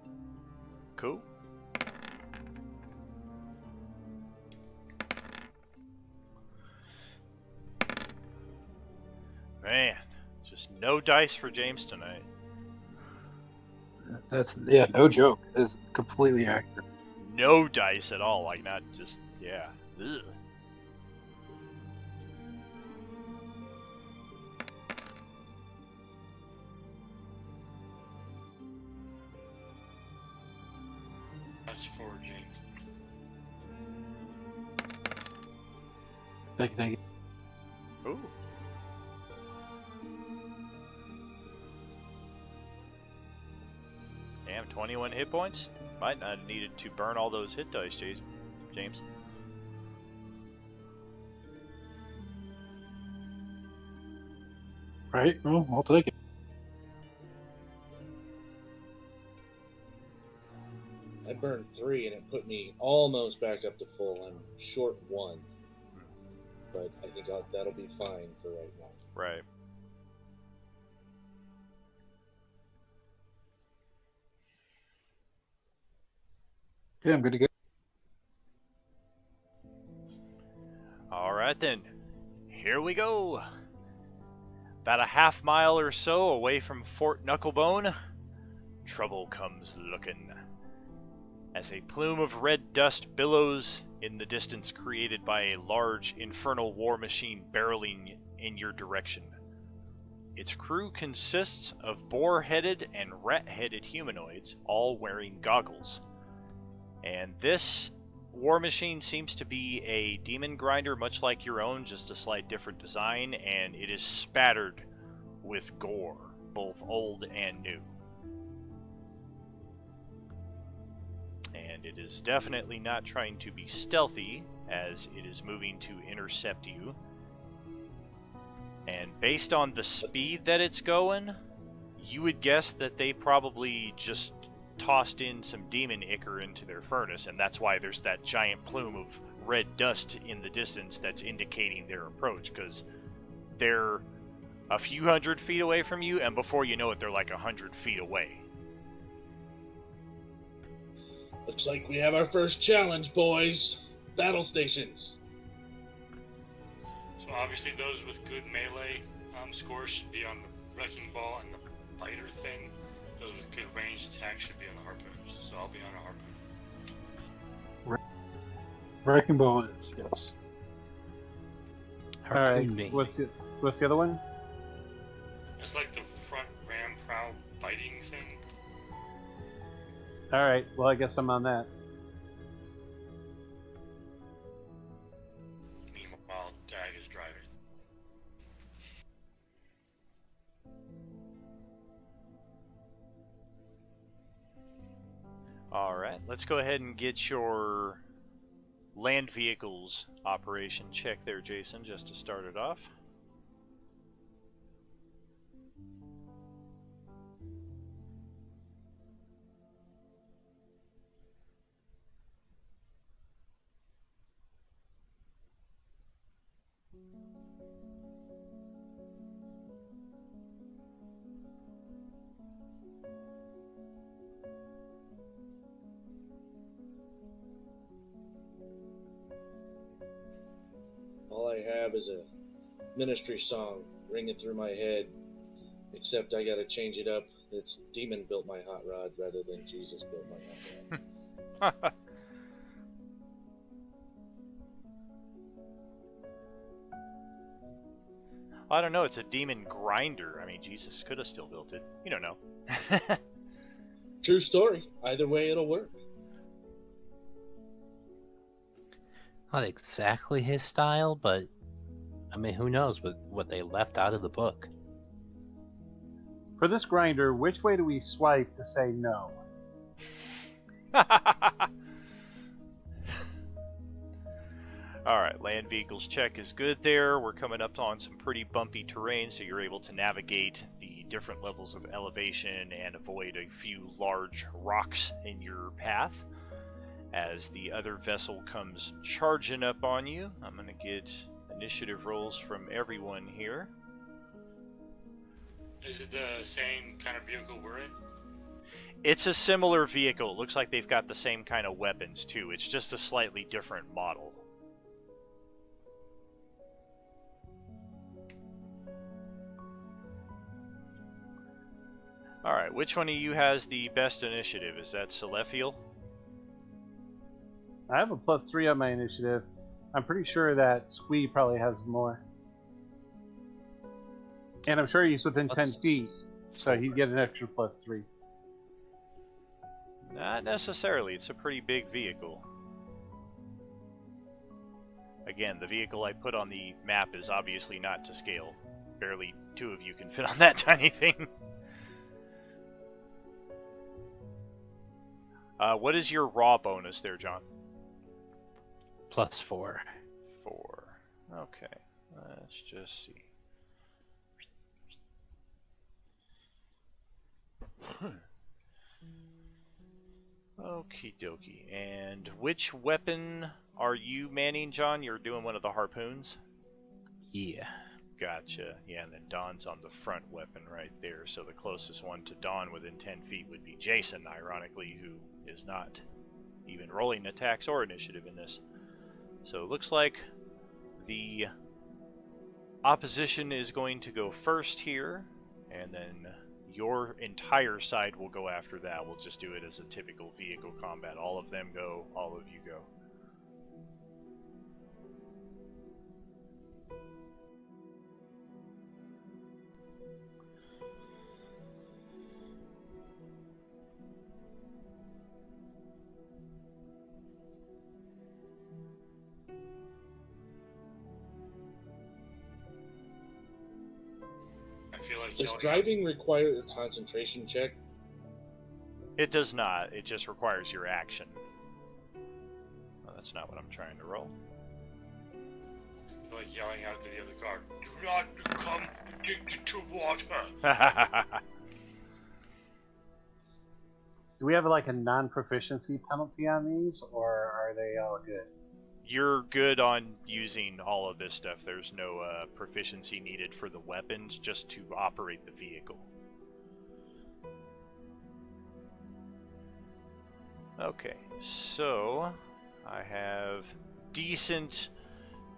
Cool. Man, just no dice for James tonight. That's no joke. It's completely accurate. No dice at all, like not just, yeah. Ugh. That's for James. Thank you. Ooh. Damn, 21 hit points? Might not have needed to burn all those hit dice, James. Right? Well, I'll take it. burned 3 and it put me almost back up to full. I'm short 1. But I think that'll be fine for right now. Right. Okay, I'm good to go. All right then. Here we go. About a half mile or so away from Fort Knucklebone, trouble comes looking. As a plume of red dust billows in the distance created by a large infernal war machine barreling in your direction. Its crew consists of boar-headed and rat-headed humanoids, all wearing goggles. And this war machine seems to be a demon grinder much like your own, just a slight different design, and it is spattered with gore, both old and new. And it is definitely not trying to be stealthy, as it is moving to intercept you. And based on the speed that it's going, you would guess that they probably just tossed in some demon ichor into their furnace, and that's why there's that giant plume of red dust in the distance that's indicating their approach, because they're a few hundred feet away from you, and before you know it, they're like 100 feet away. Looks like we have our first challenge, boys. Battle stations. So obviously those with good melee scores should be on the wrecking ball and the biter thing. Those with good ranged attacks should be on the harpoons. So I'll be on a harpoon. Wrecking ball is, yes. All right. Harpoon me. What's the other one? It's like the front ram prow biting thing. All right. Well, I guess I'm on that. Meanwhile, Dag is driving. Alright, let's go ahead and get your land vehicles operation check there, Jason, just to start it off. All I have is a ministry song ringing through my head, except I gotta change it up. It's Demon built my hot rod rather than Jesus built my hot rod. I don't know, it's a demon grinder. I mean, Jesus could have still built it. You don't know. True story. Either way, it'll work. Not exactly his style, but I mean, who knows what they left out of the book. For this grinder, which way do we swipe to say no? Alright, land vehicles check is good there. We're coming up on some pretty bumpy terrain, so you're able to navigate the different levels of elevation and avoid a few large rocks in your path. As the other vessel comes charging up on you, I'm going to get initiative rolls from everyone here. Is it the same kind of vehicle we're in? It's a similar vehicle. It looks like they've got the same kind of weapons, too. It's just a slightly different model. Alright, which one of you has the best initiative? Is that Celestial? I have a +3 on my initiative. I'm pretty sure that Squee probably has more. And I'm sure he's within 10 feet, so he'd get an extra +3. Not necessarily. It's a pretty big vehicle. Again, the vehicle I put on the map is obviously not to scale. Barely 2 of you can fit on that tiny thing. What is your raw bonus there, John? +4. 4. Okay, let's just see. Okie dokie. And which weapon are you manning, John? You're doing one of the harpoons? Yeah. Gotcha. Yeah, and then Don's on the front weapon right there. So the closest one to Don within 10 feet would be Jason, ironically, who is not even rolling attacks or initiative in this. So it looks like the opposition is going to go first here, and then your entire side will go after that. We'll just do it as a typical vehicle combat. All of them go, all of you go. I feel like Does yelling out- driving require a concentration check? It does not. It just requires your action. Well, that's not what I'm trying to roll. like yelling out to the other car, "Do not come addicted to water." Do we have like a non-proficiency penalty on these, or are they all good? You're good on using all of this stuff. There's no proficiency needed for the weapons, just to operate the vehicle. Okay, so I have decent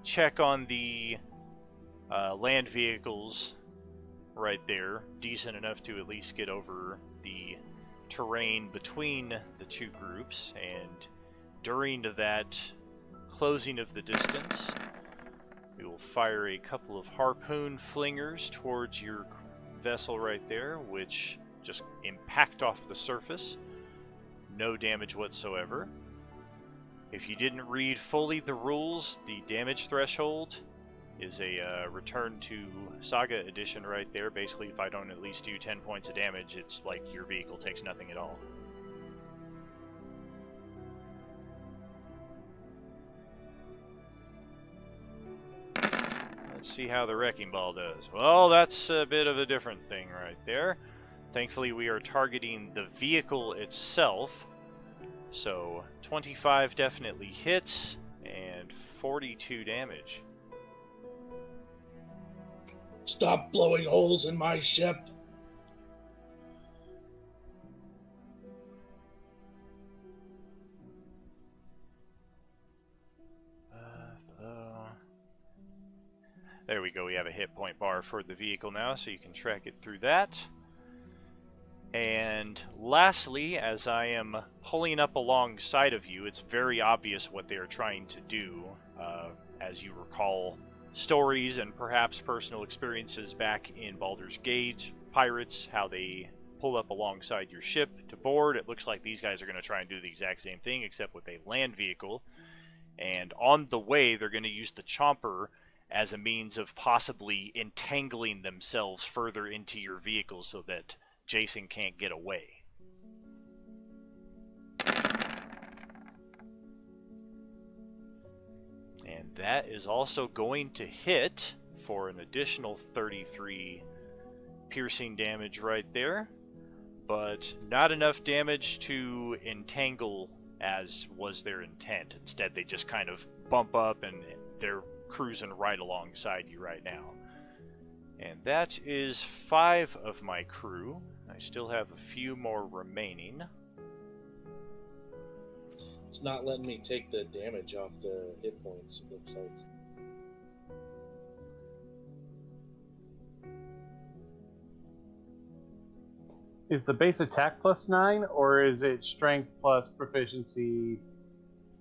check on the land vehicles right there. Decent enough to at least get over the terrain between the two groups, and during that closing of the distance, we will fire a couple of harpoon flingers towards your vessel right there, which just impact off the surface. No damage whatsoever. If you didn't read fully the rules, the damage threshold is a return to Saga Edition right there. Basically, if I don't at least do 10 points of damage, it's like your vehicle takes nothing at all. Let's see how the Wrecking Ball does. Well, that's a bit of a different thing right there. Thankfully, we are targeting the vehicle itself. So, 25 definitely hits, and 42 damage. Stop blowing holes in my ship. There we go, we have a hit point bar for the vehicle now, so you can track it through that. And lastly, as I am pulling up alongside of you, it's very obvious what they are trying to do. As you recall stories and perhaps personal experiences back in Baldur's Gate, pirates, how they pull up alongside your ship to board. It looks like these guys are going to try and do the exact same thing, except with a land vehicle. And on the way, they're going to use the chomper as a means of possibly entangling themselves further into your vehicle so that Jason can't get away. And that is also going to hit for an additional 33 piercing damage right there, but not enough damage to entangle as was their intent. Instead, they just kind of bump up and they're cruising right alongside you right now. And that is 5 of my crew. I still have a few more remaining. It's not letting me take the damage off the hit points, it looks like. Is the base attack +9, or is it strength plus proficiency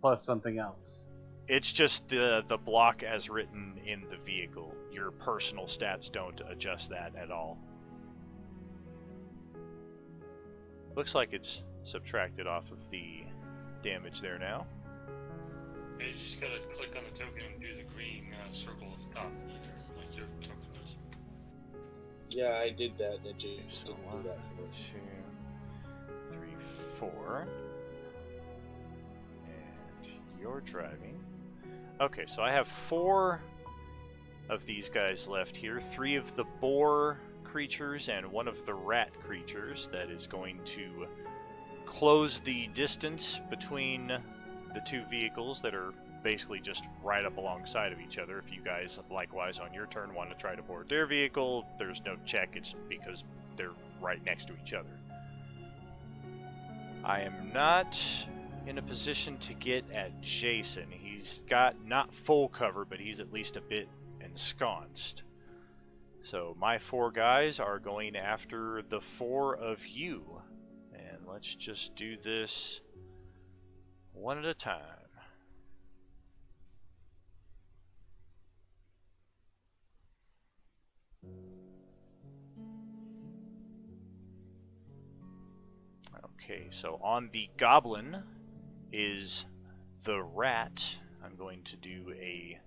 plus something else? It's just the block as written in the vehicle. Your personal stats don't adjust that at all. Looks like it's subtracted off of the damage there now. Yeah, you just gotta click on the token and do the green circle at the top, like your token does. Yeah, I did that, and it Okay, just so didn't 1, do that for me. 2, 3, 4. And you're driving. Okay, so I have 4 of these guys left here. 3 of the boar creatures and 1 of the rat creatures that is going to close the distance between the two vehicles that are basically just right up alongside of each other. If you guys likewise on your turn want to try to board their vehicle, there's no check. It's because they're right next to each other. I am not in a position to get at Jason. He's got not full cover, but he's at least a bit ensconced. So my 4 guys are going after the 4 of you. And let's just do this one at a time. Okay, so on the goblin is the rat. I'm going to do a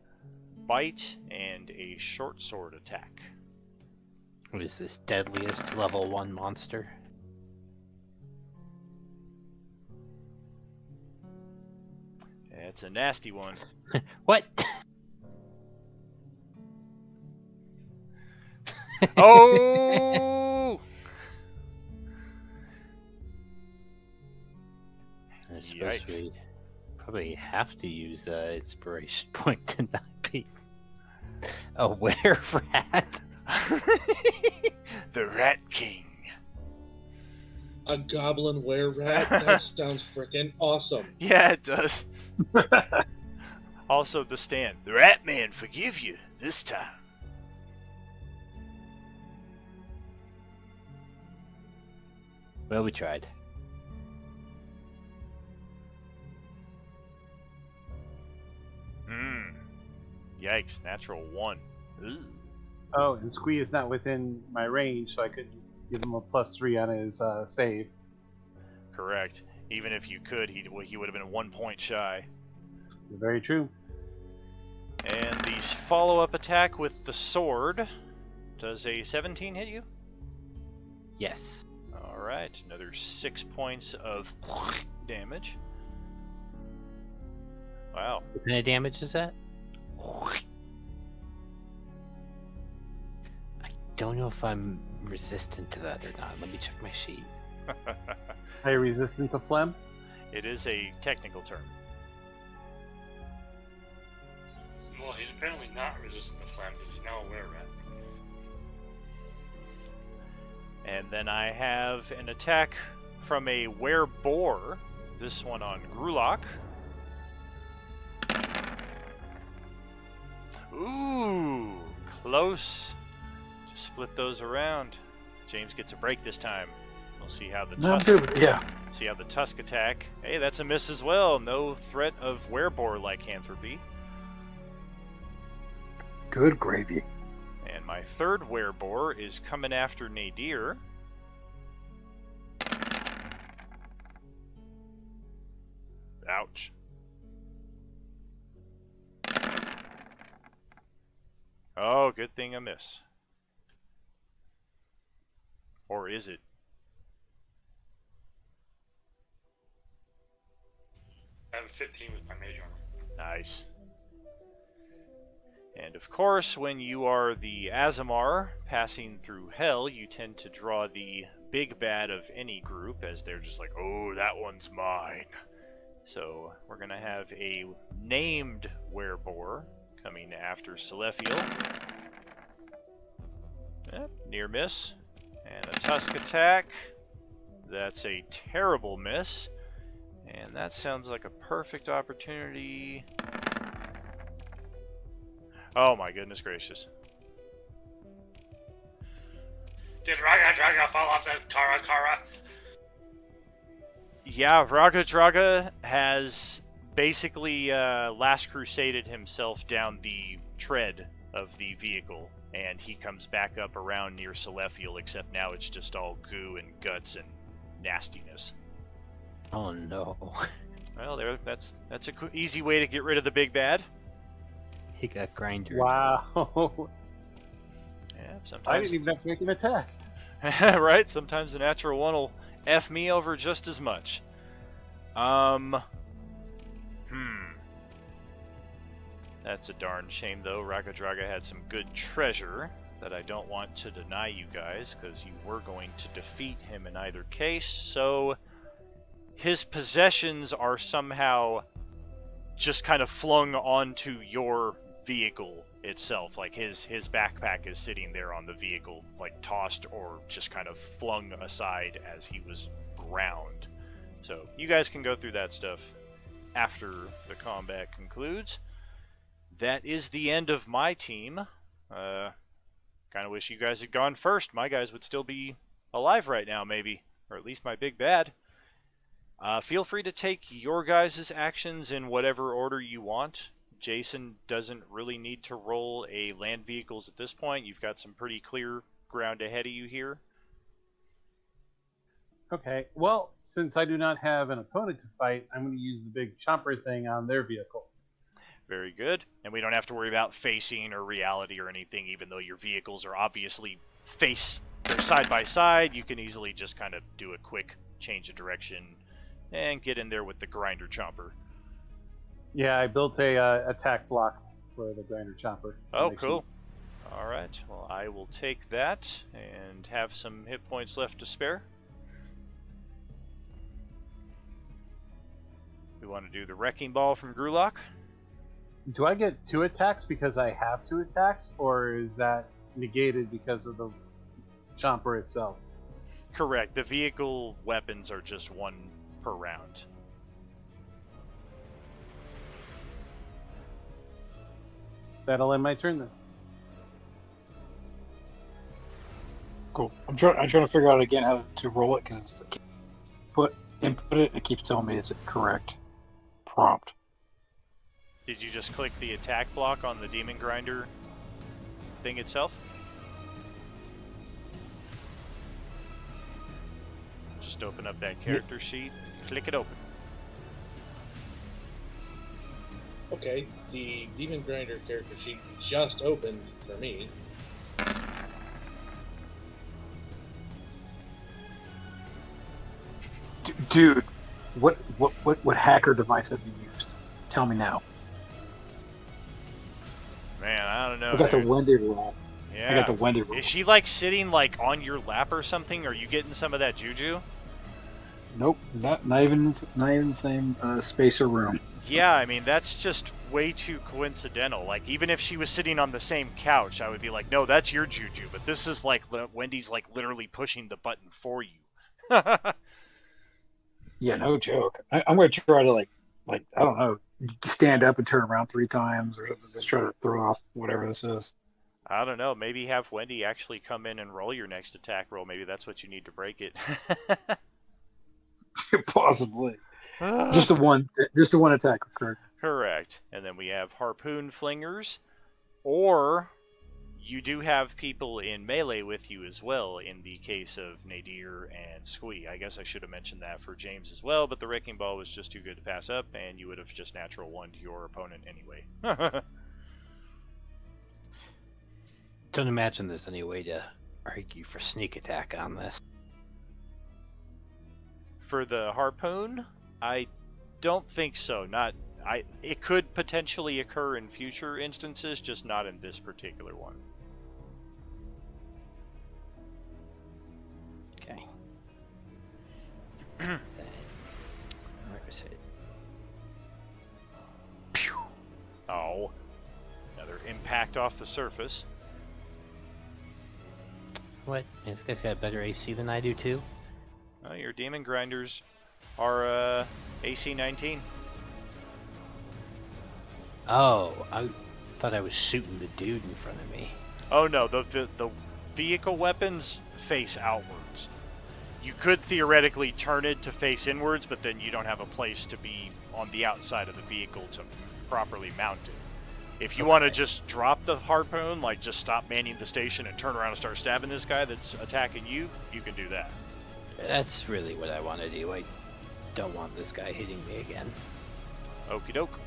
bite and a short sword attack. What is this deadliest level 1 monster? It's a nasty one. What? Oh! I suppose Yikes. we probably have to use inspiration point to not be a were-rat. The Rat King. A goblin were-rat? That sounds freaking awesome. Yeah, it does. Also, the stand. The Rat Man forgive you this time. Well, we tried. Yikes, natural 1. Ooh. Oh, and Squee is not within my range, so I couldn't give him a +3 on his save. Correct. Even if you could, he would have been 1 point shy. Very true. And the follow-up attack with the sword. Does a 17 hit you? Yes. Alright, another 6 points of damage. Wow. What kind of damage is that? I don't know if I'm resistant to that or not. Let me check my sheet. Are you resistant to phlegm? It is a technical term. Well, he's apparently not resistant to phlegm because he's now a were-rat. And then I have an attack from a were-boar. This one on Grulok. Ooh, close. Just flip those around. James gets a break this time. We'll see how the Not tusk. good. Yeah. See how the tusk attack. Hey, that's a miss as well. No threat of were-boar lycanthropy. Good gravy. And my third were-boar is coming after Nadir. Ouch. Oh, good thing a miss. Or is it? I have a 15 with my mage armor. Nice. And of course, when you are the Azamar passing through hell, you tend to draw the big bad of any group, as they're just like, oh, that one's mine. So we're going to have a named were-boar coming after Selephiel. Yep, near miss. And a tusk attack. That's a terrible miss. And that sounds like a perfect opportunity. Oh my goodness gracious. Did Raga Draga fall off the Kara? Yeah, Raga Draga has basically Last Crusaded himself down the tread of the vehicle, and he comes back up around near Selephiel, except now it's just all goo and guts and nastiness. Oh no. Well, that's a easy way to get rid of the big bad. He got grindered. Wow. Yeah, I sometimes. didn't even have to make an attack. Right? Sometimes the natural one will F me over just as much. That's a darn shame, though. Ragadraga had some good treasure that I don't want to deny you guys, because you were going to defeat him in either case, so his possessions are somehow just kind of flung onto your vehicle itself. Like his backpack is sitting there on the vehicle, like tossed or just kind of flung aside as he was ground. So you guys can go through that stuff after the combat concludes. That is the end of my team. Kind of wish you guys had gone first. My guys would still be alive right now, maybe. Or at least my big bad. Feel free to take your guys' actions in whatever order you want. Jason doesn't really need to roll a land vehicles at this point. You've got some pretty clear ground ahead of you here. Okay, well, since I do not have an opponent to fight, I'm going to use the big chomper thing on their vehicle. Very good. And we don't have to worry about facing or reality or anything, even though your vehicles are obviously they're side by side. You can easily just kind of do a quick change of direction and get in there with the grinder chomper. Yeah, I built a attack block for the grinder chomper. Oh, cool. All right. Well, I will take that and have some hit points left to spare. We want to do the Wrecking Ball from Grulock. Do I get 2 attacks because I have 2 attacks, or is that negated because of the chomper itself? Correct. The vehicle weapons are just 1 per round. That'll end my turn then. Cool. I'm trying to figure out again how to roll it because input it. And it keeps telling me it's a correct prompt. Did you just click the attack block on the Demon Grinder thing itself? Just open up that character sheet, click it open. Okay, the Demon Grinder character sheet just opened for me. Dude, what hacker device have you used? Tell me now. Man, I don't know. I got the Wendy roll. Yeah. I got the Wendy roll. Is she like sitting like on your lap or something? Are you getting some of that juju? Nope, not even the same space or room. Yeah, I mean that's just way too coincidental. Like even if she was sitting on the same couch, I would be like, no, that's your juju. But this is like Wendy's like literally pushing the button for you. Yeah, no joke. I'm going to try to like I don't know, stand up and turn around 3 times or something. Just try to throw off whatever this is. I don't know. Maybe have Wendy actually come in and roll your next attack roll. Maybe that's what you need to break it. Possibly. Just the one attack occurred. Correct. And then we have harpoon flingers, or you do have people in melee with you as well in the case of Nadir and Squee. I guess I should have mentioned that for James as well, but the Wrecking Ball was just too good to pass up, and you would have just natural one to your opponent anyway. Don't imagine there's any way to argue for sneak attack on this. For the harpoon, I don't think so. It could potentially occur in future instances, just not in this particular one. Okay. Then, where is it? Pew. Oh. Another impact off the surface. What? This guy's got better AC than I do too? Your Demon Grinders are AC 19. Oh, I thought I was shooting the dude in front of me. Oh no, the vehicle weapons face outwards. You could theoretically turn it to face inwards, but then you don't have a place to be on the outside of the vehicle to properly mount it. If you want to just drop the harpoon, like just stop manning the station and turn around and start stabbing this guy that's attacking you, you can do that. That's really what I want to do. I don't want this guy hitting me again. Okie doke.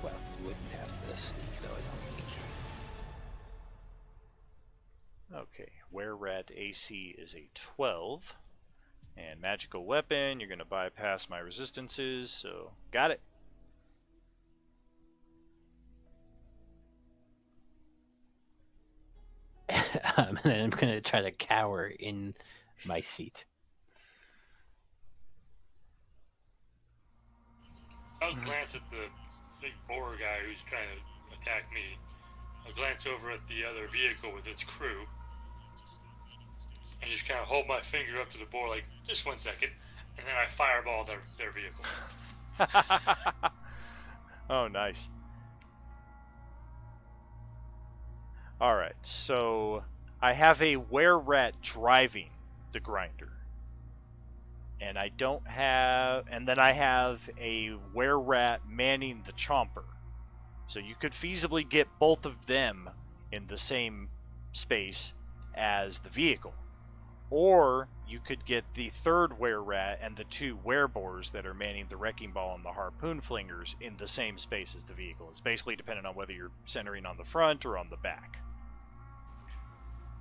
Well, you wouldn't have to sneak though, I don't think. Okay, Were Rat AC is a 12. And magical weapon, you're going to bypass my resistances, so got it. And then I'm gonna try to cower in my seat. I'll glance at the big boar guy who's trying to attack me. I'll glance over at the other vehicle with its crew. And just kind of hold my finger up to the boar like, just 1 second. And then I fireball their vehicle. Oh, nice. Alright, so I have a were-rat driving the grinder. And I don't have... And then I have a were-rat manning the chomper. So you could feasibly get both of them in the same space as the vehicle. Or you could get the third were-rat and the two were-boars that are manning the wrecking ball and the harpoon flingers in the same space as the vehicle. It's basically dependent on whether you're centering on the front or on the back.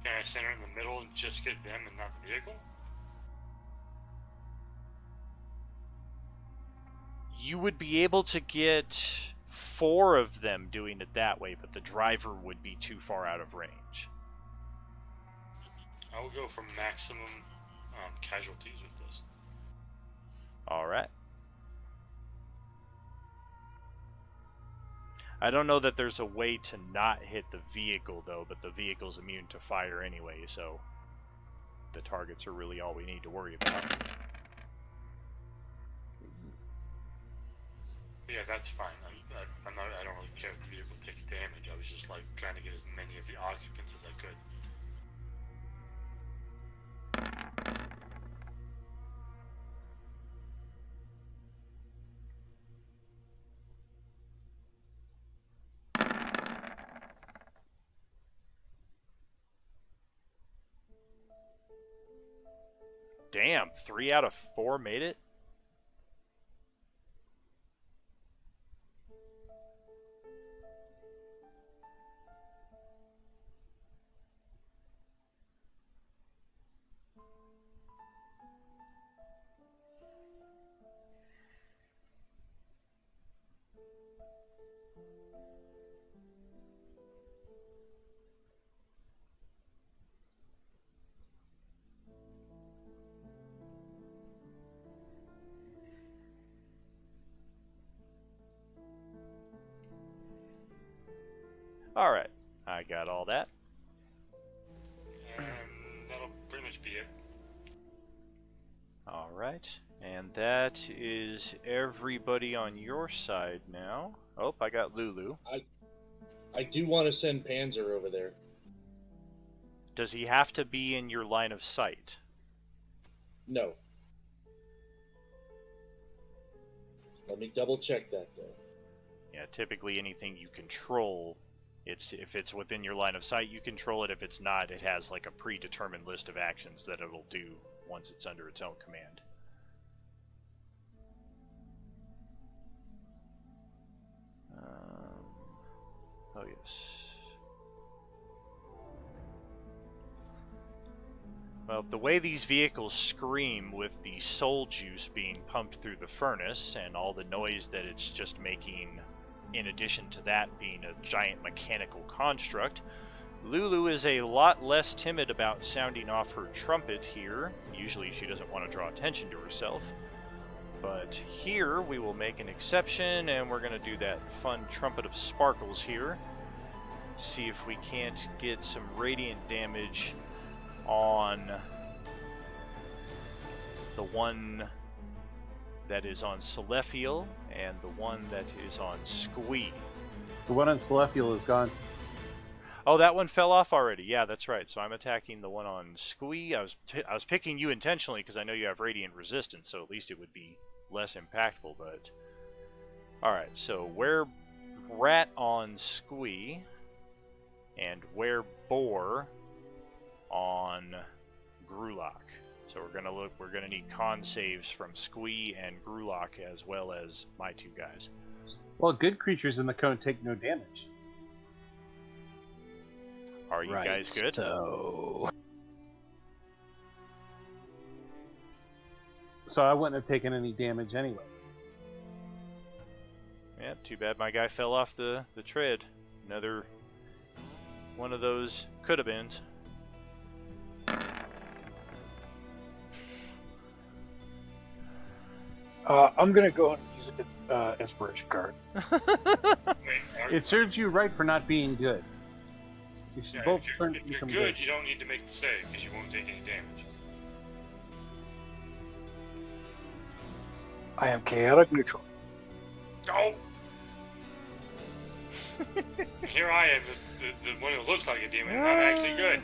Can I center in the middle and just get them and not the vehicle? You would be able to get 4 of them doing it that way, but the driver would be too far out of range. I will go for maximum casualties with this. Alright. I don't know that there's a way to not hit the vehicle, though, but the vehicle's immune to fire anyway, so the targets are really all we need to worry about. Yeah, that's fine. I don't really care if the vehicle takes damage. I was just like trying to get as many of the occupants as I could. Damn, 3 out of 4 made it? Alright, I got all that. And that'll pretty much be it. Alright, and that is everybody on your side now. Oh, I got Lulu. I do want to send Panzer over there. Does he have to be in your line of sight? No. Let me double check that, though. Yeah, typically anything you control, if it's within your line of sight, you control it. If it's not, it has like a predetermined list of actions that it'll do once it's under its own command. Oh yes. Well, the way these vehicles scream with the soul juice being pumped through the furnace and all the noise that it's just making, in addition to that being a giant mechanical construct, Lulu is a lot less timid about sounding off her trumpet here. Usually she doesn't want to draw attention to herself. But here we will make an exception, and we're going to do that fun Trumpet of Sparkles here. See if we can't get some radiant damage on the one that is on Celestial and the one that is on Squee. The one on Celestial is gone. Oh, that one fell off already. Yeah, that's right. So I'm attacking the one on Squee. I was picking you intentionally because I know you have radiant resistance, so at least it would be less impactful. But all right, so where rat on Squee and where boar on Grulak. So we're gonna need con saves from Squee and Grulak as well as my two guys. Well, good creatures in the cone take no damage. Are you guys good? So So I wouldn't have taken any damage anyways. Yeah, too bad my guy fell off the tread. Another one of those could have been. I'm gonna go and use its inspiration card. It serves you right for not being good. You should both if turn you're, to if you're become good, you don't need to make the save because you won't take any damage. I am chaotic neutral. Oh! Here I am, the one who looks like a demon, and I'm actually good.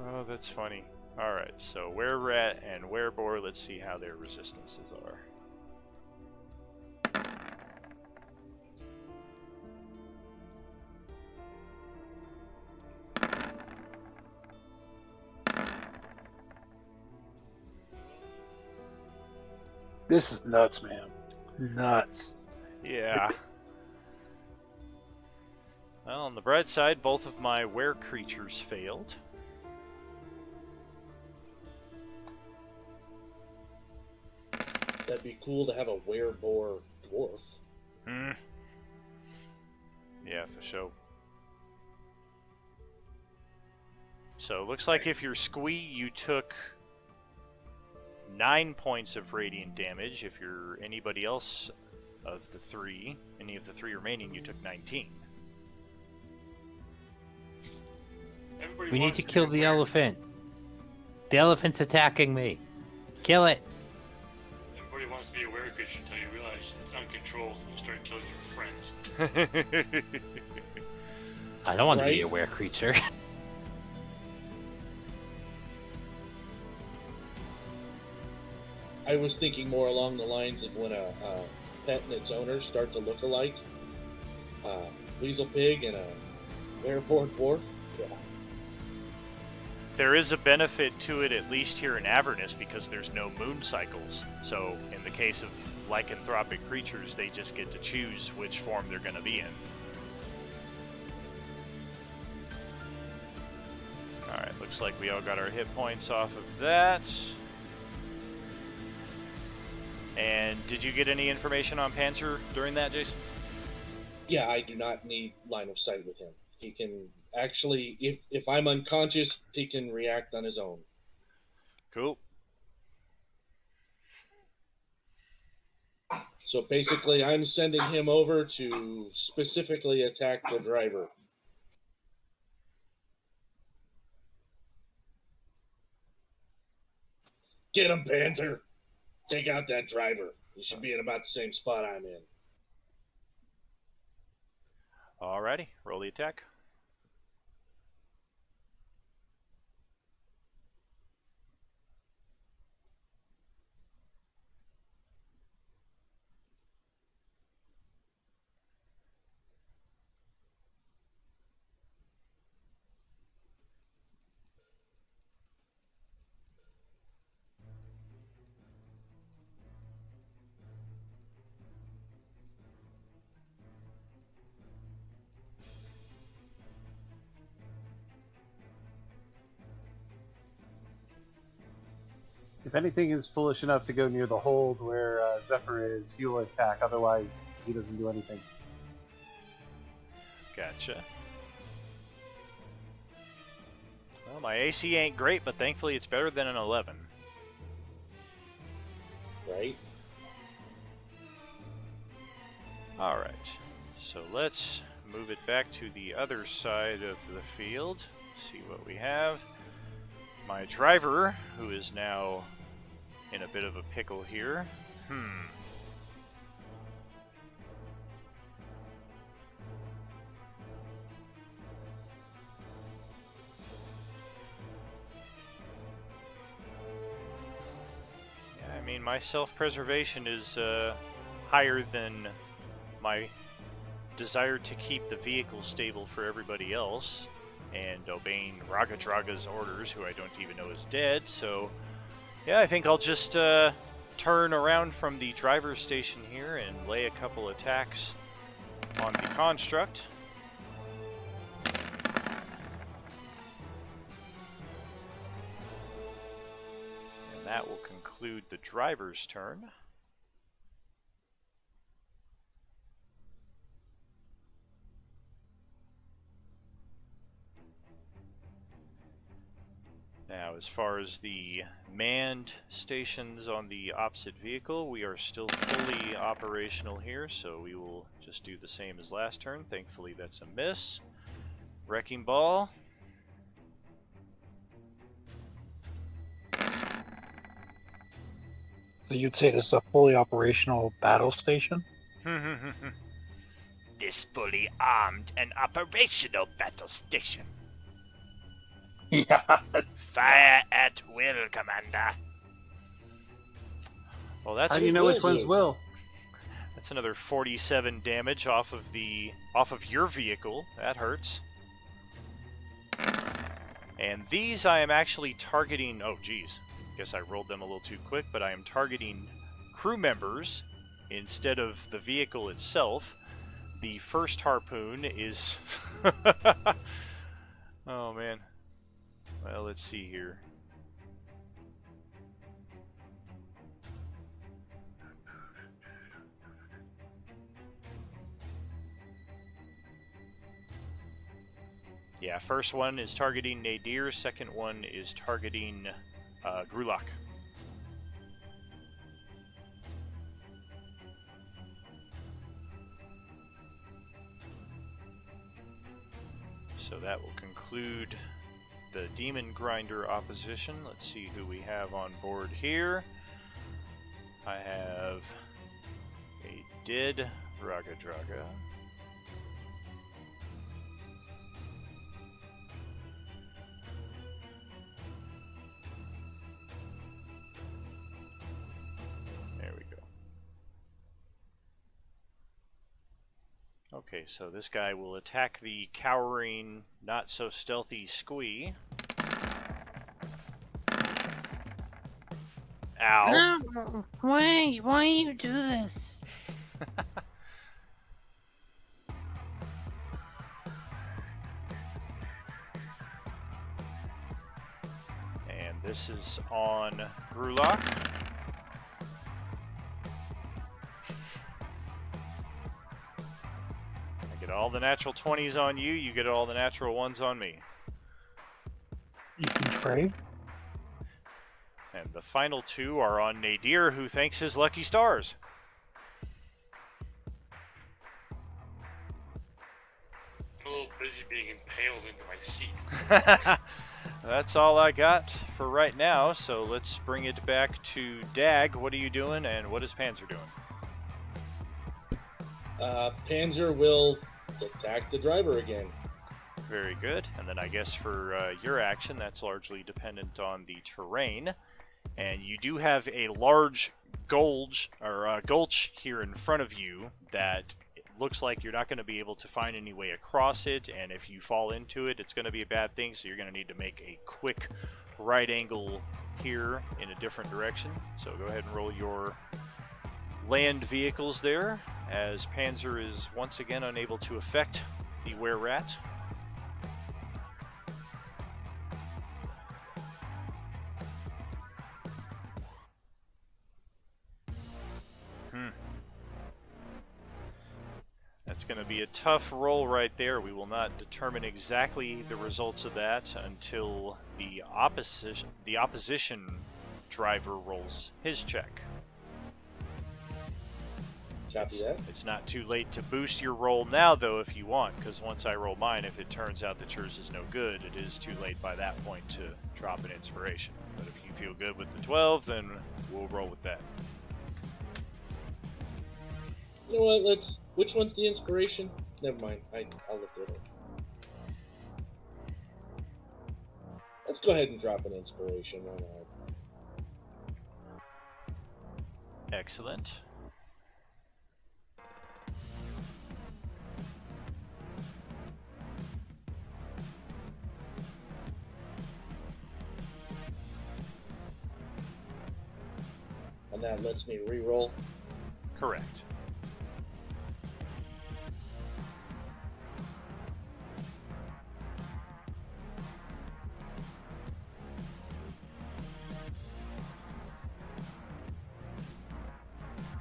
Oh, that's funny. Alright, so were-rat and were-boar, let's see how their resistances are. This is nuts, man. Nuts. Yeah. Well, on the bright side, both of my were-creatures failed. That'd be cool to have a were-boar dwarf. Hmm. Yeah, for sure. So, looks like if you're Squee, you took 9 points of radiant damage. If you're anybody else of the three, any of the three remaining, you took 19. Everybody We need wants to kill be the aware. elephant. The elephant's attacking me. Kill it. Everybody wants to be a were creature until you realize it's uncontrolled and you start killing your friends. I don't want to be Right? a were creature. I was thinking more along the lines of when a pet and its owner start to look alike. Weasel pig and a were-boar dwarf. Yeah. There is a benefit to it, at least here in Avernus, because there's no moon cycles. So, in the case of lycanthropic creatures, they just get to choose which form they're going to be in. Alright, looks like we all got our hit points off of that. And did you get any information on Panzer during that, Jason? Yeah, I do not need line of sight with him. He can actually, if I'm unconscious, he can react on his own. Cool. So basically, I'm sending him over to specifically attack the driver. Get him, Panther! Take out that driver. He should be in about the same spot I'm in. Alrighty, roll the attack. If anything is foolish enough to go near the hold where Zephyr is, he will attack. Otherwise, he doesn't do anything. Gotcha. Well, my AC ain't great, but thankfully it's better than an 11. Right? Alright, so let's move it back to the other side of the field. See what we have. My driver, who is now in a bit of a pickle here. Yeah, I mean, my self-preservation is higher than my desire to keep the vehicle stable for everybody else, and obeying Ragadraga's orders, who I don't even know is dead, so yeah, I think I'll just turn around from the driver's station here and lay a couple attacks on the construct. that will conclude the driver's turn. Now, as far as the manned stations on the opposite vehicle, we are still fully operational here, so we will just do the same as last turn. Thankfully, that's a miss. Wrecking Ball. So you'd say this is a fully operational battle station? This fully armed and operational battle station. Yes. Fire at will, Commander. Well, that's How do you know which one's Will? That's another 47 damage off of your vehicle. That hurts. And these I am actually targeting. Oh, geez. Guess I rolled them a little too quick, but I am targeting crew members instead of the vehicle itself. The first harpoon is. Oh man. Well, let's see here. Yeah, first one is targeting Nadir, second one is targeting Grulak. So that will conclude the Demon Grinder opposition. Let's see who we have on board here. I have a dead Raga Draga. There we go. Okay, so this guy will attack the cowering, not so stealthy Squee. Ow. No, why you do this? And this is on Grulak. I get all the natural 20s on you, you get all the natural 1s on me. You can trade? And the final 2 are on Nadir, who thanks his lucky stars. I'm a little busy being impaled into my seat. That's all I got for right now, so let's bring it back to Dag. What are you doing, and what is Panzer doing? Panzer will attack the driver again. Very good. And then I guess for your action, that's largely dependent on the terrain. And you do have a large gulch here in front of you that it looks like you're not going to be able to find any way across it, and if you fall into it, it's going to be a bad thing, so you're going to need to make a quick right angle here in a different direction. So go ahead and roll your land vehicles there, as Panzer is once again unable to affect the were-rat. That's going to be a tough roll right there. We will not determine exactly the results of that until the opposition driver rolls his check. Copy that. It's not too late to boost your roll now, though, if you want, because once I roll mine, if it turns out that yours is no good, it is too late by that point to drop an inspiration. But if you feel good with the 12, then we'll roll with that. You know what? Which one's the inspiration? Never mind. I'll look at it. Let's go ahead and drop an inspiration. Why not? Excellent. And that lets me re-roll. Correct.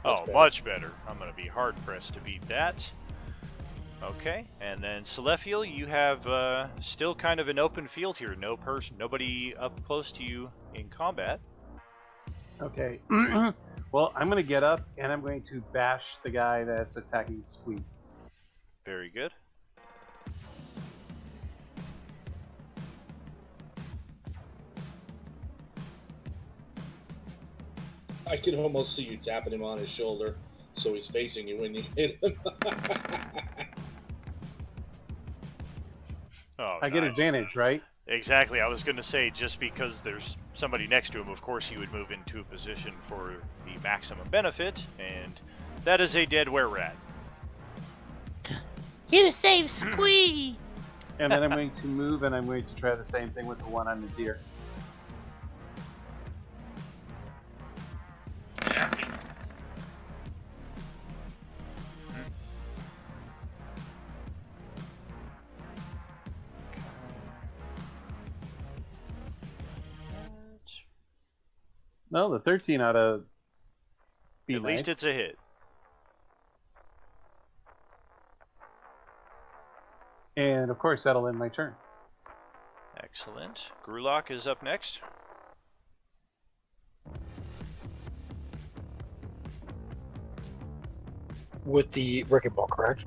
Oh, better. much better. I'm going to be hard-pressed to beat that. Okay, and then Celestial, you have still kind of an open field here. Nobody up close to you in combat. Okay. Well, I'm going to get up and I'm going to bash the guy that's attacking Squeak. Very good. I can almost see you tapping him on his shoulder, so he's facing you when you hit him. Oh, I get nice. advantage, right? Exactly. I was going to say, just because there's somebody next to him, of course he would move into a position for the maximum benefit, and that is a dead were-rat. You saved Squee! And then I'm going to move and I'm going to try the same thing with the one on the deer. No, the 13 out of be At least nice. it's a hit. And of course that'll end my turn. Excellent. Grulok is up next. With the wrecking ball, correct?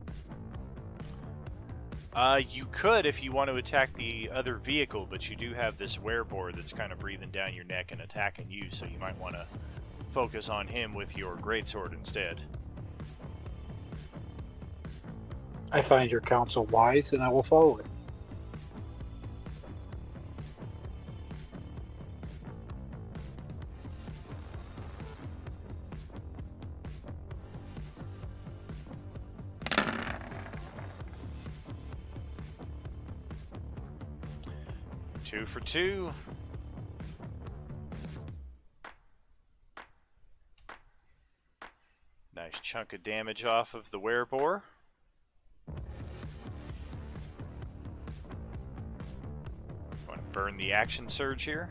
You could if you want to attack the other vehicle, but you do have this werebore that's kind of breathing down your neck and attacking you, so you might want to focus on him with your greatsword instead. I find your counsel wise, and I will follow it. Two for two. Nice chunk of damage off of the werebore. Want to burn the action surge here?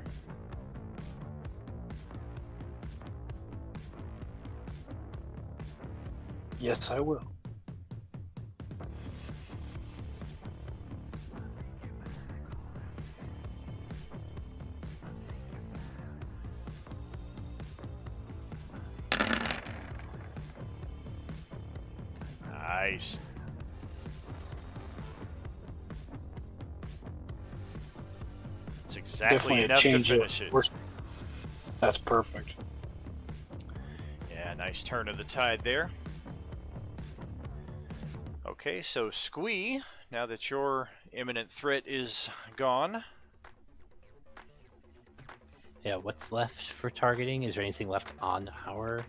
Yes, I will. Nice. That's exactly Definitely a enough to change finish of it. course. That's perfect. Yeah, nice turn of the tide there. Okay, so Squee, now that your imminent threat is gone, Yeah, what's left for targeting? Is there anything left on our?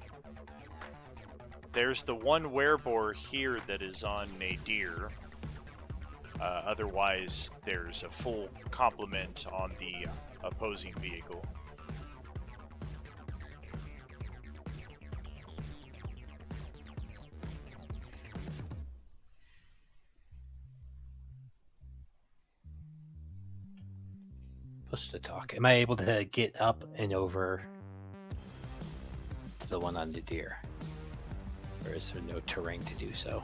there's the one werebore here that is on Nadir. Otherwise, there's a full complement on the opposing vehicle. Supposed to talk. Am I able to get up and over to the one on the deer? Or is there no terrain to do so?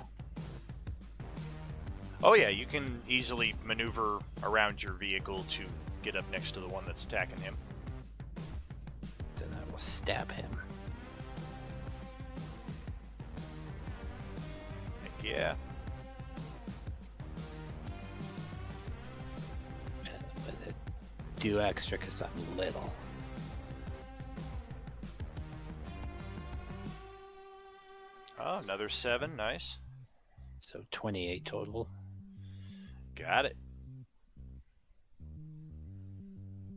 Oh yeah, you can easily maneuver around your vehicle to get up next to the one that's attacking him. Then I will stab him. Heck yeah. But it do extra because I'm little. Oh, another 7, nice. So 28 total. Got it.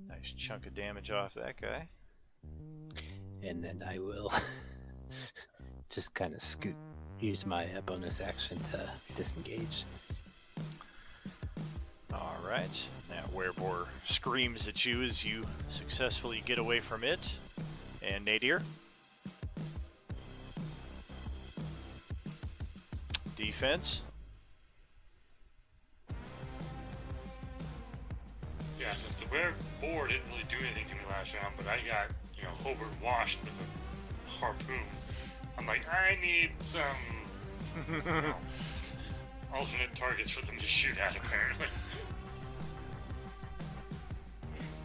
Nice chunk of damage off that guy. And then I will just kind of scoot, use my bonus action to disengage. Alright, now werebore screams at you as you successfully get away from it. And Nadir. Defense. Yeah, since the bear boar didn't really do anything to me last round, but I got, Hobart washed with a harpoon. I'm like, I need some alternate targets for them to shoot at, apparently.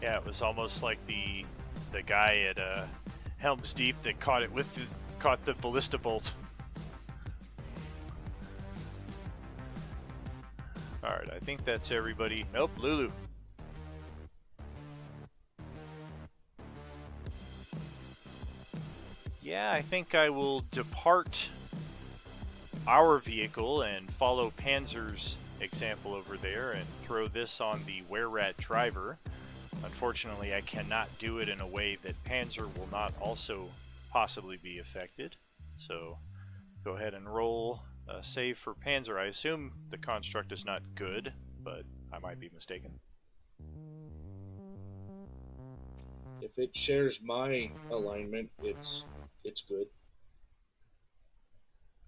Yeah, it was almost like the guy at Helm's Deep that caught the ballista bolt. Alright, I think that's everybody. Nope, Lulu. Yeah, I think I will depart our vehicle and follow Panzer's example over there and throw this on the Were-Rat driver. Unfortunately, I cannot do it in a way that Panzer will not also possibly be affected. So, go ahead and roll a save for Panzer. I assume the construct is not good, but I might be mistaken. If it shares my alignment, it's good.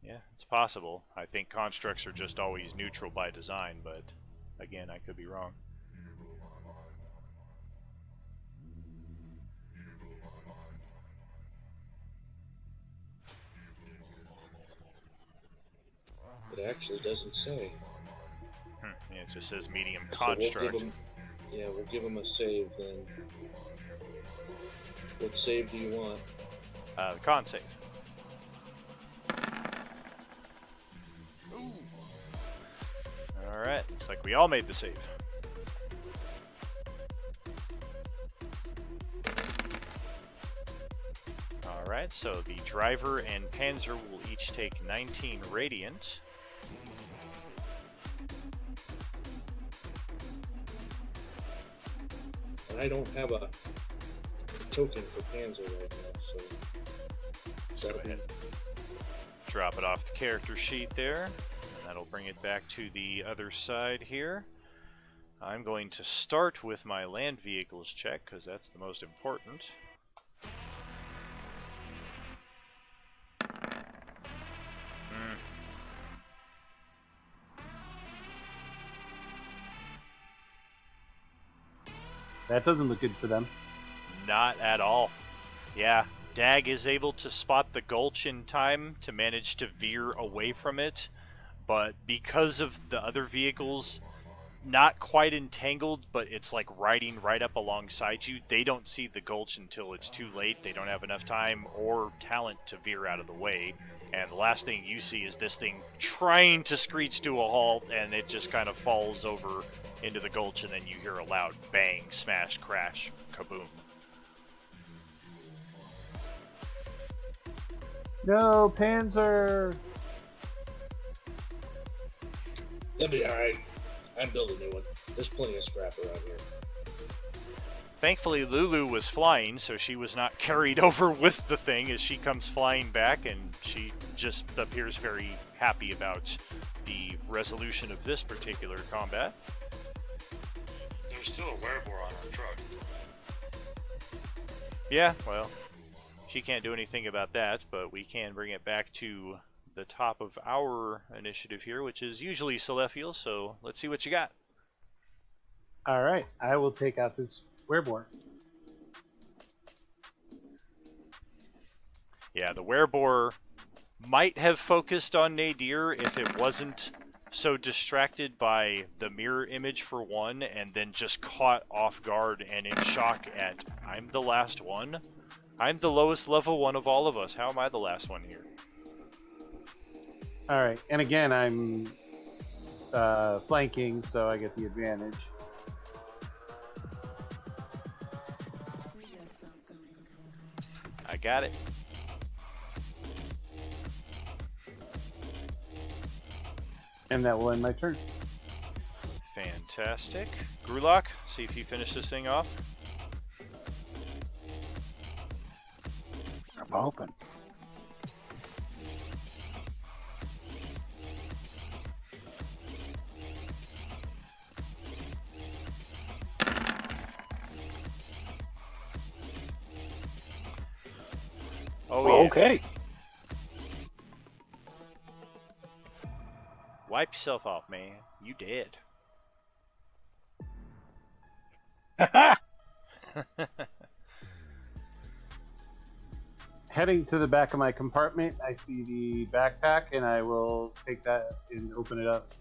Yeah, it's possible. I think constructs are just always neutral by design, but again, I could be wrong. It actually doesn't say. Yeah, it just says medium So construct. we'll give him a save then. What save do you want? The con save. Alright, looks like we all made the save. Alright, so the driver and Panzer will each take 19 radiant. And I don't have a token for Panzer right now, so Go ahead. Drop it off the character sheet there. And that'll bring it back to the other side here. I'm going to start with my land vehicles check, because that's the most important. That doesn't look good for them. Not at all. Yeah, Dag is able to spot the gulch in time to manage to veer away from it, but because of the other vehicles not quite entangled, but it's like riding right up alongside you, they don't see the gulch until it's too late. They don't have enough time or talent to veer out of the way, and the last thing you see is this thing trying to screech to a halt, and it just kind of falls over into the gulch, and then you hear a loud bang, smash, crash, kaboom. No, Panzer! That'll be alright. I'm building a new one. There's plenty of scrap around here. Thankfully, Lulu was flying, so she was not carried over with the thing as she comes flying back, and she just appears very happy about the resolution of this particular combat. There's still a werebore on our truck. Yeah, well, she can't do anything about that, but we can bring it back to the top of our initiative here, which is usually Celestial, so let's see what you got. Alright, I will take out this werebore. Yeah, the werebore might have focused on Nadir if it wasn't so distracted by the mirror image for one, and then just caught off guard and in shock at, I'm the last one? I'm the lowest level one of all of us. How am I the last one here? Alright, and again, I'm flanking, so I get the advantage. I got it. And that will end my turn. Fantastic. Grulok, see if you finish this thing off. I'm hoping. Oh, yeah. Okay. Wipe yourself off, man. You dead. heading to the back of my compartment, I see the backpack, and I will take that and open it up.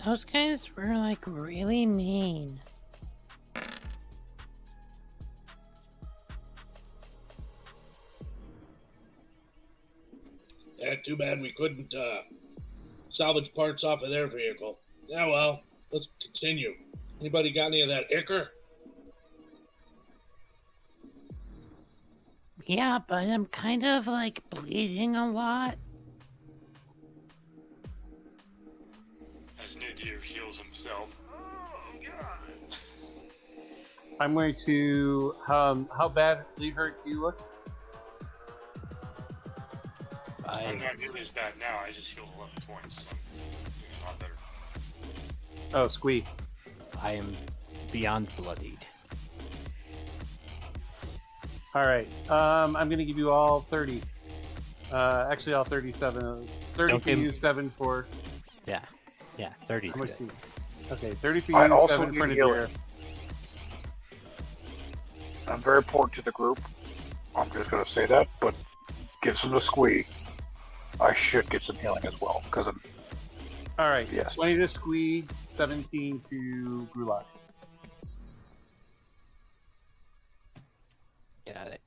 Those guys were like really mean. Yeah, too bad we couldn't salvage parts off of their vehicle. Yeah, well, let's continue. Anybody got any of that ichor? Yeah, but I'm kind of like bleeding a lot. As Nadir heals himself. Oh, God. I'm going to. How badly hurt do you look? I'm not nearly as bad now. I just healed 11 points. So I'm feeling a lot better. Oh, squeak. I am beyond bloodied. All right. I'm going to give you all 30. Actually, all 37. 30 Don't for give- you, 7 for. Yeah, 30's How much good. do you- Okay, 30 for I you, also 7 for need Nadir. healing. I'm very important to the group. I'm just going to say that, but give some to Squee. I should get some healing as well, because I'm... All right. Yes. 20 to Squeak, 17 to Grulak. Got it.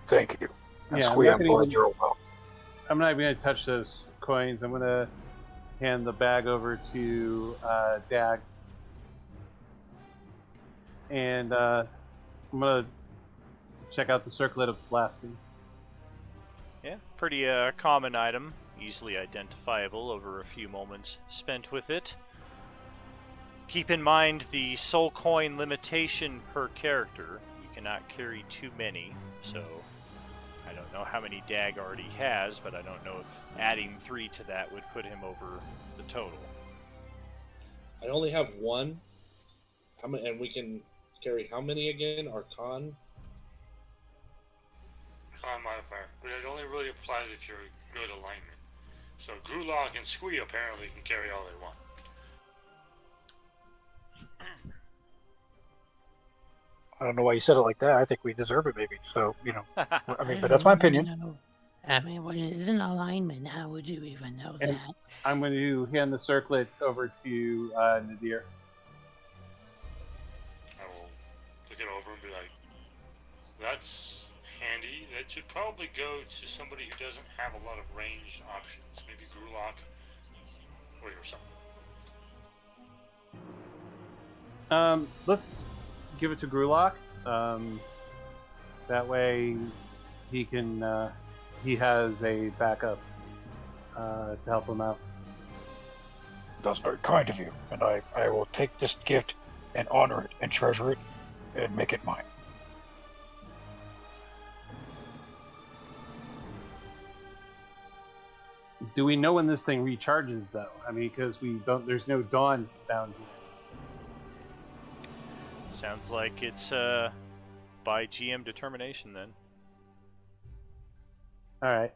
Thank you. And Yeah, Squee, I'm I'm not gonna glad even- you're well. I'm not even going to touch those coins. I'm going to hand the bag over to Dag. And I'm going to check out the circlet of blasting. Yeah, pretty common item, easily identifiable over a few moments spent with it. Keep in mind the soul coin limitation per character. You cannot carry too many, so I don't know how many Dag already has, but I don't know if adding 3 to that would put him over the total. I only have one. How many? And we can carry how many again? Archon? Con modifier. But it only really applies if you're good alignment. So Grulok and Squee apparently can carry all they want. I don't know why you said it like that. I think we deserve it, maybe. So, you know, I mean, but I that's my don't opinion. know. I mean, what is an alignment? How would you even know And- that? I'm going to hand the circlet over to Nadir. I will look it over and be like, that's handy. That should probably go to somebody who doesn't have a lot of ranged options. Maybe Grulok or yourself. Let's give it to Grulok. That way he can, he has a backup to help him out. That's very kind of you. And I will take this gift and honor it and treasure it and make it mine. Do we know when this thing recharges, though? I mean, because we don't. There's no dawn down here. Sounds like it's by GM determination then, All right.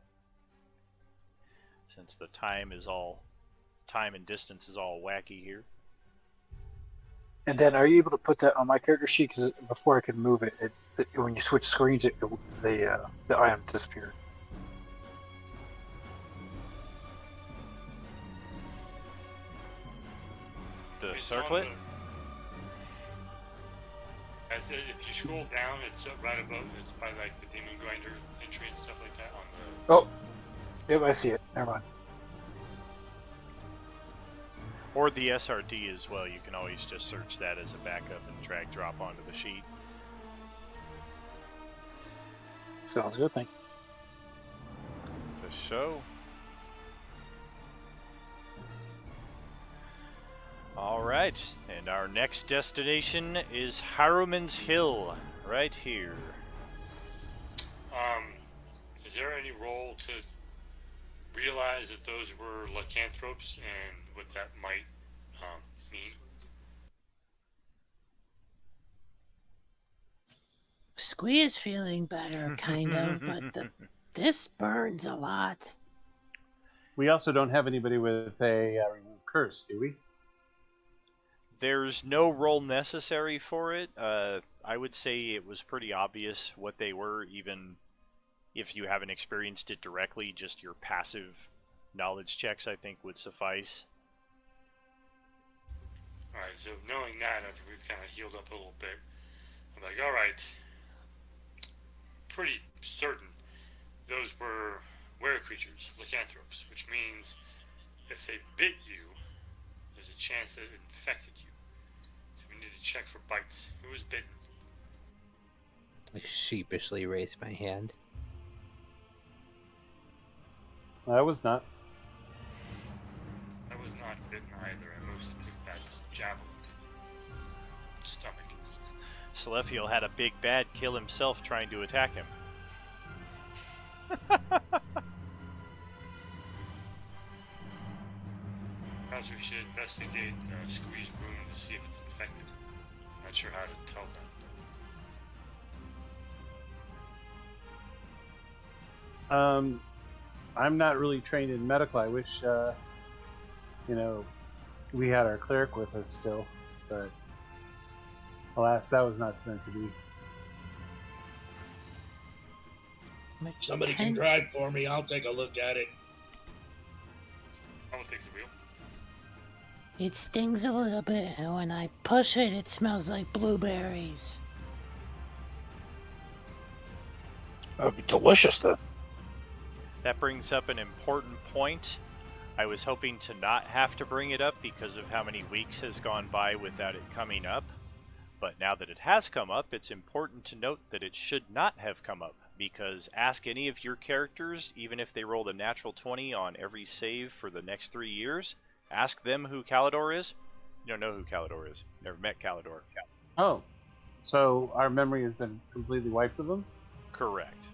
since the time and distance is all wacky here. And then, are you able to put that on my character sheet? Because before I could move it, when you switch screens, the item disappeared. The It's on circlet? if you scroll down, it's right above. It's by like the demon grinder entry and stuff like that on the. Oh, yep, I see it. Never mind. Or the SRD as well. You can always just search that as a backup and drag drop onto the sheet. Sounds good. Thank you. The show. Alright, and our next destination is Haruman's Hill, right here. Is there any role to realize that those were lycanthropes and what that might mean? Squee is feeling better, kind of, but this burns a lot. We also don't have anybody with a remove curse, do we? There's no roll necessary for it. I would say it was pretty obvious what they were, even if you haven't experienced it directly. Just your passive knowledge checks, I think, would suffice. Alright, so knowing that, after we've kind of healed up a little bit, I'm like, alright, pretty certain those were were creatures, lycanthropes, which means if they bit you, there's a chance that it infected you. So we need to check for bites. Who was bitten? I sheepishly raise my hand. I was not. I was not bitten either. I mostly took that javelin. Stomach. Celephiel had a big bad kill himself trying to attack him. Perhaps we should investigate Squee's wound to see if it's infected. Not sure how to tell that. I'm not really trained in medical. I wish, we had our cleric with us still, but alas, that was not meant to be. Somebody can drive for me. I'll take a look at it. I will take the wheel. It stings a little bit, and when I push it, it smells like blueberries. That would be delicious then. That brings up an important point. I was hoping to not have to bring it up because of how many weeks has gone by without it coming up. But now that it has come up, it's important to note that it should not have come up, because ask any of your characters, even if they rolled a natural 20 on every save for the next 3 years, ask them who Calidor is. You don't know who Calidor is. Never met Calidor. Oh, so our memory has been completely wiped of them? Correct.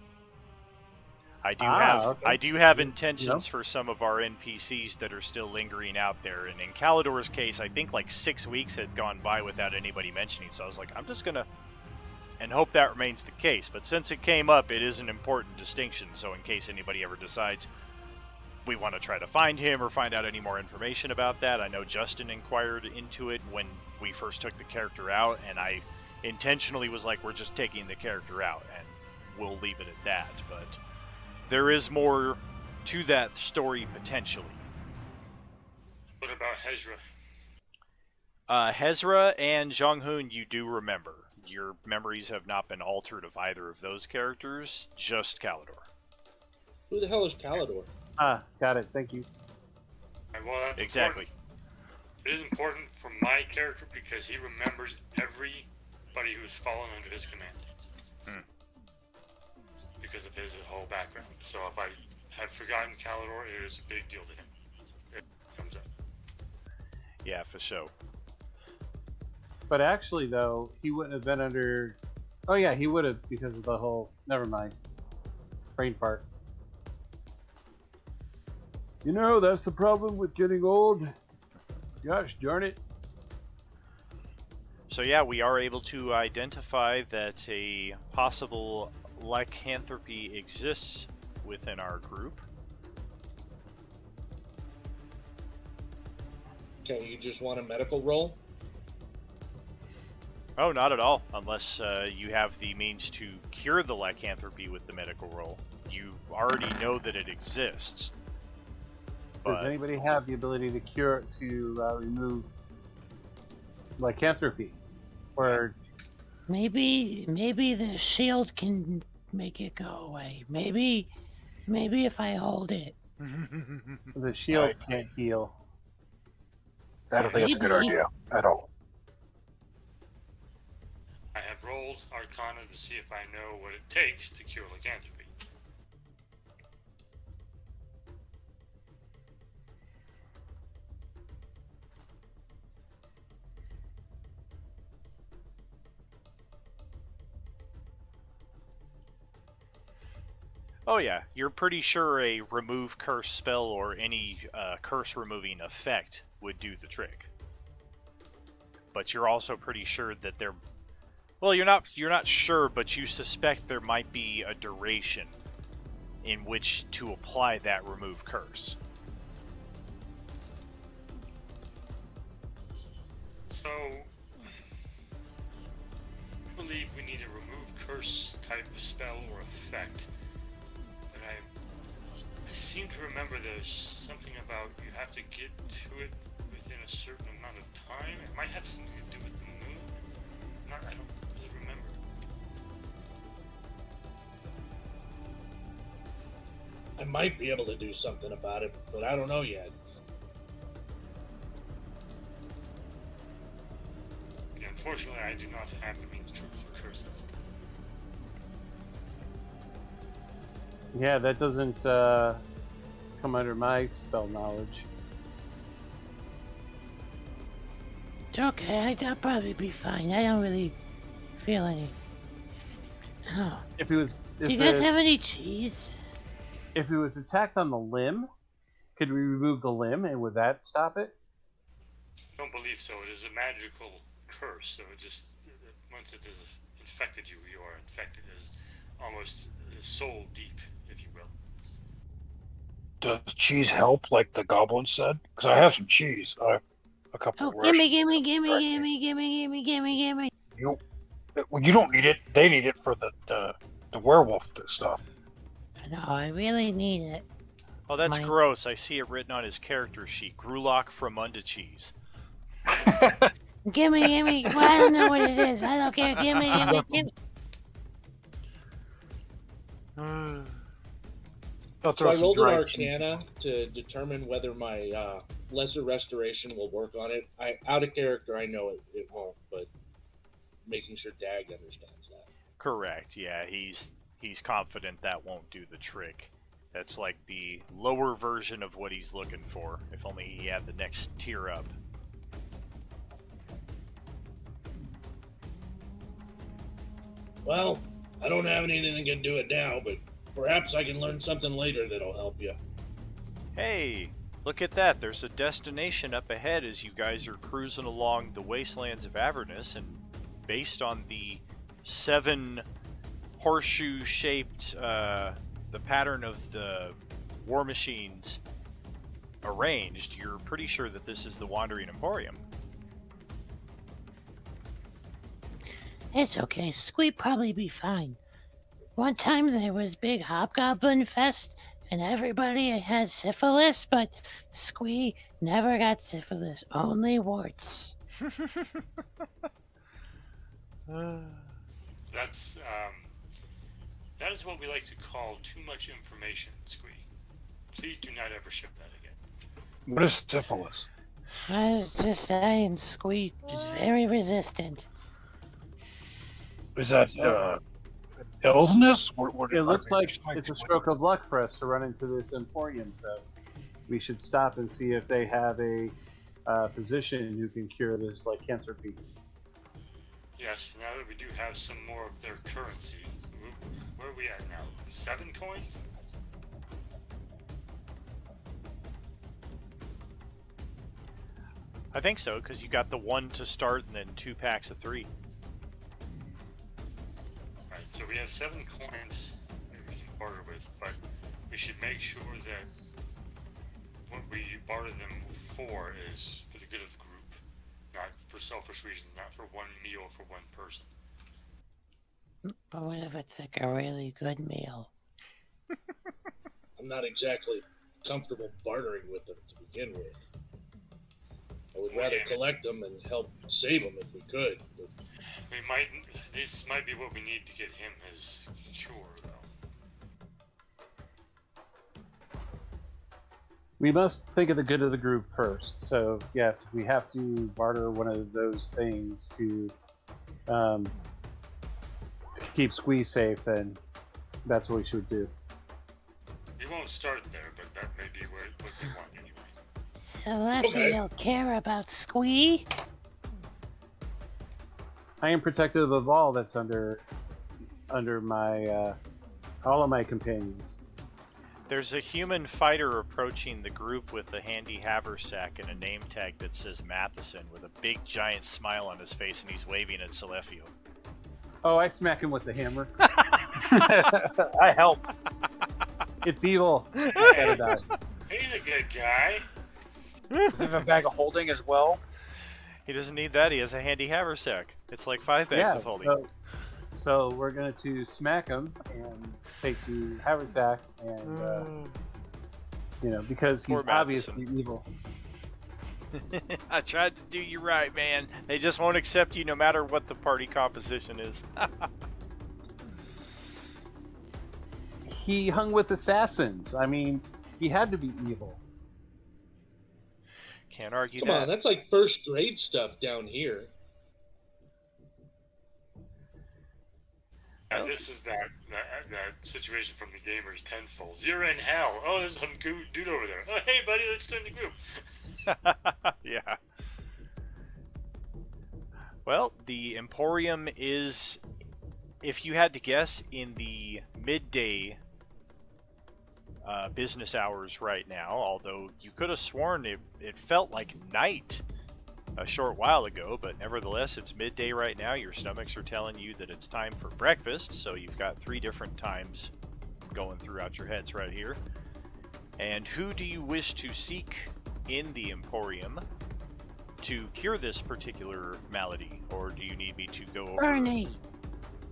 I Okay. do have intentions for some of our NPCs that are still lingering out there, and in Calidor's case, I think like 6 weeks had gone by without anybody mentioning, so I was like, I'm just gonna and hope that remains the case. But since it came up, it is an important distinction, so in case anybody ever decides we want to try to find him or find out any more information about that, I know Justin inquired into it when we first took the character out, and I intentionally was like, we're just taking the character out, and we'll leave it at that, but there is more to that story potentially. What about Hezra? Hezra and Zhang-Hun you do remember. Your memories have not been altered of either of those characters, just Calidor. Who the hell is Calidor? Ah, got it. Thank you. Well, that's Exactly. important. It is important for my character because he remembers everybody who's fallen under his command. Because of his whole background. So if I had forgotten Calidor, it is a big deal to him. It comes up. Yeah, for sure. But actually, though, he wouldn't have been under... Oh, yeah, he would have because of the whole... Never mind. Brain fart. You know, that's the problem with getting old. Gosh darn it. So yeah, we are able to identify that a possible lycanthropy exists within our group. Okay, you just want a medical roll? Oh, not at all, unless you have the means to cure the lycanthropy with the medical roll. You already know that it exists. Does anybody have the ability to cure, remove lycanthropy? Or Maybe the shield can make it go away. Maybe if I hold it. the shield can't heal? I don't think it's a good idea at all. I have rolled Arcana to see if I know what it takes to cure lycanthropy. Oh yeah, you're pretty sure a remove curse spell or any curse removing effect would do the trick. But you're also pretty sure that there... Well, you're not sure, but you suspect there might be a duration in which to apply that remove curse. So, I believe we need a remove curse type of spell or effect. But I seem to remember there's something about you have to get to it within a certain amount of time. It might have something to do with the moon. I don't really remember. I might be able to do something about it, but I don't know yet. Yeah, unfortunately, I do not have the means to remove curses. Yeah, that doesn't come under my spell knowledge. It's okay. I'll probably be fine. I don't really feel any. Oh. If it was, Do you guys have any cheese? if it was attacked on the limb, could we remove the limb and would that stop it? I don't believe so. It is a magical curse, so it just once it has infected you, you are infected. It is almost soul deep, if you will. Does cheese help, like the goblin said? Because I have some cheese. I have a couple Oh, of gimme. Well, you don't need it. They need it for the werewolf stuff. No, I really need it. Oh, that's My- gross. I see it written on his character sheet. Grulok from Unda Cheese. Gimme. Well, I don't know what it is. I don't care. Gimme. I'll So throw I some rolled an dried cheese. Arcana to determine whether my lesser restoration will work on it. Out of character, I know it won't, but making sure Dag understands that. Correct. Yeah, he's confident that won't do the trick. That's like the lower version of what he's looking for. If only he had the next tier up. Well, I don't have anything that can do it now, but perhaps I can learn something later that'll help you. Hey, look at that. There's a destination up ahead as you guys are cruising along the wastelands of Avernus, and based on the 7 horseshoe-shaped, the pattern of the war machines arranged, you're pretty sure that this is the Wandering Emporium. It's okay. Squee'd probably be fine. One time there was big hobgoblin fest, and everybody had syphilis, but Squee never got syphilis. Only warts. That is what we like to call too much information, Squee. Please do not ever ship that again. What is syphilis? I was just saying, Squee is very resistant. Is that illness? It looks like it's a stroke of luck for us to run into this Emporium, so we should stop and see if they have a physician who can cure this lycanthropy. Yes, now that we do have some more of their currency. Where are we at now? 7 coins? I think so, because you got the 1 to start and then 2 packs of 3. Right, so we have 7 coins that we can barter with, but we should make sure that what we barter them for is for the good of the group, not for selfish reasons, not for one meal for one person. But what if it's like a really good meal? I'm not exactly comfortable bartering with them to begin with. I would rather collect them and help save them if we could. But This might be what we need to get him his cure, though. We must think of the good of the group first. So yes, if we have to barter one of those things to keep Squee safe, then that's what we should do. We won't start there, but that may be what they want anyway. Celestial care about Squee? I am protective of all that's under my all of my companions. There's a human fighter approaching the group with a handy haversack and a name tag that says Matheson with a big giant smile on his face, and he's waving at Celefio. Oh, I smack him with the hammer. I help. It's evil. Gotta die. He's a good guy. Does he have a bag of holding as well? He doesn't need that. He has a handy haversack. It's like 5 bags of holding. So we're going to smack him and take the haversack and, because he's Poor obviously Magnuson. evil. I tried to do you right, man. They just won't accept you no matter what the party composition is. He hung with assassins. I mean, he had to be evil. Can't argue Come that. on, that's like first grade stuff down here. This is that situation from the gamers tenfold. You're in hell. Oh, there's some dude over there. Oh, hey, buddy, let's join the group. Yeah. Well, the Emporium is, if you had to guess, in the midday business hours right now, although you could have sworn it felt like night a short while ago, but nevertheless, it's midday right now. Your stomachs are telling you that it's time for breakfast, so you've got 3 different times going throughout your heads right here. And who do you wish to seek in the Emporium to cure this particular malady, or do you need me to go over? Bernie.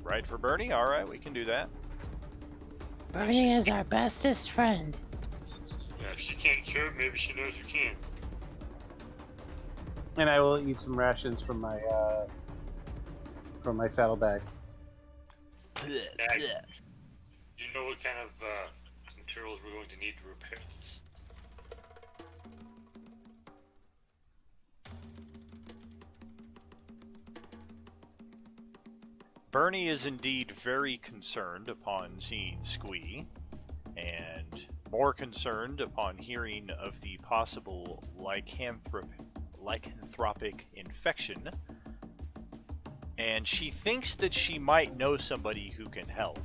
Right for Bernie? All right, we can do that. Bernie is our bestest friend. Yeah, if she can't cure it, maybe she knows who can. And I will eat some rations from my saddlebag. Do you know what kind of materials we're going to need to repair this? Bernie is indeed very concerned upon seeing Squee, and more concerned upon hearing of the possible lycanthropic infection. And she thinks that she might know somebody who can help,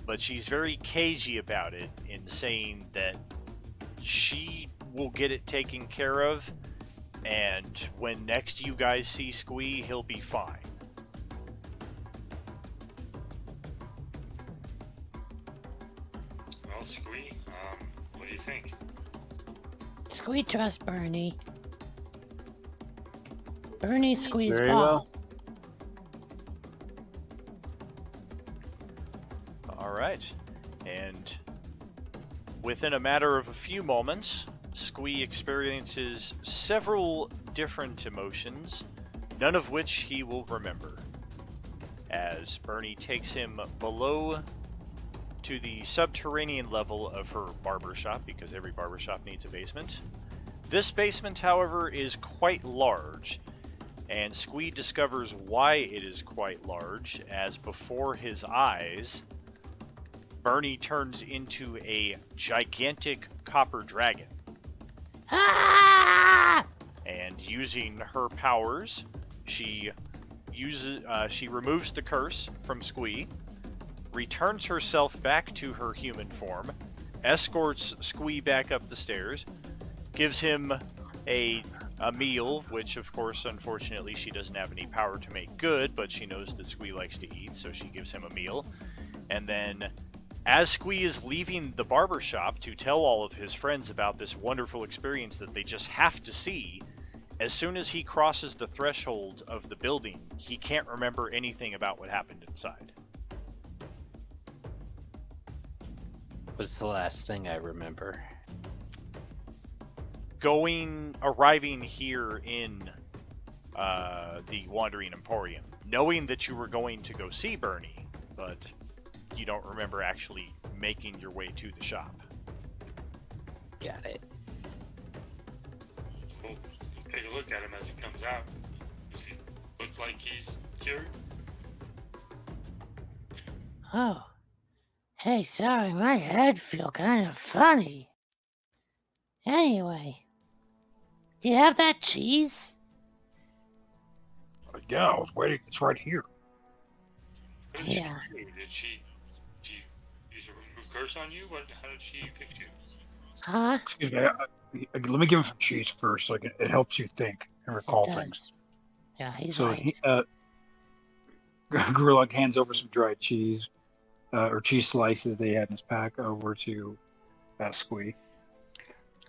but she's very cagey about it in saying that she will get it taken care of, and when next you guys see Squee, he'll be fine. Well, Squee, what do you think? Squee trust Bernie. Bernie squeeze Very balls. All right, and within a matter of a few moments, Squee experiences several different emotions, none of which he will remember, as Bernie takes him below to the subterranean level of her barbershop, because every barbershop needs a basement. This basement, however, is quite large, and Squee discovers why it is quite large, as before his eyes, Bernie turns into a gigantic copper dragon. Ah! And using her powers, she removes the curse from Squee, returns herself back to her human form, escorts Squee back up the stairs, gives him a meal, which of course, unfortunately, she doesn't have any power to make good, but she knows that Squee likes to eat, so she gives him a meal. And then, as Squee is leaving the barbershop to tell all of his friends about this wonderful experience that they just have to see, as soon as he crosses the threshold of the building, he can't remember anything about what happened inside. What's the last thing I remember? Arriving here in the Wandering Emporium, knowing that you were going to go see Bernie, but you don't remember actually making your way to the shop. Got it. We'll take a look at him as he comes out. Does he look like he's cured? Oh. Hey, sorry, my head feel kind of funny. Anyway, do you have that cheese? Yeah, I was waiting. It's right here. What did Yeah. she do? Did she use a remove curse on you? How did she fix you? Huh? Excuse me. Let me give him some cheese first, so it helps you think and recall It things. does. Yeah, he's So right. Gorilla hands over some dried cheese, or cheese slices they had in his pack over to Squee.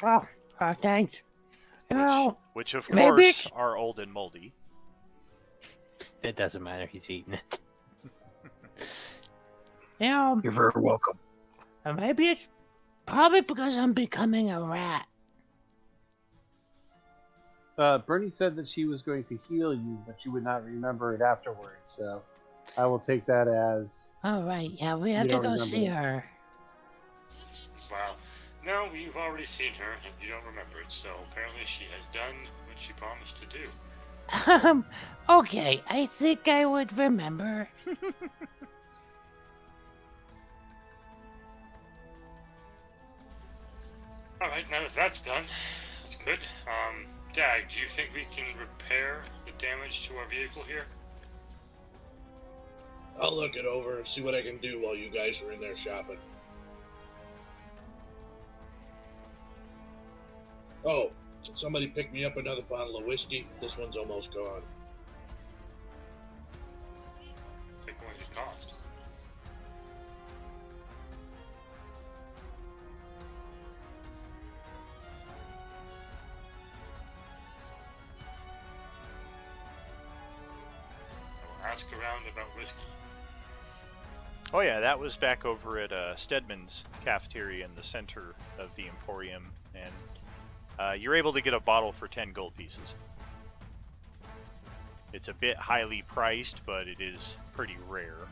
Oh, thanks. Well, which of maybe course it's- are old and moldy. That doesn't matter. He's eating it. You're very welcome. maybe it's probably because I'm becoming a rat. Bernie said that she was going to heal you, but you would not remember it afterwards. So I will take that as All right, yeah, we have You to don't go remember see this. her. Well, no, you've already seen her and you don't remember it, so apparently she has done what she promised to do. Okay, I think I would remember. Alright, now that that's done, that's good. Dag, do you think we can repair the damage to our vehicle here? I'll look it over and see what I can do while you guys are in there shopping. Oh, can somebody pick me up another bottle of whiskey? This one's almost gone. Think what it cost. I'll ask around about whiskey. Oh yeah, that was back over at Stedman's cafeteria in the center of the Emporium, and you're able to get a bottle for 10 gold pieces. It's a bit highly priced, but it is pretty rare.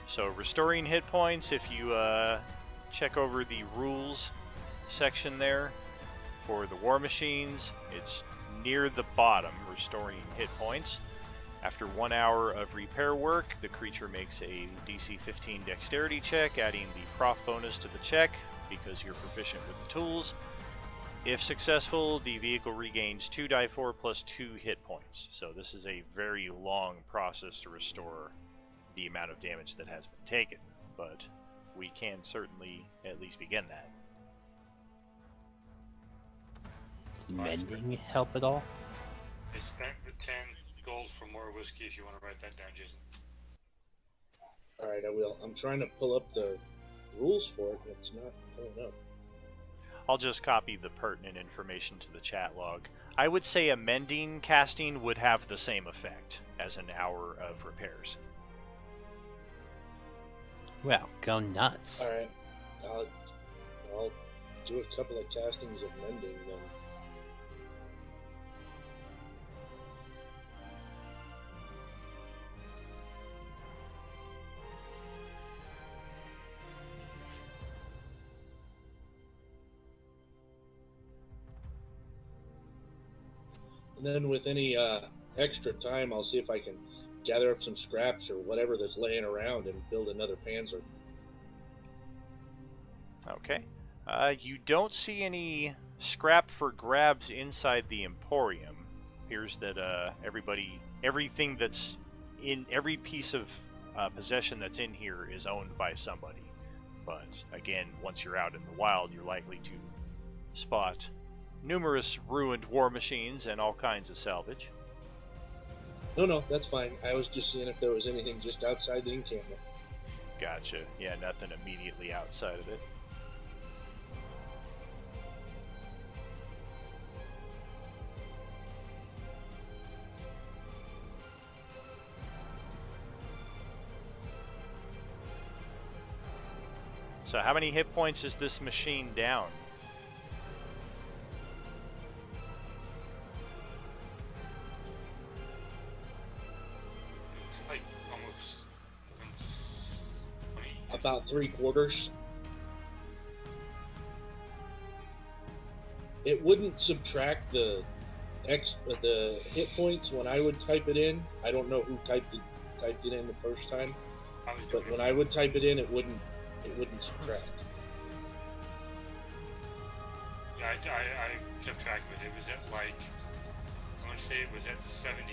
So restoring hit points, if you check over the rules section there for the war machines, it's near the bottom, restoring hit points. After 1 hour of repair work, the creature makes a DC 15 dexterity check, adding the prof bonus to the check because you're proficient with the tools. If successful, the vehicle regains 2 die 4 plus 2 hit points. So this is a very long process to restore the amount of damage that has been taken, but we can certainly at least begin that. Does mending help at all? I spent the 10 gold for more whiskey if you want to write that down, Jason. Alright, I will. I'm trying to pull up the rules for it, and it's not pulling up. I'll just copy the pertinent information to the chat log. I would say a mending casting would have the same effect as an hour of repairs. Well, go nuts. Alright, I'll do a couple of castings of mending then. And then with any extra time, I'll see if I can gather up some scraps or whatever that's laying around and build another Panzer. Okay. You don't see any scrap for grabs inside the Emporium. Appears that everything that's in every piece of possession that's in here is owned by somebody. But again, once you're out in the wild, you're likely to spot numerous ruined war machines and all kinds of salvage. No, that's fine. I was just seeing if there was anything just outside the encampment. Gotcha. Yeah, nothing immediately outside of it. So how many hit points is this machine down? It's like almost 20. About 3/4. It wouldn't subtract the hit points when I would type it in. I don't know who typed it in the first time, I was but doing when it. I would type it in, it wouldn't subtract. Yeah, I kept track of it. It was at like, I want to say it was at 78.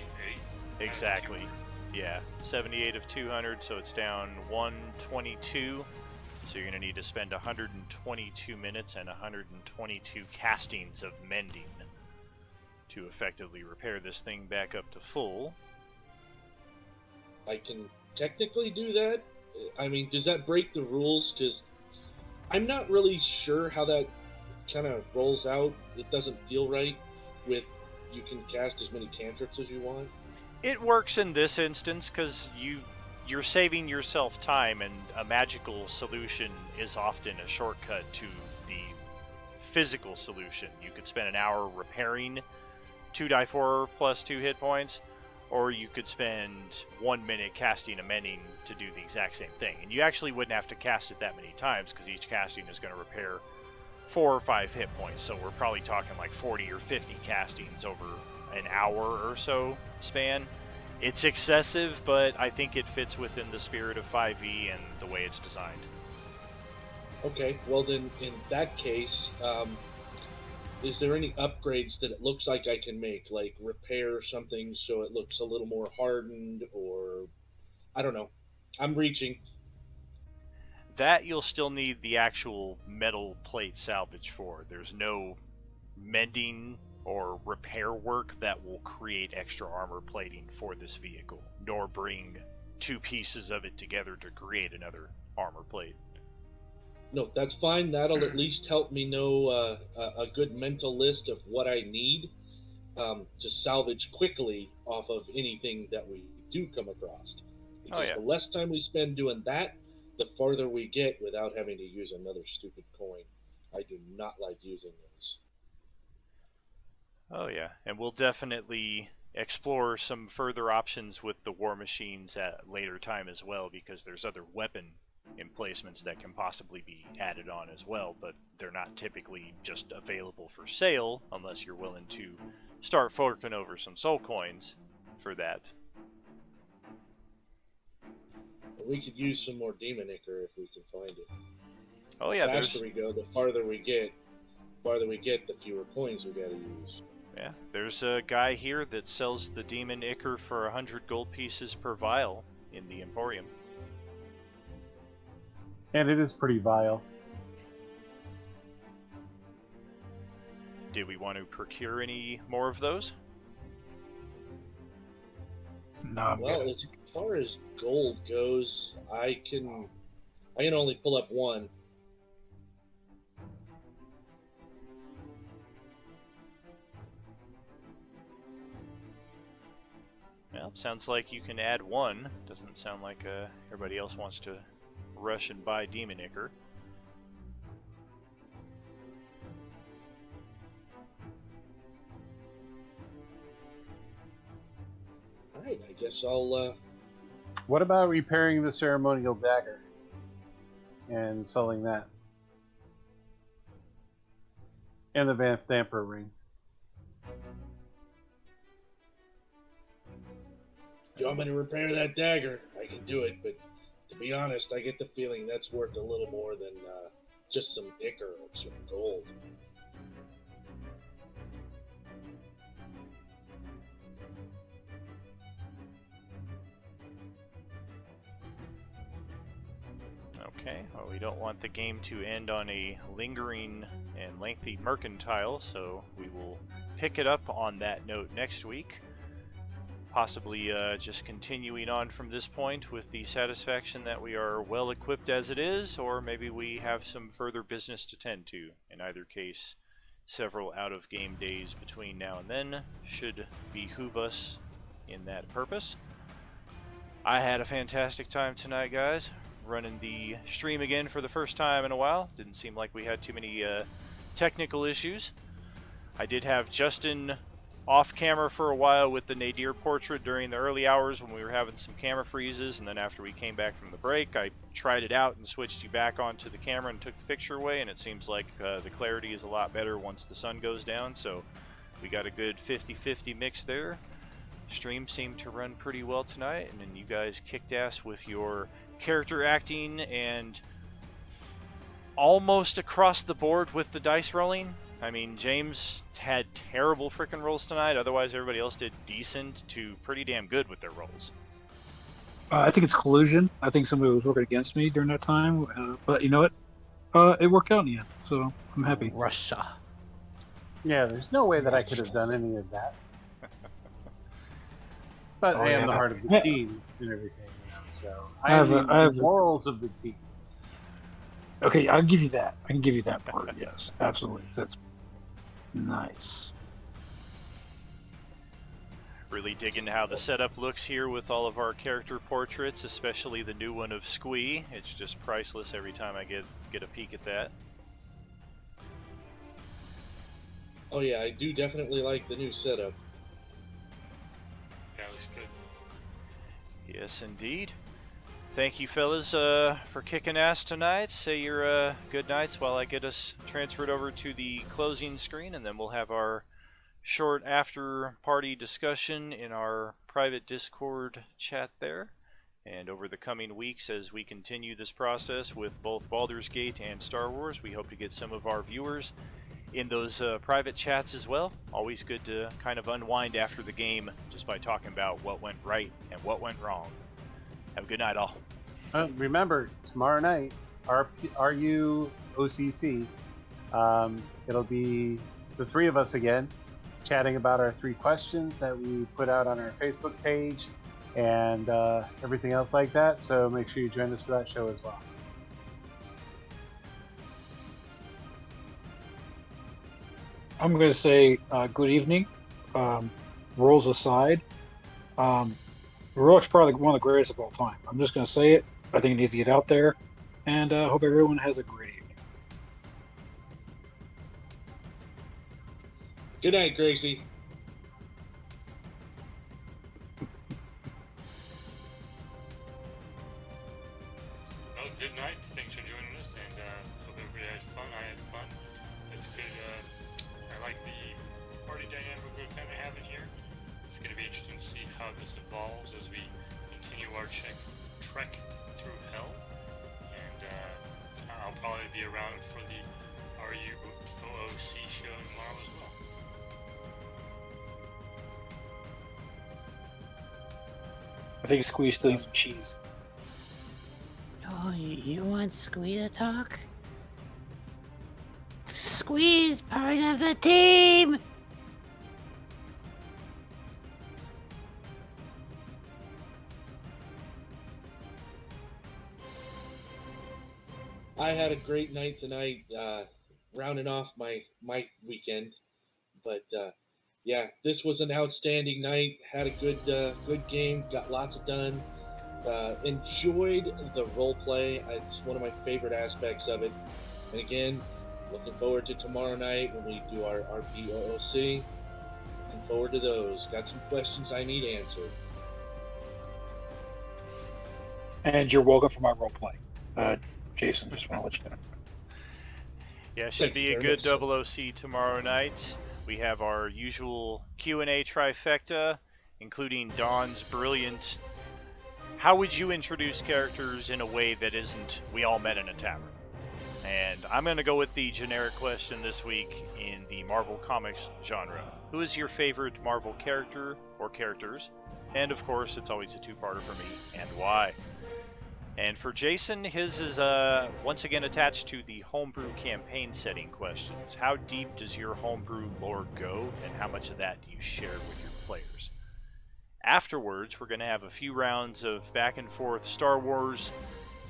Exactly. Yeah, 78 of 200, so it's down 122. So you're going to need to spend 122 minutes and 122 castings of mending to effectively repair this thing back up to full. I can technically do that. I mean, does that break the rules? Because I'm not really sure how that kind of rolls out. It doesn't feel right with you can cast as many cantrips as you want. It works in this instance because you're saving yourself time, and a magical solution is often a shortcut to the physical solution. You could spend an hour repairing 2d4 plus 2 hit points, or you could spend 1 minute casting a mending to do the exact same thing. And you actually wouldn't have to cast it that many times because each casting is going to repair 4 or 5 hit points. So we're probably talking like 40 or 50 castings over an hour or so span. It's excessive, but I think it fits within the spirit of 5e and the way it's designed. Okay, well then, in that case, is there any upgrades that it looks like I can make, like repair something so it looks a little more hardened, or I don't know. I'm reaching. That you'll still need the actual metal plate salvage for. There's no mending or repair work that will create extra armor plating for this vehicle, nor bring 2 pieces of it together to create another armor plate. No, that's fine. That'll at least help me know a good mental list of what I need to salvage quickly off of anything that we do come across. Because the less time we spend doing that, the farther we get without having to use another stupid coin. I do not like using those. Oh yeah, and we'll definitely explore some further options with the war machines at a later time as well, because there's other weapon emplacements that can possibly be added on as well, but they're not typically just available for sale unless you're willing to start forking over some soul coins for that. We could use some more demon ichor if we can find it. Oh yeah, the faster we go, the farther we get, the fewer coins we gotta use. Yeah, there's a guy here that sells the demon ichor for 100 gold pieces per vial in the Emporium. And it is pretty vile. Did we want to procure any more of those? No, I'm Well, good. as far as gold goes, I can only pull up one. Well, sounds like you can add one. Doesn't sound like everybody else wants to rush and buy demon ichor. Alright, I guess I'll What about repairing the ceremonial dagger and selling that? And the Vamper ring. do you want me to repair that dagger? I can do it, but to be honest, I get the feeling that's worth a little more than just some ichor or some gold. Okay, well, we don't want the game to end on a lingering and lengthy mercantile, so we will pick it up on that note next week. Possibly just continuing on from this point with the satisfaction that we are well equipped as it is, or maybe we have some further business to tend to. In either case, several out-of-game days between now and then should behoove us in that purpose. I had a fantastic time tonight, guys. Running the stream again for the first time in a while. Didn't seem like we had too many technical issues. I did have Justin off camera for a while with the Nadir portrait during the early hours when we were having some camera freezes, and then after we came back from the break, I tried it out and switched you back onto the camera and took the picture away, and it seems like the clarity is a lot better once the sun goes down, so we got a good 50-50 mix there. Stream seemed to run pretty well tonight, and then you guys kicked ass with your character acting and almost across the board with the dice rolling. I mean, James had terrible freaking rolls tonight. Otherwise, everybody else did decent to pretty damn good with their rolls. I think it's collusion. I think somebody was working against me during that time. But you know what? It worked out in the end, so I'm happy. Russia. Yeah, there's no way that I could have done any of that. But Oh, I am yeah. the heart of the team and everything. So I have am a- I have the a- morals of the team. Okay, I'll give you that. I can give you that part. Yes, absolutely. That's nice. Really digging how the setup looks here with all of our character portraits, especially the new one of Squee. It's just priceless every time I get a peek at that. Oh yeah, I do definitely like the new setup. Yeah, it looks good. Yes, indeed. Thank you, fellas, for kicking ass tonight. Say your good nights while I get us transferred over to the closing screen, and then we'll have our short after-party discussion in our private Discord chat there. And over the coming weeks, as we continue this process with both Baldur's Gate and Star Wars, we hope to get some of our viewers in those private chats as well. Always good to kind of unwind after the game just by talking about what went right and what went wrong. Have a good night, all. Remember, tomorrow night, RU OCC, it'll be the three of us again, chatting about our 3 questions that we put out on our Facebook page and everything else like that. So make sure you join us for that show as well. I'm going to say good evening. Rules aside, Heroic's probably one of the greatest of all time. I'm just going to say it. I think it needs to get out there, and hope everyone has a great evening. Good night, Gracie. Well, good night. Thanks for joining us, and hope everybody had fun. I had fun. It's good. I like the party dynamic we're kind of having here. It's going to be interesting to see how this evolves as we continue our trek through hell. And I'll probably be around for the RUOC show tomorrow as well. I think Squeeze still needs some cheese. Oh, you want Squee to talk? Squee's part of the team! I had a great night tonight, rounding off my weekend. But yeah, this was an outstanding night. Had a good game. Got lots of done. Enjoyed the role play. It's one of my favorite aspects of it. And again, looking forward to tomorrow night when we do our BOOC. Looking forward to those. Got some questions I need answered. And you're welcome for my role play. Jason, just want to let you know. Yeah, should Thank be you a very good much, OOC tomorrow night. We have our usual Q&A trifecta, including Dawn's brilliant "How would you introduce characters in a way that isn't we all met in a tavern?" And I'm going to go with the generic question this week in the Marvel Comics genre. Who is your favorite Marvel character or characters? And of course, it's always a two-parter for me, and why? And for Jason, his is once again attached to the homebrew campaign setting questions. How deep does your homebrew lore go, and how much of that do you share with your players? Afterwards, we're going to have a few rounds of back and forth Star Wars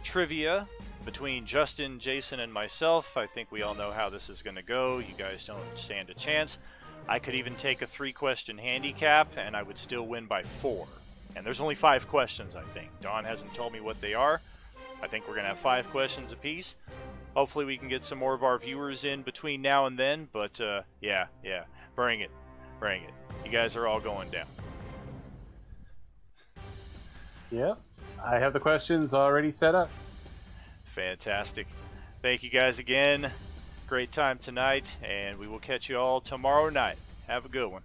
trivia between Justin, Jason, and myself. I think we all know how this is going to go. You guys don't stand a chance. I could even take a 3-question handicap, and I would still win by 4. And there's only 5 questions, I think. Dawn hasn't told me what they are. I think we're going to have 5 questions apiece. Hopefully we can get some more of our viewers in between now and then. But, yeah. Bring it. Bring it. You guys are all going down. Yep. I have the questions already set up. Fantastic. Thank you guys again. Great time tonight. And we will catch you all tomorrow night. Have a good one.